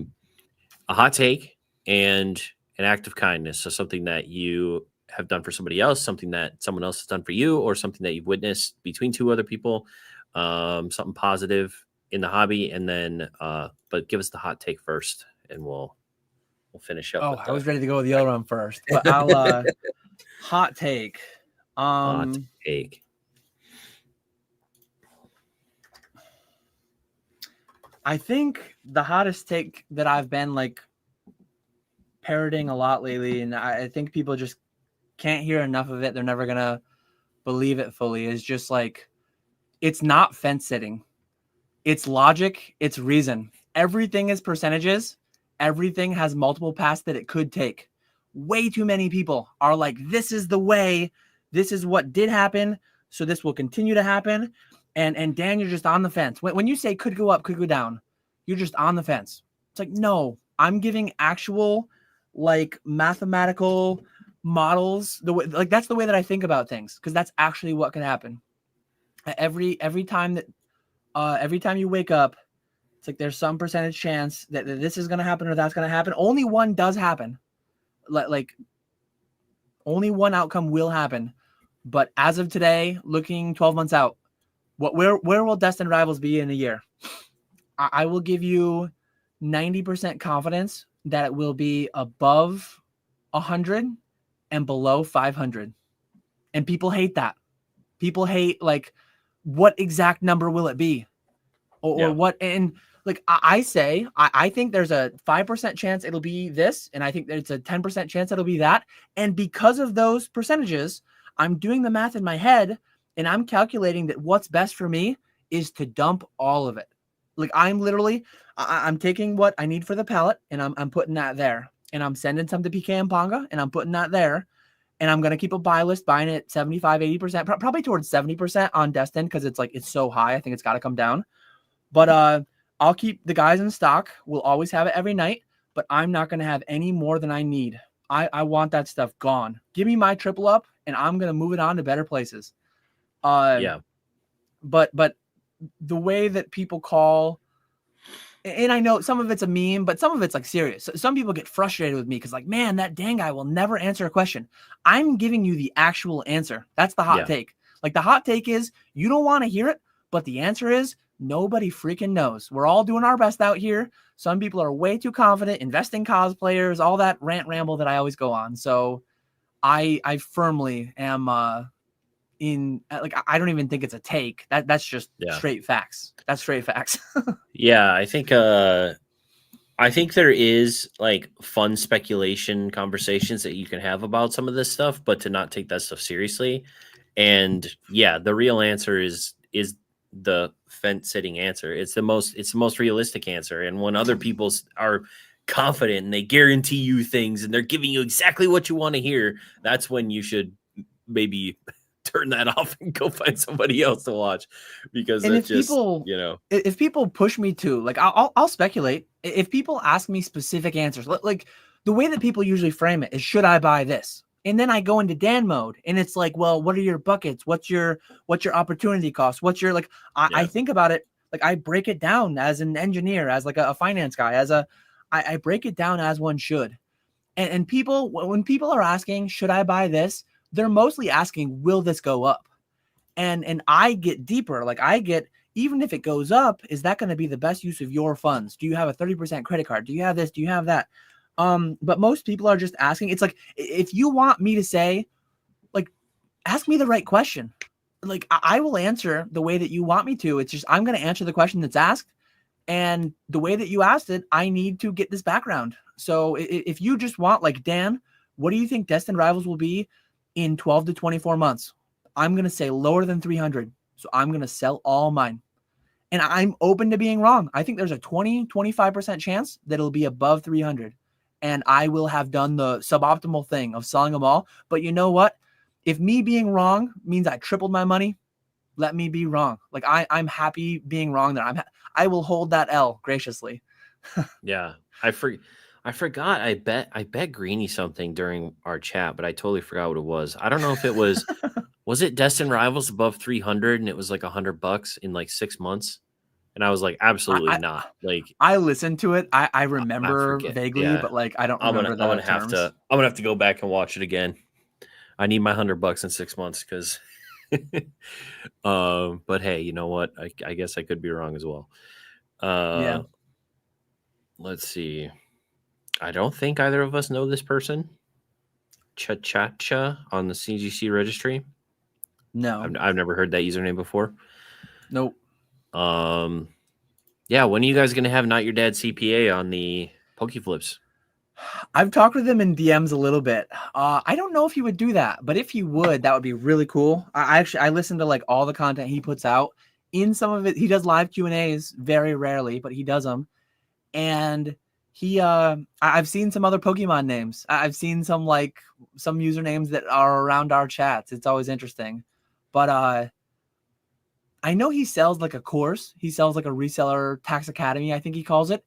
Speaker 1: hot take and an act of kindness. So something that you have done for somebody else, something that someone else has done for you, or something that you've witnessed between two other people, something positive in the hobby. And then, but give us the hot take first, and we'll finish up.
Speaker 2: Oh,
Speaker 1: with
Speaker 2: I was ready to go with the other one first, but I'll hot take.
Speaker 1: Hot take.
Speaker 2: I think the hottest take that I've been like parroting a lot lately, and I think people just can't hear enough of it, they're never gonna believe it fully, is just like, it's not fence sitting. It's logic, it's reason. Everything is percentages. Everything has multiple paths that it could take. Way too many people are like, this is the way, this is what did happen, so this will continue to happen. And Dan, you're just on the fence. When you say could go up, could go down, you're just on the fence. It's like, no, I'm giving actual like mathematical models. The way, like, that's the way that I think about things, because that's actually what can happen. Every time you wake up, it's like there's some percentage chance that this is going to happen or that's going to happen. Only one does happen. Like only one outcome will happen. But as of today, looking 12 months out, where will Destined Rivals be in a year? I will give you 90% confidence that it will be above 100 and below 500. And people hate that. People hate like, what exact number will it be? Or what? And like I say, I think there's a 5% chance it'll be this. And I think there's a 10% chance it'll be that. And because of those percentages, I'm doing the math in my head and I'm calculating that what's best for me is to dump all of it. Like I'm literally, I'm taking what I need for the pallet and I'm putting that there. And I'm sending some to PK and Ponga and I'm putting that there. And I'm going to keep a buy list, buying it 75, 80%, probably towards 70% on Destin because it's so high. I think it's got to come down. But I'll keep the guys in stock. We'll always have it every night, but I'm not going to have any more than I need. I want that stuff gone. Give me my triple up and I'm going to move it on to better places. But the way that people call, and I know some of it's a meme, but some of it's like serious. Some people get frustrated with me because like, man, that dang guy will never answer a question. I'm giving you the actual answer. That's the hot take. Like the hot take is you don't want to hear it, but the answer is nobody freaking knows. We're all doing our best out here. Some people are way too confident, investing cosplayers, all that rant ramble that I always go on. So I firmly am in like, I don't even think it's a take. That's just straight facts. That's straight facts.
Speaker 1: Yeah, I think there is like fun speculation conversations that you can have about some of this stuff, but to not take that stuff seriously. And yeah, the real answer is the fence sitting answer. It's the most realistic answer. And when other people are confident and they guarantee you things and they're giving you exactly what you want to hear, that's when you should maybe turn that off and go find somebody else to watch, because
Speaker 2: and
Speaker 1: it's just,
Speaker 2: if people push me to like, I'll speculate. If people ask me specific answers, like the way that people usually frame it is, should I buy this? And then I go into Dan mode and it's like, well, what are your buckets? What's your opportunity cost? What's your, like, I think about it. Like I break it down as an engineer, as like a finance guy, I break it down as one should. And people, when people are asking, should I buy this? They're mostly asking, will this go up? And I get deeper. Like I get, even if it goes up, is that going to be the best use of your funds? Do you have a 30% credit card? Do you have this? Do you have that? But most people are just asking. It's like, if you want me to say, like, ask me the right question. Like I will answer the way that you want me to. It's just, I'm going to answer the question that's asked. And the way that you asked it, I need to get this background. So if you just want like, Dan, what do you think Destined Rivals will be in 12 to 24 months? I'm going to say lower than 300. So I'm going to sell all mine. And I'm open to being wrong. I think there's a 20-25% chance that it'll be above 300. And I will have done the suboptimal thing of selling them all. But you know what? If me being wrong means I tripled my money, let me be wrong. Like I'm happy being wrong there. I will hold that L graciously.
Speaker 1: Yeah. I forgot. I bet Greeny something during our chat, but I totally forgot what it was. I don't know if it was, was it Destined Rivals above 300 and it was like $100 in like 6 months? And I was like, absolutely not. Like
Speaker 2: I listened to it. I remember vaguely, but like I don't remember the terms.
Speaker 1: I'm gonna have to go back and watch it again. I need my $100 in 6 months because. But hey, you know what? I guess I could be wrong as well. Let's see. I don't think either of us know this person. Cha on the CGC registry.
Speaker 2: No,
Speaker 1: I've never heard that username before.
Speaker 2: Nope.
Speaker 1: Yeah, when are you guys gonna have Not Your Dad CPA on the Pokeflips?
Speaker 2: I've talked with him in DMs a little bit. I don't know if he would do that, but if he would, that would be really cool. I listen to like all the content he puts out. In some of it, he does live Q&As very rarely, but he does them. And he, I've seen some other Pokemon names. I've seen some usernames that are around our chats. It's always interesting. But I know he sells like a course. He sells like a reseller tax academy, I think he calls it.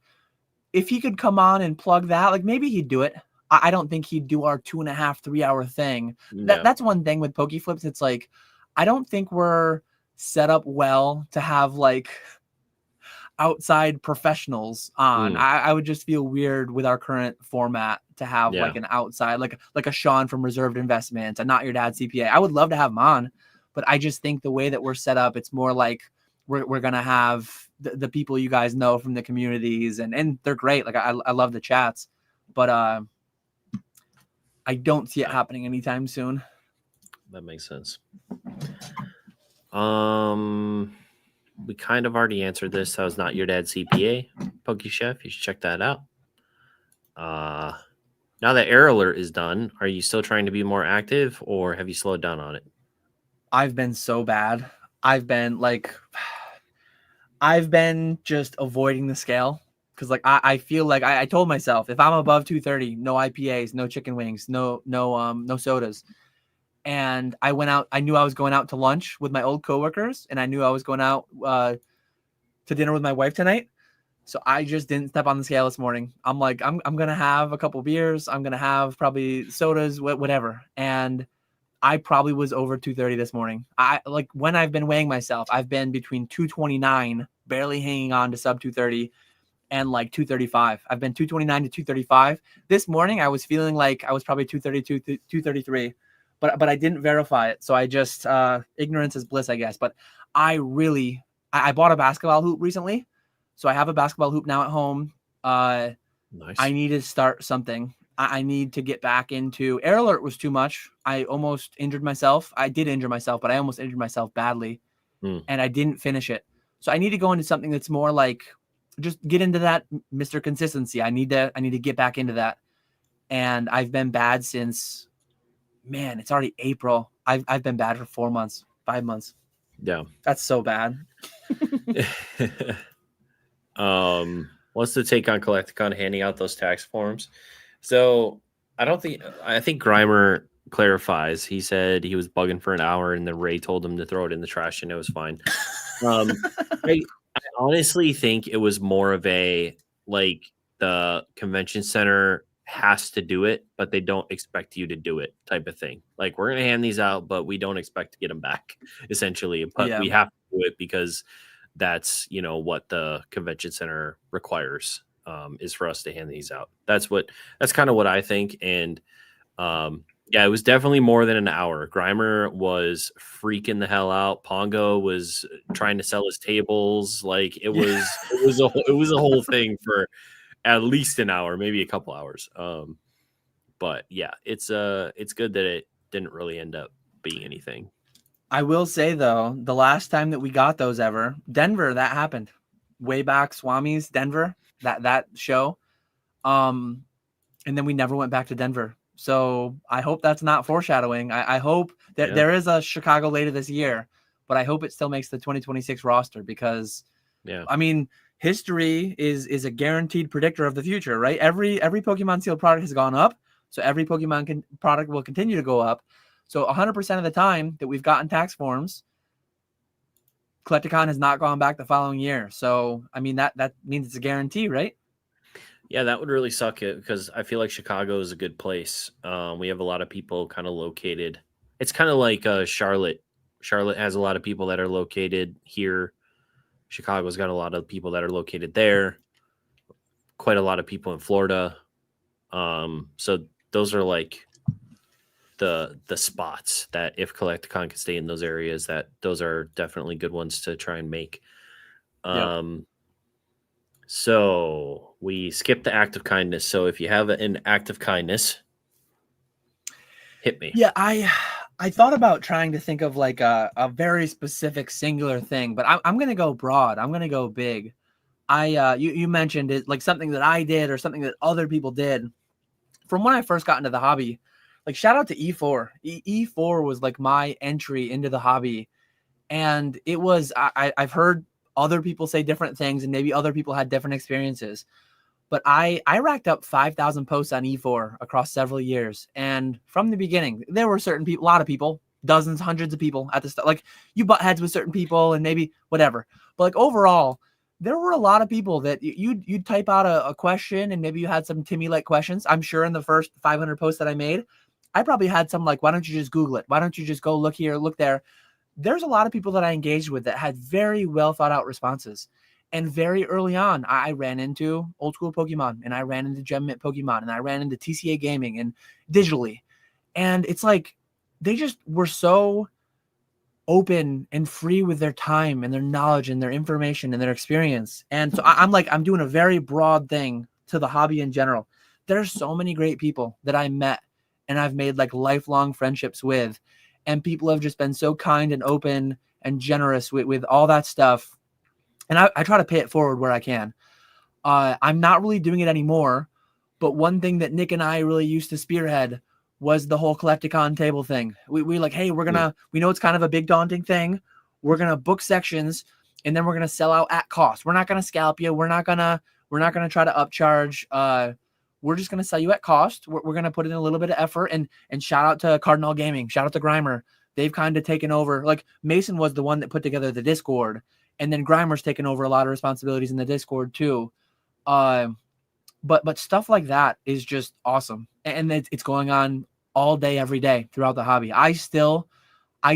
Speaker 2: If he could come on and plug that, like maybe he'd do it. I don't think he'd do our 2.5-3 hour thing. No. That's one thing with Pokeflips. It's like, I don't think we're set up well to have like outside professionals on. I would just feel weird with our current format to have like an outside, like a Sean from Reserved Investments and Not Your Dad CPA. I would love to have him on, but I just think the way that we're set up, it's more like we're going to have the people you guys know from the communities and they're great. Like I love the chats, but I don't see it
Speaker 1: Yeah.
Speaker 2: happening anytime soon.
Speaker 1: That makes sense. We kind of already answered this. That was not your dad's CPA, Pokey Chef. You should check that out. Now that Air Alert is done, are you still trying to be more active, or have you slowed down on it?
Speaker 2: I've been so bad. I've been just avoiding the scale because I feel like I told myself if I'm above 230, no IPAs, no chicken wings, no sodas. And I went out. I knew I was going out to lunch with my old coworkers, and I knew I was going out to dinner with my wife tonight. So I just didn't step on the scale this morning. I'm like, I'm gonna have a couple beers. I'm gonna have probably sodas, whatever. And I probably was over 230 this morning. When I've been weighing myself, I've been between 229, barely hanging on to sub 230, and like 235. I've been 229 to 235. This morning I was feeling like I was probably 232, 233, but I didn't verify it. So I just ignorance is bliss, I guess. But I bought a basketball hoop recently. So I have a basketball hoop now at home.
Speaker 1: Nice.
Speaker 2: I need to start something. I need to get back into Air Alert was too much. I almost injured myself. I did injure myself, but I almost injured myself badly and I didn't finish it. So I need to go into something that's more like just get into that Mr. Consistency. I need to get back into that. And I've been bad since, man, it's already April. I've been bad for 4 months, 5 months.
Speaker 1: Yeah.
Speaker 2: That's so bad.
Speaker 1: What's the take on Collecticon handing out those tax forms? So I think Grimer clarifies. He said he was bugging for an hour and then Ray told him to throw it in the trash and it was fine. I honestly think it was more of a like the convention center has to do it, but they don't expect you to do it type of thing. Like we're gonna hand these out, but we don't expect to get them back, essentially. But we have to do it because that's what the convention center requires is for us to hand these out. That's kind of what I think. And yeah, it was definitely more than an hour. Grimer was freaking the hell out. Pongo was trying to sell his tables. Like it was a whole thing for at least an hour, maybe a couple hours. But yeah, it's good that it didn't really end up being anything.
Speaker 2: I will say though, the last time that we got those ever, Denver, that happened way back. Swami's Denver, that show. And then we never went back to Denver. So I hope that's not foreshadowing. I hope that there is a Chicago later this year, but I hope it still makes the 2026 roster because I mean, history is a guaranteed predictor of the future, right? Every Pokemon sealed product has gone up. So every Pokemon product will continue to go up. So 100% of the time that we've gotten tax forms, Collecticon has not gone back the following year. So, I mean, that means it's a guarantee, right?
Speaker 1: Yeah, that would really suck it because I feel like Chicago is a good place. We have a lot of people kind of located. It's kind of like Charlotte. Charlotte has a lot of people that are located here. Chicago's got a lot of people that are located there. Quite a lot of people in Florida. So those are like the spots that if Collecticon could stay in those areas, that those are definitely good ones to try and make. So we skipped the act of kindness. So if you have an act of kindness, hit me.
Speaker 2: Yeah, I thought about trying to think of like a very specific singular thing, but I'm going to go broad. I'm going to go big. You mentioned it like something that I did or something that other people did. From when I first got into the hobby, like shout out to E4. E4 was like my entry into the hobby. And it was, I've heard other people say different things and maybe other people had different experiences. But I racked up 5,000 posts on E4 across several years. And from the beginning, there were certain people, a lot of people, dozens, hundreds of people at the start. Like you butt heads with certain people and maybe whatever. But like overall, there were a lot of people that you'd type out a question and maybe you had some Timmy-like questions. I'm sure in the first 500 posts that I made, I probably had some like, why don't you just Google it? Why don't you just go look here, look there? There's a lot of people that I engaged with that had very well thought out responses. And very early on, I ran into old school Pokemon and I ran into Gem Mint Pokemon and I ran into TCA Gaming and digitally. And it's like, they just were so open and free with their time and their knowledge and their information and their experience. And so I'm doing a very broad thing to the hobby in general. There's so many great people that I met and I've made like lifelong friendships with, and people have just been so kind and open and generous with all that stuff. And I try to pay it forward where I can. I'm not really doing it anymore, but one thing that Nick and I really used to spearhead was the whole Collecticon table thing. We like, hey, we know it's kind of a big daunting thing. We're gonna book sections, and then we're gonna sell out at cost. We're not gonna scalp you. We're not gonna try to upcharge. We're just gonna sell you at cost. We're gonna put in a little bit of effort, and shout out to Cardinal Gaming, shout out to Grimer. They've kind of taken over. Like Mason was the one that put together the Discord, and then Grimer's taken over a lot of responsibilities in the Discord too. But stuff like that is just awesome, and it's going on all day, every day throughout the hobby. I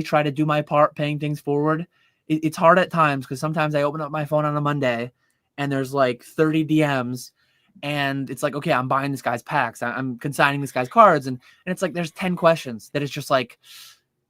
Speaker 2: try to do my part, paying things forward. It's hard at times because sometimes I open up my phone on a Monday, and there's like 30 DMs, and it's like, okay, I'm buying this guy's packs, I'm consigning this guy's cards, and it's like there's 10 questions that it's just like,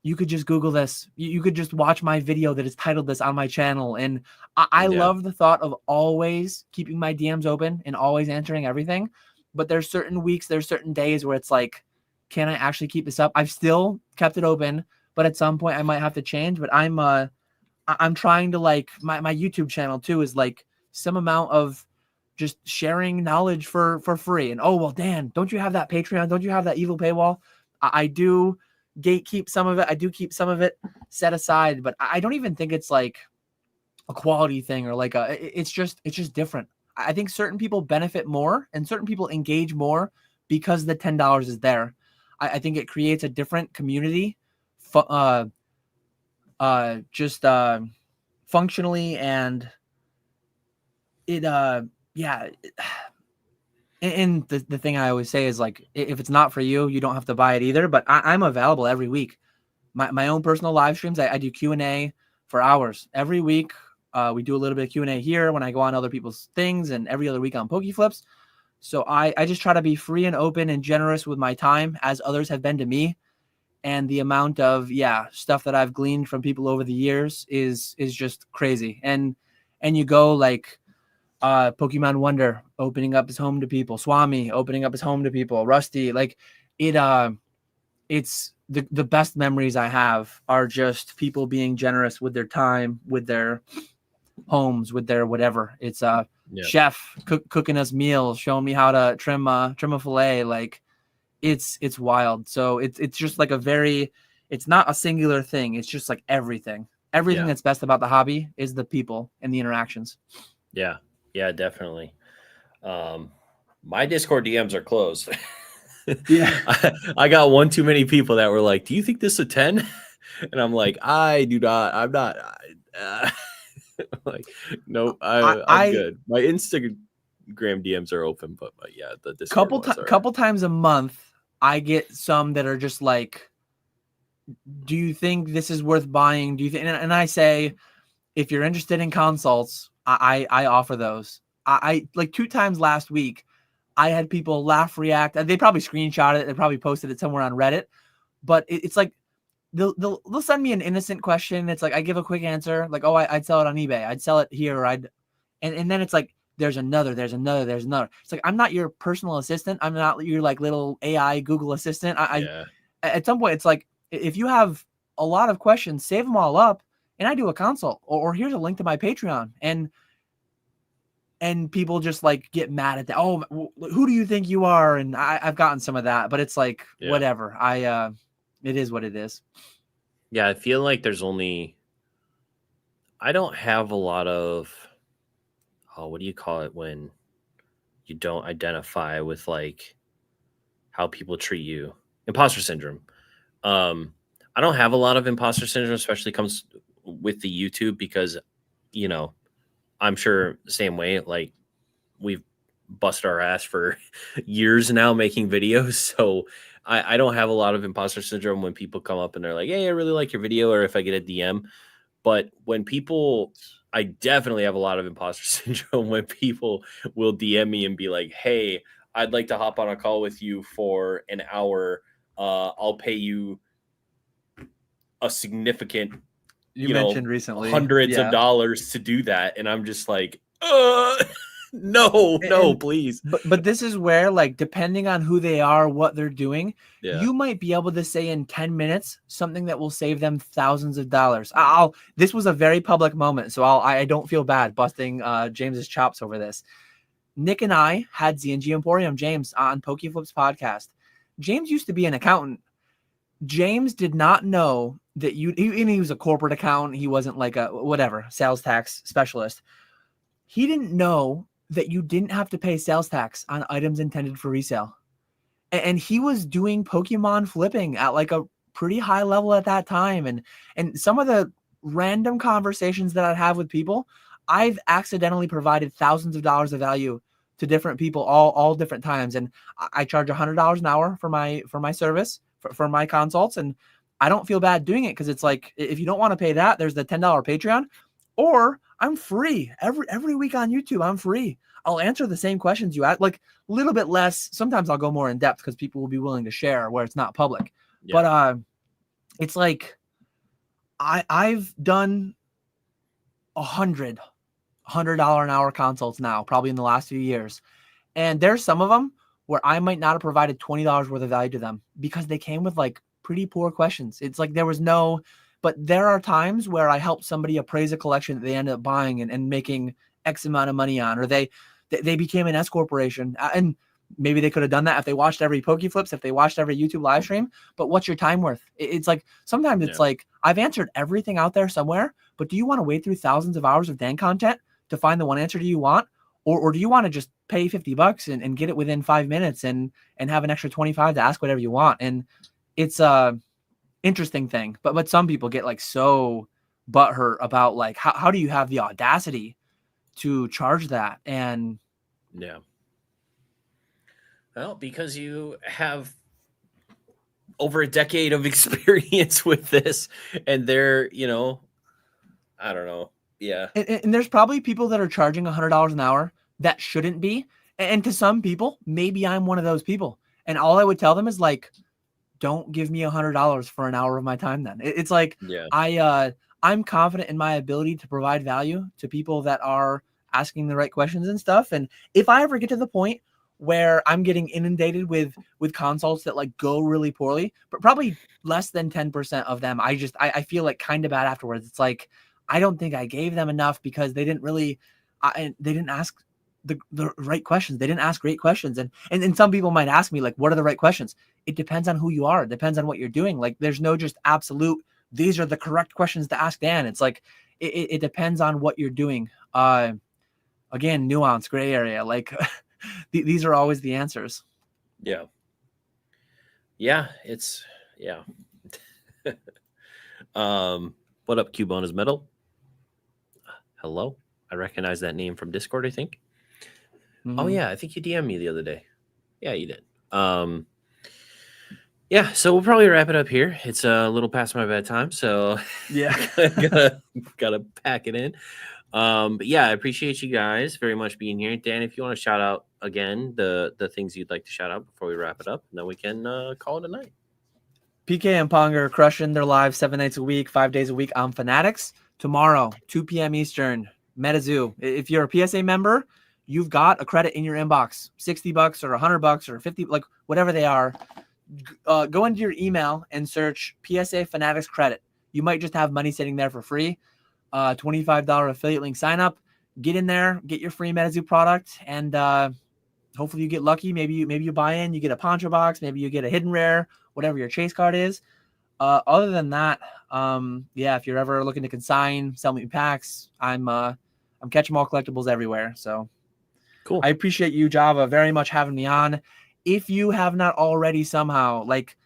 Speaker 2: you could just Google this. You could just watch my video that is titled this on my channel. And I love the thought of always keeping my DMs open and always answering everything. But there's certain weeks, there's certain days where it's like, can I actually keep this up? I've still kept it open, but at some point I might have to change. But I'm trying to, like, my YouTube channel too is like some amount of just sharing knowledge for free. And oh, well, Dan, don't you have that Patreon? Don't you have that evil paywall? I do gatekeep some of it. I do keep some of it set aside, but I don't even think it's like a quality thing or like it's just different. I think certain people benefit more and certain people engage more because the $10 is there. I think it creates a different community, just functionally, and it yeah. And the thing I always say is, like, if it's not for you, you don't have to buy it either. But I'm available every week. My own personal live streams, I do Q&A for hours. Every week, we do a little bit of Q&A here when I go on other people's things, and every other week on Pokeflips. So I just try to be free and open and generous with my time, as others have been to me. And the amount of stuff that I've gleaned from people over the years is just crazy. And you go like Pokemon Wonder opening up his home to people, Swami opening up his home to people, Rusty, like it's the best memories I have are just people being generous with their time, with their homes, with their whatever. It's chef cooking us meals, showing me how to trim a fillet. Like it's wild. So it's just like it's not a singular thing. It's just like everything that's best about the hobby is the people and the interactions.
Speaker 1: Yeah, definitely. My Discord DMs are closed.
Speaker 2: Yeah.
Speaker 1: I got one too many people that were like, do you think this is a 10? And I'm like, I do not. I'm not. Like, nope, I'm good. My Instagram DMs are open, but the Discord
Speaker 2: couple times a month, I get some that are just like, do you think this is worth buying? Do you think? And I say, if you're interested in consults, I offer those. I like 2 times last week, I had people laugh, react. They probably screenshot it. They probably posted it somewhere on Reddit. But it's like they'll send me an innocent question. It's like I give a quick answer, like, oh, I'd sell it on eBay. I'd sell it here. Or and then it's like there's another. It's like, I'm not your personal assistant. I'm not your like little AI Google assistant. At some point, it's like, if you have a lot of questions, save them all up, and I do a consult, or here's a link to my Patreon. And people just like get mad at that. Oh, who do you think you are? And I've gotten some of that, but it's like, whatever. It is what it is.
Speaker 1: Yeah, I feel like I don't have a lot of, what do you call it when you don't identify with like how people treat you? Imposter syndrome. I don't have a lot of imposter syndrome, especially comes with the YouTube, because, I'm sure the same way, like, we've busted our ass for years now making videos. So I don't have a lot of imposter syndrome when people come up and they're like, hey, I really like your video, or if I get a DM. But I definitely have a lot of imposter syndrome when people will DM me and be like, hey, I'd like to hop on a call with you for an hour. I'll pay you a significant,
Speaker 2: you mentioned recently,
Speaker 1: hundreds of dollars to do that. And I'm just like, No,
Speaker 2: And
Speaker 1: please.
Speaker 2: but this is where, like, depending on who they are, what they're doing,
Speaker 1: Yeah.
Speaker 2: you might be able to say in 10 minutes something that will save them thousands of dollars. This was a very public moment, so I don't feel bad busting James's chops over this. Nick and I had ZNG Emporium James on Pokeflips podcast. James used to be an accountant. James did not know that he was a corporate accountant. He wasn't like a whatever sales tax specialist. He didn't know that you didn't have to pay sales tax on items intended for resale. And he was doing Pokemon flipping at like a pretty high level at that time. And some of the random conversations that I'd have with people, I've accidentally provided thousands of dollars of value to different people all different times. And I charge $100 an hour for my service for my consults. And I don't feel bad doing it because it's like, if you don't want to pay that, there's the $10 Patreon, or I'm free every week on YouTube. I'm free. I'll answer the same questions you ask, like a little bit less. Sometimes I'll go more in depth because people will be willing to share where it's not public.
Speaker 1: Yeah.
Speaker 2: But it's like I've done $100 an hour consults now, probably in the last few years. And there's some of them where I might not have provided $20 worth of value to them because they came with like pretty poor questions. It's like there was no, but there are times where I help somebody appraise a collection that they ended up buying and making X amount of money on, or they became an S corporation. And maybe they could have done that if they watched every Pokeflips, if they watched every YouTube live stream. But what's your time worth? It's like, sometimes it's like, I've answered everything out there somewhere, but do you want to wade through thousands of hours of Dan content to find the one answer you want? Or do you want to just pay $50 and get it within 5 minutes and have an extra 25 to ask whatever you want? And it's a interesting thing, but some people get like so butthurt about like, how do you have the audacity to charge that? And
Speaker 1: yeah. Well, because you have over a decade of experience with this, and they're, I don't know. Yeah.
Speaker 2: And there's probably people that are charging $100 an hour that shouldn't be. And to some people, maybe I'm one of those people. And all I would tell them is like, don't give me $100 for an hour of my time. Then it's like, I'm confident in my ability to provide value to people that are asking the right questions and stuff. And if I ever get to the point where I'm getting inundated with consults that like go really poorly, but probably less than 10% of them, I feel like kind of bad afterwards. It's like, I don't think I gave them enough because they didn't really, they didn't ask the right questions. They didn't ask great questions. And some people might ask me like, what are the right questions? It depends on who you are. It depends on what you're doing. Like there's no just absolute, these are the correct questions to ask Dan. It's like, it depends on what you're doing. Again, nuance, gray area. Like these are always the answers.
Speaker 1: Yeah. Yeah. It's yeah. What up, Cubona's Metal? Hello. I recognize that name from Discord, I think. Mm-hmm. Oh yeah, I think you DM'd me the other day. Yeah, you did. Yeah, so we'll probably wrap it up here. It's a little past my bedtime, so
Speaker 2: yeah,
Speaker 1: gotta pack it in. But yeah, I appreciate you guys very much being here. Dan, if you want to shout out again the things you'd like to shout out before we wrap it up, and then we can call it a night.
Speaker 2: PK and Pong are crushing their live 7 nights a week, 5 days a week on Fanatics. Tomorrow, 2 p.m. Eastern, MetaZoo. If you're a PSA member, you've got a credit in your inbox, $60 or $100 or 50, like whatever they are. Go into your email and search PSA Fanatics credit. You might just have money sitting there for free. $25 affiliate link sign up. Get in there, get your free MetaZoo product, and hopefully you get lucky. Maybe you buy in, you get a poncho box, maybe you get a hidden rare, whatever your chase card is. Other than that, if you're ever looking to consign, sell me packs, I'm catching all collectibles everywhere. So
Speaker 1: cool.
Speaker 2: I appreciate you, Java, very much having me on. If you have not already somehow, like,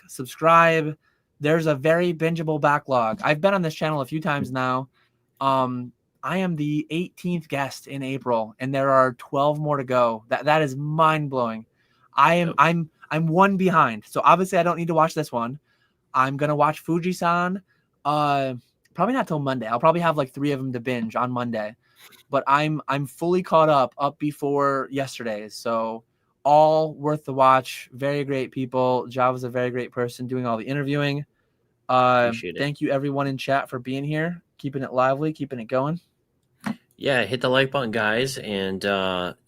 Speaker 2: subscribe. There's a very bingeable backlog. I've been on this channel a few times now. I am the 18th guest in April, and there are 12 more to go. That is mind blowing. I'm one behind, so obviously I don't need to watch this one. I'm gonna watch Fuji-san. Probably not till Monday. I'll probably have like 3 of them to binge on Monday, but I'm fully caught up before yesterday's. So all worth the watch. Very great people. Java's a very great person doing all the interviewing. Thank you everyone in chat for being here, keeping it lively, keeping it going.
Speaker 1: Yeah, hit the like button, guys, and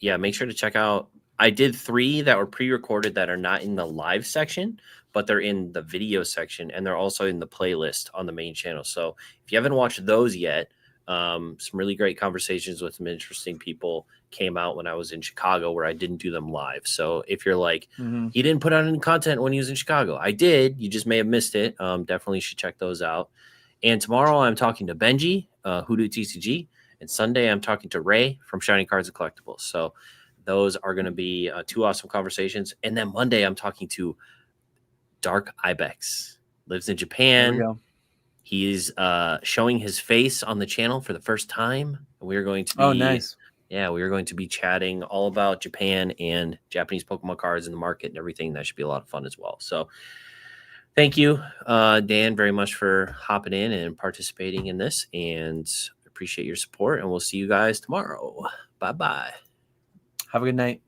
Speaker 1: yeah, make sure to check out. I did 3 that were pre-recorded that are not in the live section, but they're in the video section, and they're also in the playlist on the main channel. So if you haven't watched those yet, some really great conversations with some interesting people came out when I was in Chicago, where I didn't do them live. So if you're like, he didn't put out any content when he was in Chicago, I did. You just may have missed it. Definitely should check those out. And tomorrow I'm talking to Benji, Hoodoo TCG. And Sunday, I'm talking to Ray from Shiny Cards and Collectibles. So those are going to be 2 awesome conversations. And then Monday, I'm talking to Dark Ibex. Lives in Japan.
Speaker 2: There we go.
Speaker 1: He's showing his face on the channel for the first time. We're going to be,
Speaker 2: Oh, nice.
Speaker 1: Yeah, we are going to be chatting all about Japan and Japanese Pokemon cards in the market and everything. That should be a lot of fun as well. So thank you, Dan, very much for hopping in and participating in this. And appreciate your support, and we'll see you guys tomorrow. Bye-bye.
Speaker 2: Have a good night.